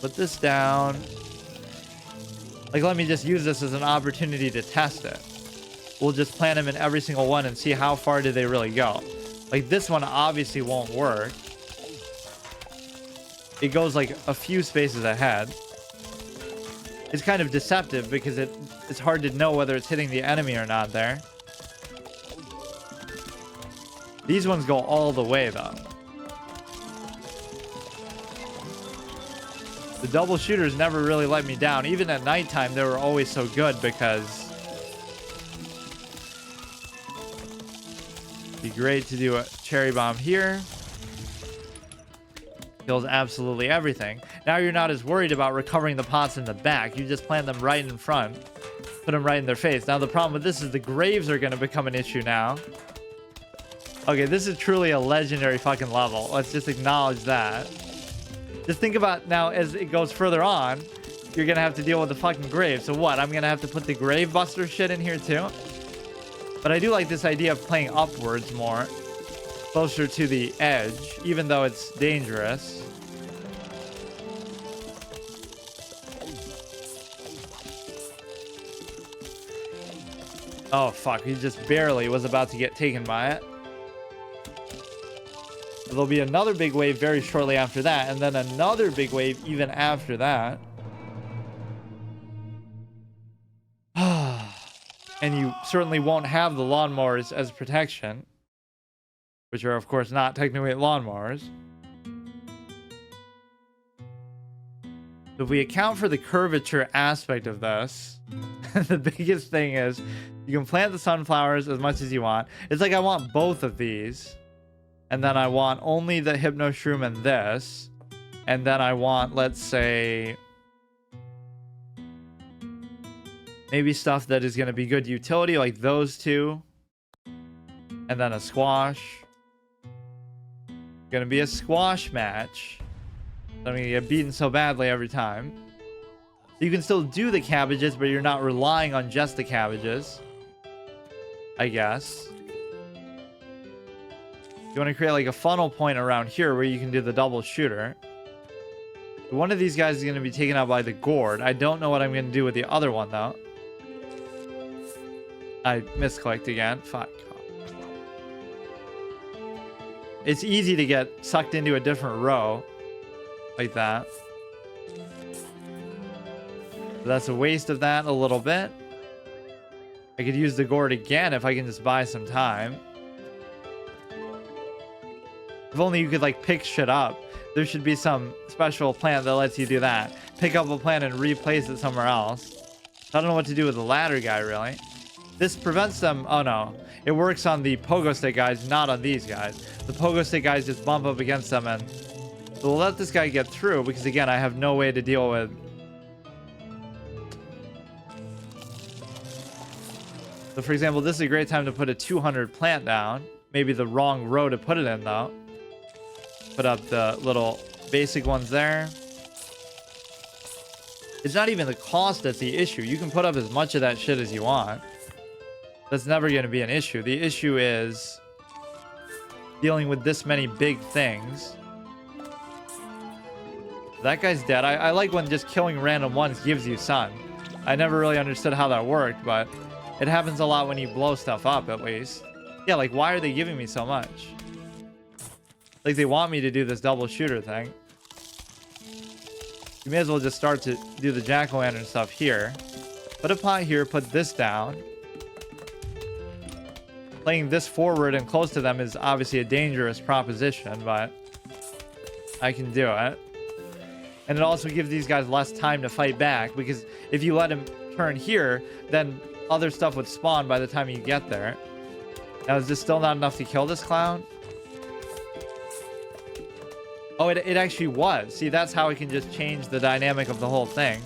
Put this down. Like, let me just use this as an opportunity to test it. We'll just plant them in every single one and see how far do they really go. Like, this one obviously won't work. It goes like a few spaces ahead. It's kind of deceptive because it's hard to know whether it's hitting the enemy or not there. These ones go all the way, though. The double shooters never really let me down. Even at nighttime, they were always so good because it'd be great to do a cherry bomb here. Kills absolutely everything. Now you're not as worried about recovering the pots in the back. You just plant them right in front. Put them right in their face. Now the problem with this is the graves are going to become an issue now. Okay, this is truly a legendary fucking level. Let's just acknowledge that. Just think about now as it goes further on, you're going to have to deal with the fucking grave. So what? I'm going to have to put the grave buster shit in here too? But I do like this idea of playing upwards more. Closer to the edge, even though it's dangerous. Oh, fuck. He just barely was about to get taken by it. There'll be another big wave very shortly after that, and then another big wave even after that. And you certainly won't have the lawnmowers as protection, which are, of course, not technically lawnmowers. If we account for the curvature aspect of this, the biggest thing is you can plant the sunflowers as much as you want. It's like I want both of these. And then I want only the Hypno Shroom and this. And then I want, let's say, maybe stuff that is going to be good utility, like those two. And then a squash. Going to be a squash match. I'm going to get beaten so badly every time. So you can still do the cabbages, but you're not relying on just the cabbages, I guess. You want to create like a funnel point around here where you can do the double shooter. One of these guys is going to be taken out by the gourd. I don't know what I'm going to do with the other one though. I misclicked again. Fuck. It's easy to get sucked into a different row like that. That's a waste of that a little bit. I could use the gourd again if I can just buy some time. If only you could like pick shit up. There should be some special plant that lets you do that. Pick up a plant and replace it somewhere else. I don't know what to do with the ladder guy really. This prevents them. Oh no. It works on the pogo stick guys, not on these guys. The pogo stick guys just bump up against them, and we'll let this guy get through because again, I have no way to deal with. So for example, this is a great time to put a 200 plant down. Maybe the wrong row to put it in though. Put up the little basic ones there. It's not even the cost that's the issue. You can put up as much of that shit as you want. That's never going to be an issue. The issue is dealing with this many big things. That guy's dead. I like when just killing random ones gives you sun. I never really understood how that worked, but it happens a lot when you blow stuff up, at least. Yeah, like, why are they giving me so much? Like, they want me to do this double shooter thing. You may as well just start to do the jack-o'-lantern stuff here. Put a pot here, put this down. Playing this forward and close to them is obviously a dangerous proposition, but I can do it. And it also gives these guys less time to fight back, because if you let him turn here, then other stuff would spawn by the time you get there. Now, is this still not enough to kill this clown? Oh, it actually was. See, that's how it can just change the dynamic of the whole thing.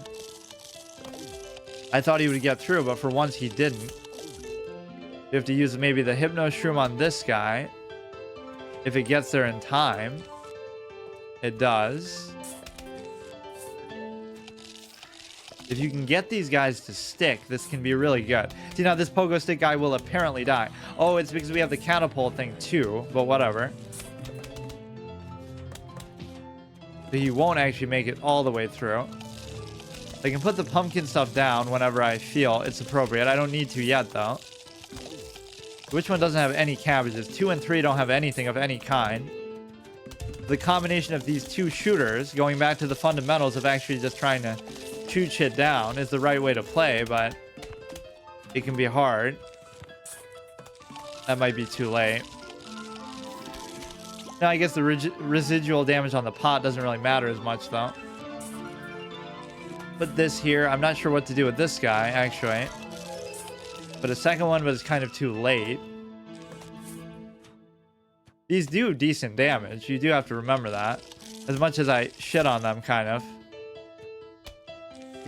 I thought he would get through, but for once he didn't. You have to use maybe the Hypno Shroom on this guy. If it gets there in time. It does. If you can get these guys to stick, this can be really good. See, now this pogo stick guy will apparently die. Oh, it's because we have the catapult thing too, but whatever. But he won't actually make it all the way through. I can put the pumpkin stuff down whenever I feel it's appropriate. I don't need to yet, though. Which one doesn't have any cabbages? 2 and 3 don't have anything of any kind. The combination of these two shooters, going back to the fundamentals of actually just trying to shoot shit down, is the right way to play, but it can be hard. That might be too late. Now, I guess the residual damage on the pot doesn't really matter as much, though. Put this here. I'm not sure what to do with this guy, actually. But a second one was kind of too late. These do decent damage. You do have to remember that. As much as I shit on them, kind of.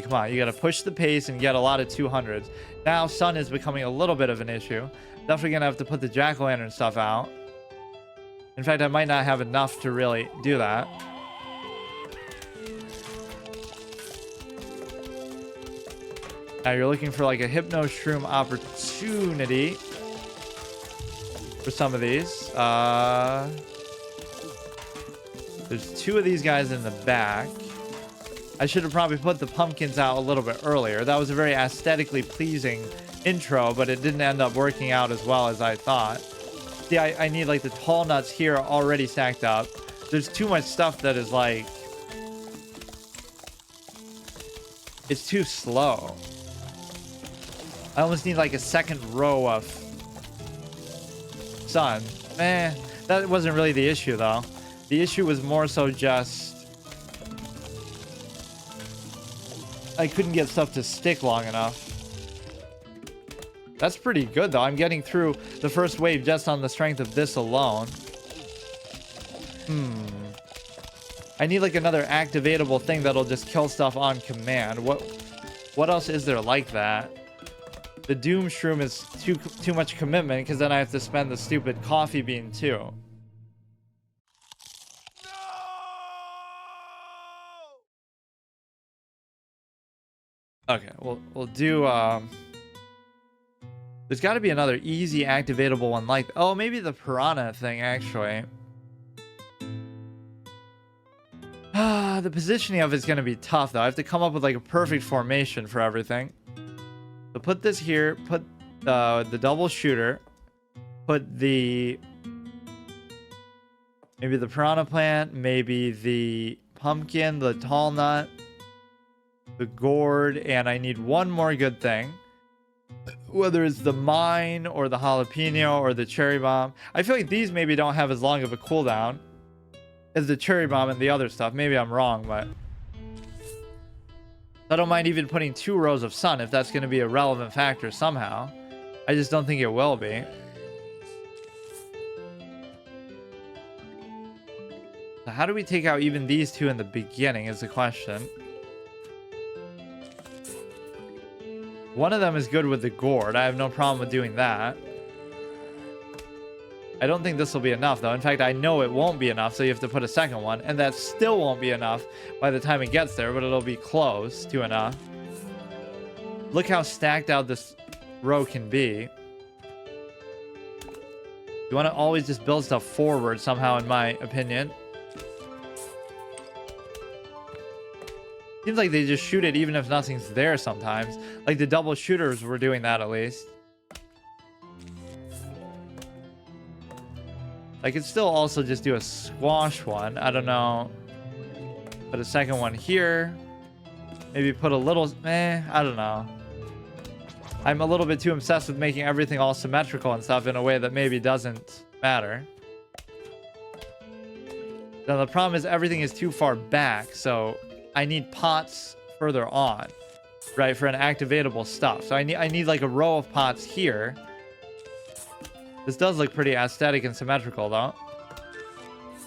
Come on, you gotta push the pace and get a lot of 200s. Now, sun is becoming a little bit of an issue. Definitely gonna have to put the jack-o'-lantern stuff out. In fact, I might not have enough to really do that. Now you're looking for like a Hypno Shroom opportunity for some of these. There's 2 of these guys in the back. I should have probably put the pumpkins out a little bit earlier. That was a very aesthetically pleasing intro, but it didn't end up working out as well as I thought. See, I need like the tall nuts here already stacked up. There's too much stuff that is like... It's too slow. I almost need like a second row of sun. That wasn't really the issue though. The issue was more so just... I couldn't get stuff to stick long enough. That's pretty good though. I'm getting through the first wave just on the strength of this alone. I need like another activatable thing that'll just kill stuff on command. What else is there like that? The Doom Shroom is too much commitment because then I have to spend the stupid coffee bean too. Okay, we'll do There's got to be another easy activatable one like... Oh, maybe the piranha thing, actually. The positioning of it's going to be tough, though. I have to come up with, like, a perfect formation for everything. So put this here. Put the double shooter. Put the... Maybe the piranha plant. Maybe the pumpkin, the tall nut, the gourd, and I need one more good thing. Whether it's the mine or the jalapeno or the cherry bomb. I feel like these maybe don't have as long of a cooldown as the cherry bomb and the other stuff. Maybe I'm wrong, but I don't mind even putting 2 rows of sun if that's going to be a relevant factor somehow. I just don't think it will be. So how do we take out even these 2 in the beginning is the question. One of them is good with the gourd. I have no problem with doing that. I don't think this will be enough, though. In fact, I know it won't be enough, so you have to put a second one. And that still won't be enough by the time it gets there, but it'll be close to enough. Look how stacked out this row can be. You want to always just build stuff forward somehow, in my opinion. Seems like they just shoot it even if nothing's there sometimes. Like the double shooters were doing that at least. I could still also just do a squash one. I don't know. Put a second one here. Maybe put a little... I don't know. I'm a little bit too obsessed with making everything all symmetrical and stuff in a way that maybe doesn't matter. Now the problem is everything is too far back, so I need pots further on, right, for an activatable stuff. So I need like a row of pots here. This does look pretty aesthetic and symmetrical, though,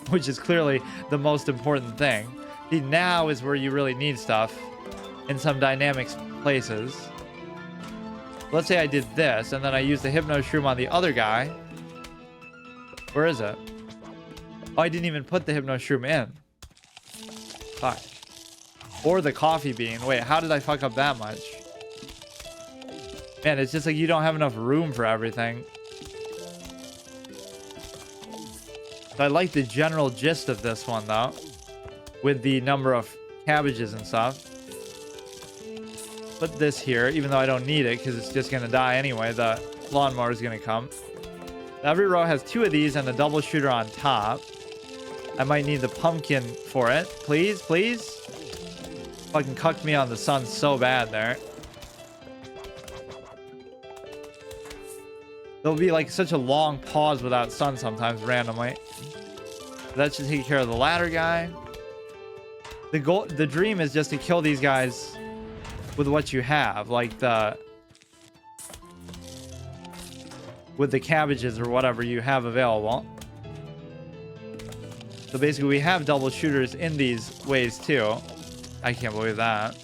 which is clearly the most important thing. See, now is where you really need stuff in some dynamic places. Let's say I did this, and then I used the Hypno Shroom on the other guy. Where is it? Oh, I didn't even put the Hypno Shroom in. Fuck. Or the coffee bean. Wait, how did I fuck up that much? Man, it's just like you don't have enough room for everything. So I like the general gist of this one, though, with the number of cabbages and stuff. Put this here, even though I don't need it because it's just going to die anyway. The lawnmower is going to come. Every row has 2 of these and the double shooter on top. I might need the pumpkin for it. Please, please. Fucking cucked me on the sun so bad there. There'll be like such a long pause without sun sometimes randomly. That should take care of the ladder guy. The dream is just to kill these guys with what you have, like with the cabbages or whatever you have available. So basically we have double shooters in these ways too. I can't believe that.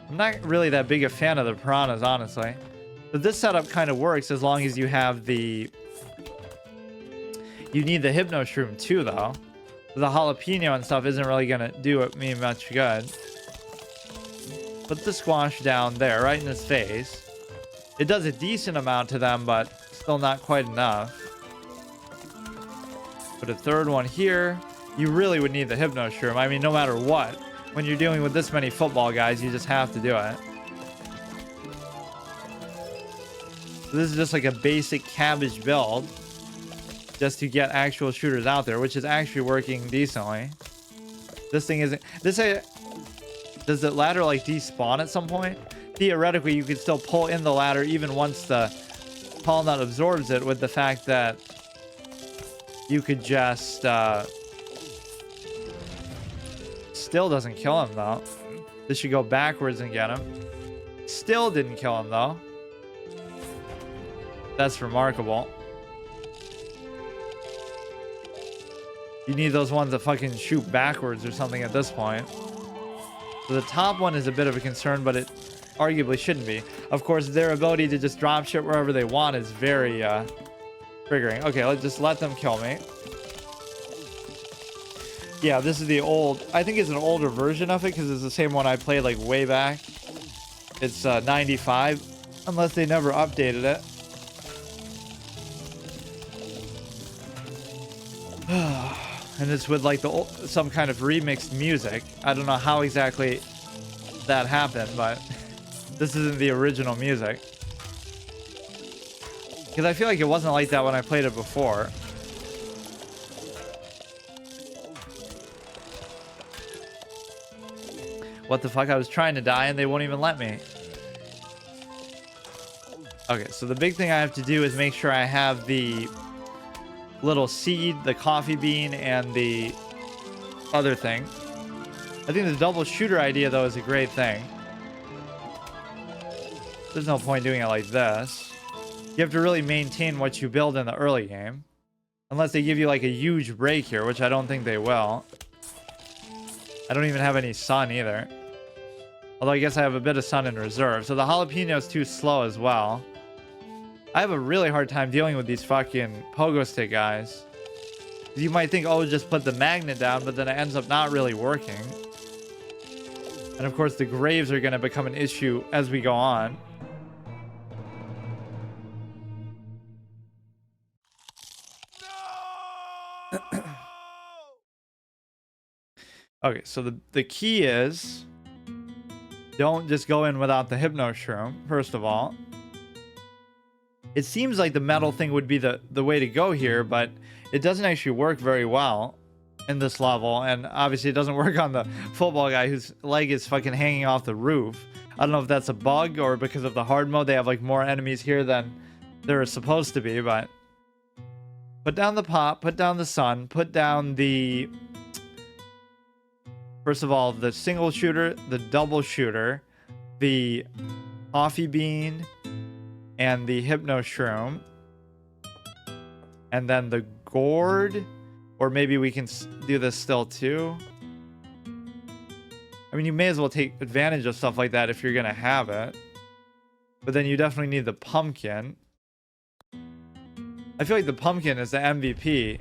I'm not really that big a fan of the piranhas, honestly. But this setup kind of works as long as you have the... You need the Hypno Shroom too, though. The jalapeno and stuff isn't really going to do me much good. Put the squash down there, right in his face. It does a decent amount to them, but still not quite enough. Put a third one here. You really would need the Hypno Shroom. I mean, no matter what. When you're dealing with this many football guys, you just have to do it. So this is just like a basic cabbage build. Just to get actual shooters out there, which is actually working decently. This thing isn't... Does the ladder like despawn at some point? Theoretically, you could still pull in the ladder even once the tall nut absorbs it, with the fact that you could just... Still doesn't kill him, though. This should go backwards and get him. Still didn't kill him, though. That's remarkable. You need those ones that fucking shoot backwards or something at this point. So the top one is a bit of a concern, but it arguably shouldn't be. Of course, their ability to just drop shit wherever they want is very triggering. Okay, let's just let them kill me. Yeah, this is the old... I think it's an older version of it because it's the same one I played like way back. It's 95. Unless they never updated it. And it's with like some kind of remixed music. I don't know how exactly that happened, but this isn't the original music. Because I feel like it wasn't like that when I played it before. What the fuck? I was trying to die and they won't even let me. Okay, so the big thing I have to do is make sure I have the little seed, the coffee bean, and the other thing. I think the double shooter idea, though, is a great thing. There's no point doing it like this. You have to really maintain what you build in the early game. Unless they give you, like, a huge break here, which I don't think they will. I don't even have any sun, either. Although I guess I have a bit of sun in reserve. So the jalapeno is too slow as well. I have a really hard time dealing with these fucking pogo stick guys. You might think, oh, just put the magnet down, but then it ends up not really working. And of course, the graves are going to become an issue as we go on. Okay, so the key is don't just go in without the Hypno Shroom, first of all. It seems like the metal thing would be the way to go here, but it doesn't actually work very well in this level. And obviously it doesn't work on the football guy whose leg is fucking hanging off the roof. I don't know if that's a bug or because of the hard mode, they have like more enemies here than there are supposed to be, but put down the pot, put down the sun, put down the, first of all, the single shooter, the double shooter, the coffee bean, and the Hypno Shroom, and then the gourd, or maybe we can do this still too. I mean, you may as well take advantage of stuff like that if you're gonna have it, but then you definitely need the pumpkin. I feel like the pumpkin is the MVP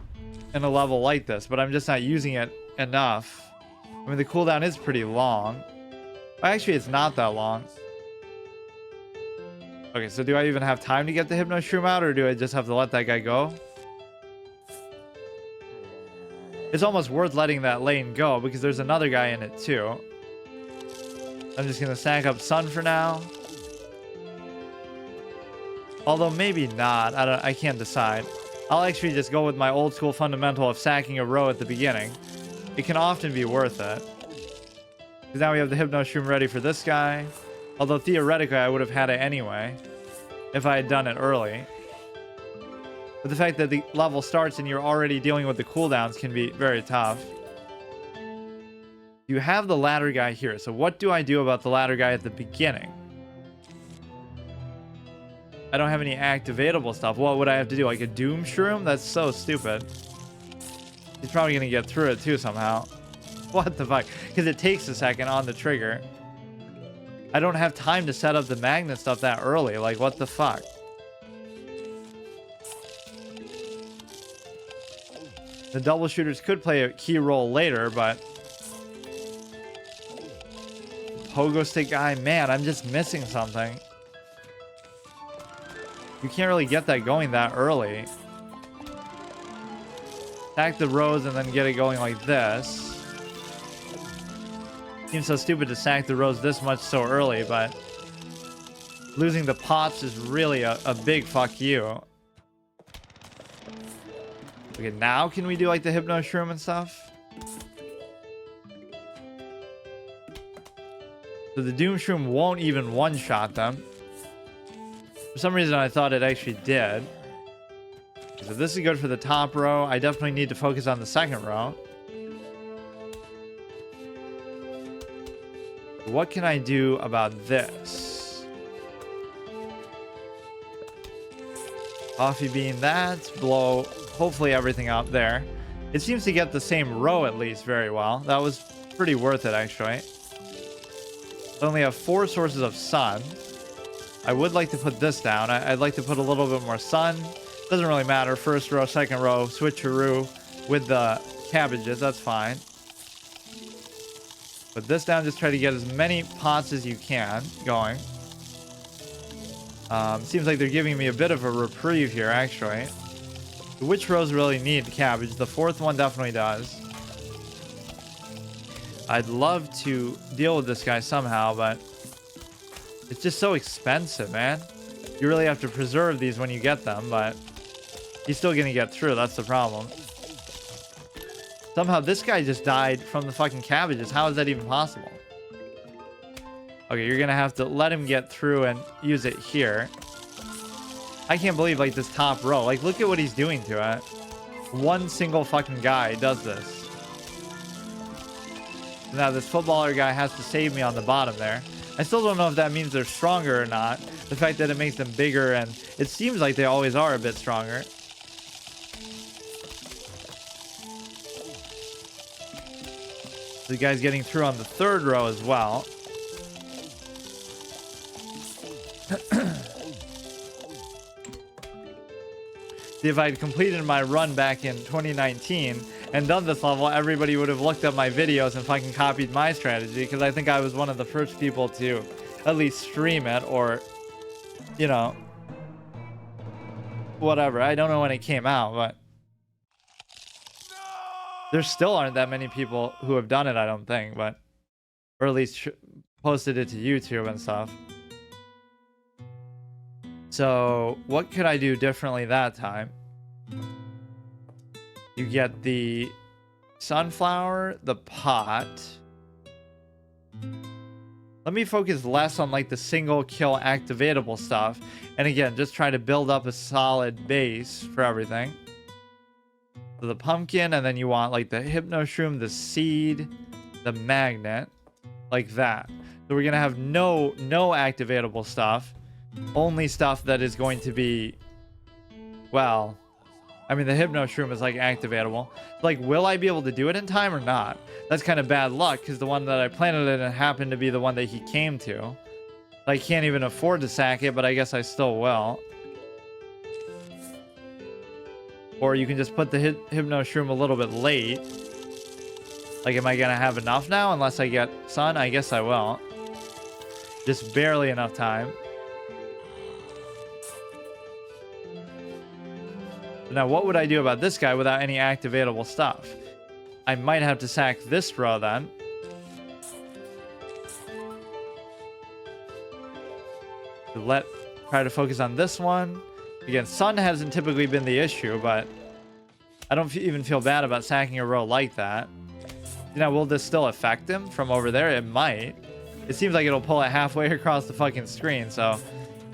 in a level like this, but I'm just not using it enough. I mean, the cooldown is pretty long. Actually, it's not that long. Okay, so do I even have time to get the Hypno Shroom out, or do I just have to let that guy go? It's almost worth letting that lane go, because there's another guy in it too. I'm just going to stack up sun for now. Although maybe not. I can't decide. I'll actually just go with my old school fundamental of sacking a row at the beginning. It can often be worth it. Because now we have the Hypno Shroom ready for this guy. Although theoretically I would have had it anyway if I had done it early. But the fact that the level starts and you're already dealing with the cooldowns can be very tough. You have the ladder guy here. So what do I do about the ladder guy at the beginning? I don't have any activatable stuff. What would I have to do? Like a Doom Shroom? That's so stupid. He's probably going to get through it too somehow. What the fuck? Because it takes a second on the trigger. I don't have time to set up the magnet stuff that early. Like, what the fuck? The double shooters could play a key role later, but pogo stick guy, man, I'm just missing something. You can't really get that going that early. Stack the rows and then get it going like this. Seems so stupid to stack the rows this much so early, but losing the pots is really a big fuck you. Okay, now can we do like the Hypno Shroom and stuff? So the Doom Shroom won't even one-shot them. For some reason I thought it actually did. So this is good for the top row. I definitely need to focus on the second row. What can I do about this? Coffee bean that. Blow hopefully everything out there. It seems to get the same row at least very well. That was pretty worth it actually. I only have 4 sources of sun. I would like to put this down. I'd like to put a little bit more sun. Doesn't really matter. First row, second row, switcheroo with the cabbages. That's fine. Put this down. Just try to get as many pots as you can going. Seems like they're giving me a bit of a reprieve here, actually. Which rows really need cabbage? The fourth one definitely does. I'd love to deal with this guy somehow, but it's just so expensive, man. You really have to preserve these when you get them, but he's still gonna get through. That's the problem. Somehow this guy just died from the fucking cabbages. How is that even possible? Okay, you're gonna have to let him get through and use it here. I can't believe, like, this top row. Like, look at what he's doing to it. One single fucking guy does this. Now this footballer guy has to save me on the bottom there. I still don't know if that means they're stronger or not. The fact that it makes them bigger, and it seems like they always are a bit stronger. The guy's getting through on the third row as well. See, if I had completed my run back in 2019 and done this level, everybody would have looked up my videos and fucking copied my strategy, because I think I was one of the first people to at least stream it, or, you know, whatever. I don't know when it came out, but there still aren't that many people who have done it, I don't think, but, or at least posted it to YouTube and stuff. So what could I do differently that time? You get the sunflower, the pot. Let me focus less on, like, the single kill activatable stuff, and again, just try to build up a solid base for everything. So the pumpkin, and then you want, like, the hypnoshroom, the seed, the magnet, like that. So we're gonna have no activatable stuff. Only stuff that is going to be, well, I mean, the hypnoshroom is, like, activatable. Like, will I be able to do it in time or not? That's kind of bad luck, because the one that I planted it in happened to be the one that he came to. I can't even afford to sack it, but I guess I still will. Or you can just put the hypnoshroom a little bit late. Like, am I gonna have enough now unless I get sun? I guess I will. Just barely enough time. Now, what would I do about this guy without any activatable stuff? I might have to sack this row then. Try to focus on this one. Again, sun hasn't typically been the issue, but I don't even feel bad about sacking a row like that. You know, will this still affect him from over there? It might. It seems like it'll pull it halfway across the fucking screen, so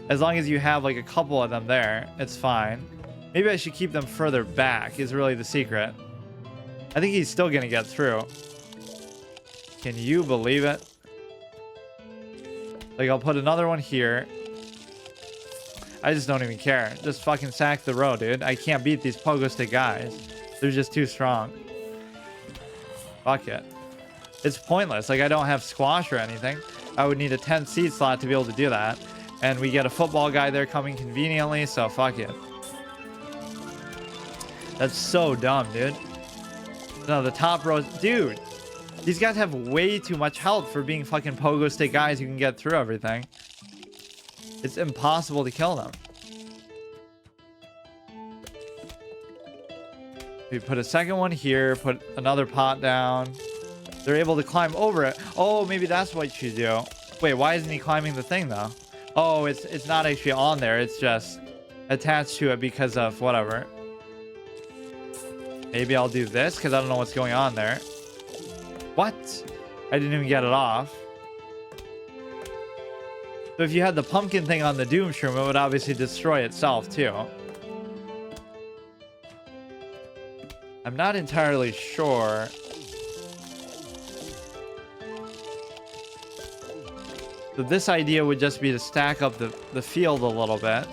as long as you have, like, a couple of them there, it's fine. Maybe I should keep them further back is really the secret. I think he's still gonna get through. Can you believe it? Like, I'll put another one here. I just don't even care. Just fucking sack the row, dude. I can't beat these pogo stick guys. They're just too strong. Fuck it. It's pointless. Like, I don't have squash or anything. I would need a 10 seed slot to be able to do that. And we get a football guy there coming conveniently, so fuck it. That's so dumb, dude. No, the top rows. Dude, these guys have way too much health for being fucking pogo stick guys who can get through everything. It's impossible to kill them. We put a second one here, put another pot down. They're able to climb over it. Oh, maybe that's what you do. Wait, why isn't he climbing the thing, though? Oh, it's not actually on there. It's just attached to it because of whatever. Maybe I'll do this because I don't know what's going on there. What? I didn't even get it off. So if you had the pumpkin thing on the Doom Shroom, it would obviously destroy itself too. I'm not entirely sure. So this idea would just be to stack up the field a little bit.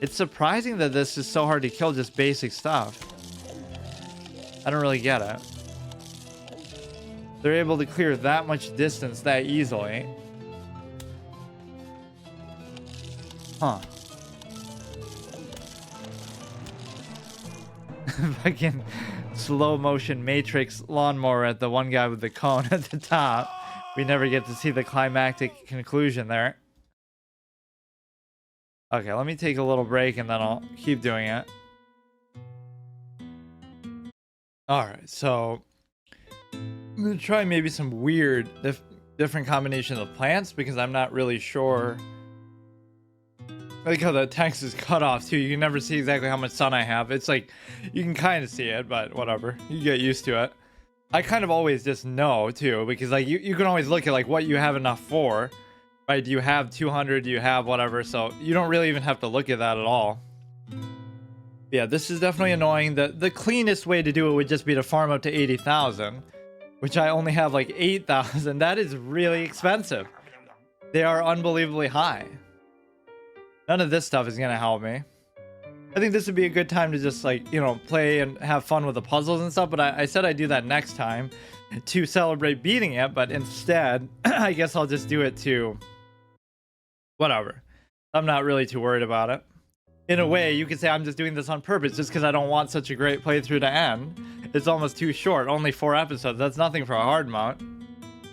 It's surprising that this is so hard to kill just basic stuff. I don't really get it. They're able to clear that much distance that easily. Huh. Fucking slow motion Matrix lawnmower at the one guy with the cone at the top. We never get to see the climactic conclusion there. Okay, let me take a little break and then I'll keep doing it. Alright, so I'm gonna try maybe some weird different combination of plants because I'm not really sure. I like how the text is cut off too. You can never see exactly how much sun I have. It's like you can kind of see it, but whatever. You get used to it. I kind of always just know too, because like you can always look at like what you have enough for, right? Do you have 200? Do you have whatever? So you don't really even have to look at that at all. Yeah, this is definitely annoying. The cleanest way to do it would just be to farm up to 80,000, which I only have like 8,000. That is really expensive. They are unbelievably high. None of this stuff is gonna help me. I think this would be a good time to just like, you know, play and have fun with the puzzles and stuff, but I said I'd do that next time to celebrate beating it, but instead, I guess I'll just do it to whatever. I'm not really too worried about it. In a way, you could say I'm just doing this on purpose just because I don't want such a great playthrough to end. It's almost too short, only 4 episodes. That's nothing for a hard mount.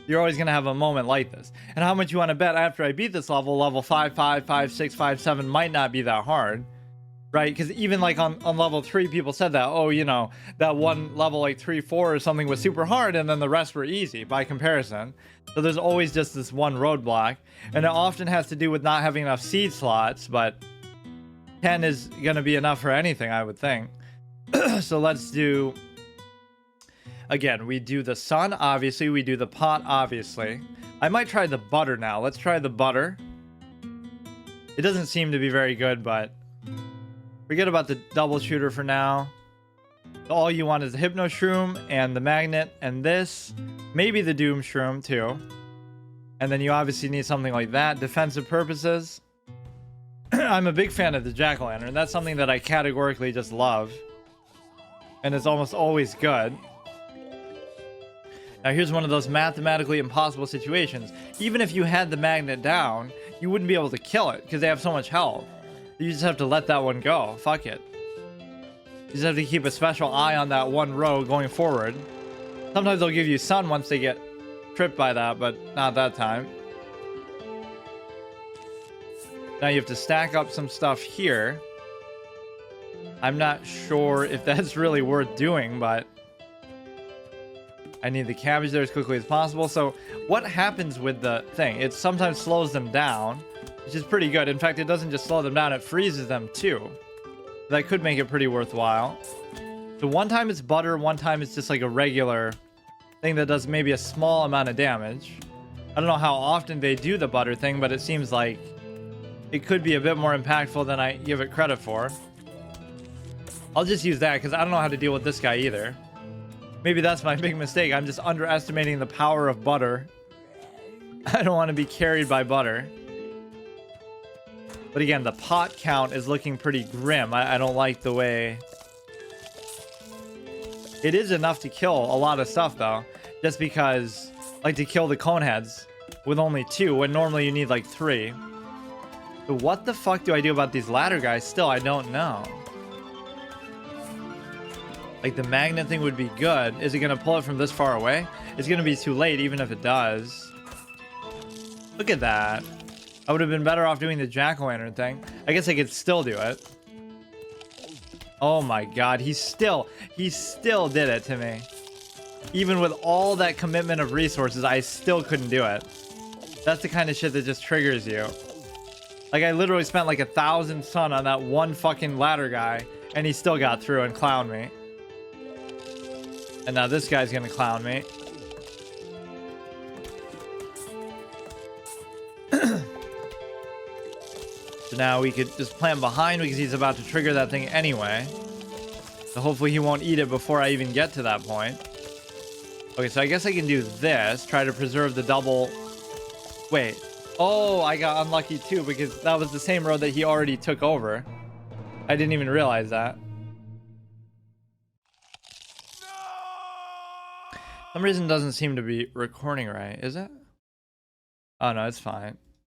You're always going to have a moment like this. And how much you want to bet after I beat this level 5, 5, 5, 6, 5, 7 might not be that hard. Right? Because even like on level 3, people said that, oh, you know, that one level like 3, 4 or something was super hard and then the rest were easy by comparison. So there's always just this one roadblock. And it often has to do with not having enough seed slots, but 10 is going to be enough for anything, I would think. So let's do... Again, we do the sun, obviously. We do the pot, obviously. I might try the butter now. Let's try the butter. It doesn't seem to be very good, but... Forget about the double shooter for now. All you want is the Hypno Shroom and the Magnet and this. Maybe the Doom Shroom, too. And then you obviously need something like that. Defensive purposes. I'm a big fan of the Jack-o'-lantern. That's something that I categorically just love. And it's almost always good. Now here's one of those mathematically impossible situations. Even if you had the magnet down, you wouldn't be able to kill it because they have so much health. You just have to let that one go. Fuck it. You just have to keep a special eye on that one row going forward. Sometimes they'll give you sun once they get tripped by that, but not that time. Now you have to stack up some stuff here. I'm not sure if that's really worth doing, but I need the cabbage there as quickly as possible. So what happens with the thing? It sometimes slows them down, which is pretty good. In fact, it doesn't just slow them down, it freezes them too. That could make it pretty worthwhile. So one time it's butter, one time it's just like a regular thing that does maybe a small amount of damage. I don't know how often they do the butter thing, but it seems like it could be a bit more impactful than I give it credit for. I'll just use that because I don't know how to deal with this guy either. Maybe that's my big mistake. I'm just underestimating the power of butter. I don't want to be carried by butter. But again, the pot count is looking pretty grim. I don't like the way... It is enough to kill a lot of stuff, though. Just because, like, to kill the cone heads with only 2, when normally you need, like, 3. So what the fuck do I do about these ladder guys? Still, I don't know. Like, the magnet thing would be good. Is it going to pull it from this far away? It's going to be too late, even if it does. Look at that. I would have been better off doing the jack-o'-lantern thing. I guess I could still do it. Oh my god, he still did it to me. Even with all that commitment of resources, I still couldn't do it. That's the kind of shit that just triggers you. Like, I literally spent like 1,000 sun on that one fucking ladder guy, and he still got through and clowned me. And now this guy's gonna clown me. So now we could just plant behind because he's about to trigger that thing anyway. So hopefully he won't eat it before I even get to that point. Okay, so I guess I can do this. Try to preserve the double... Wait. Oh, I got unlucky too because that was the same road that he already took over. I didn't even realize that. Some reason doesn't seem to be recording right, is it? Oh no, it's fine.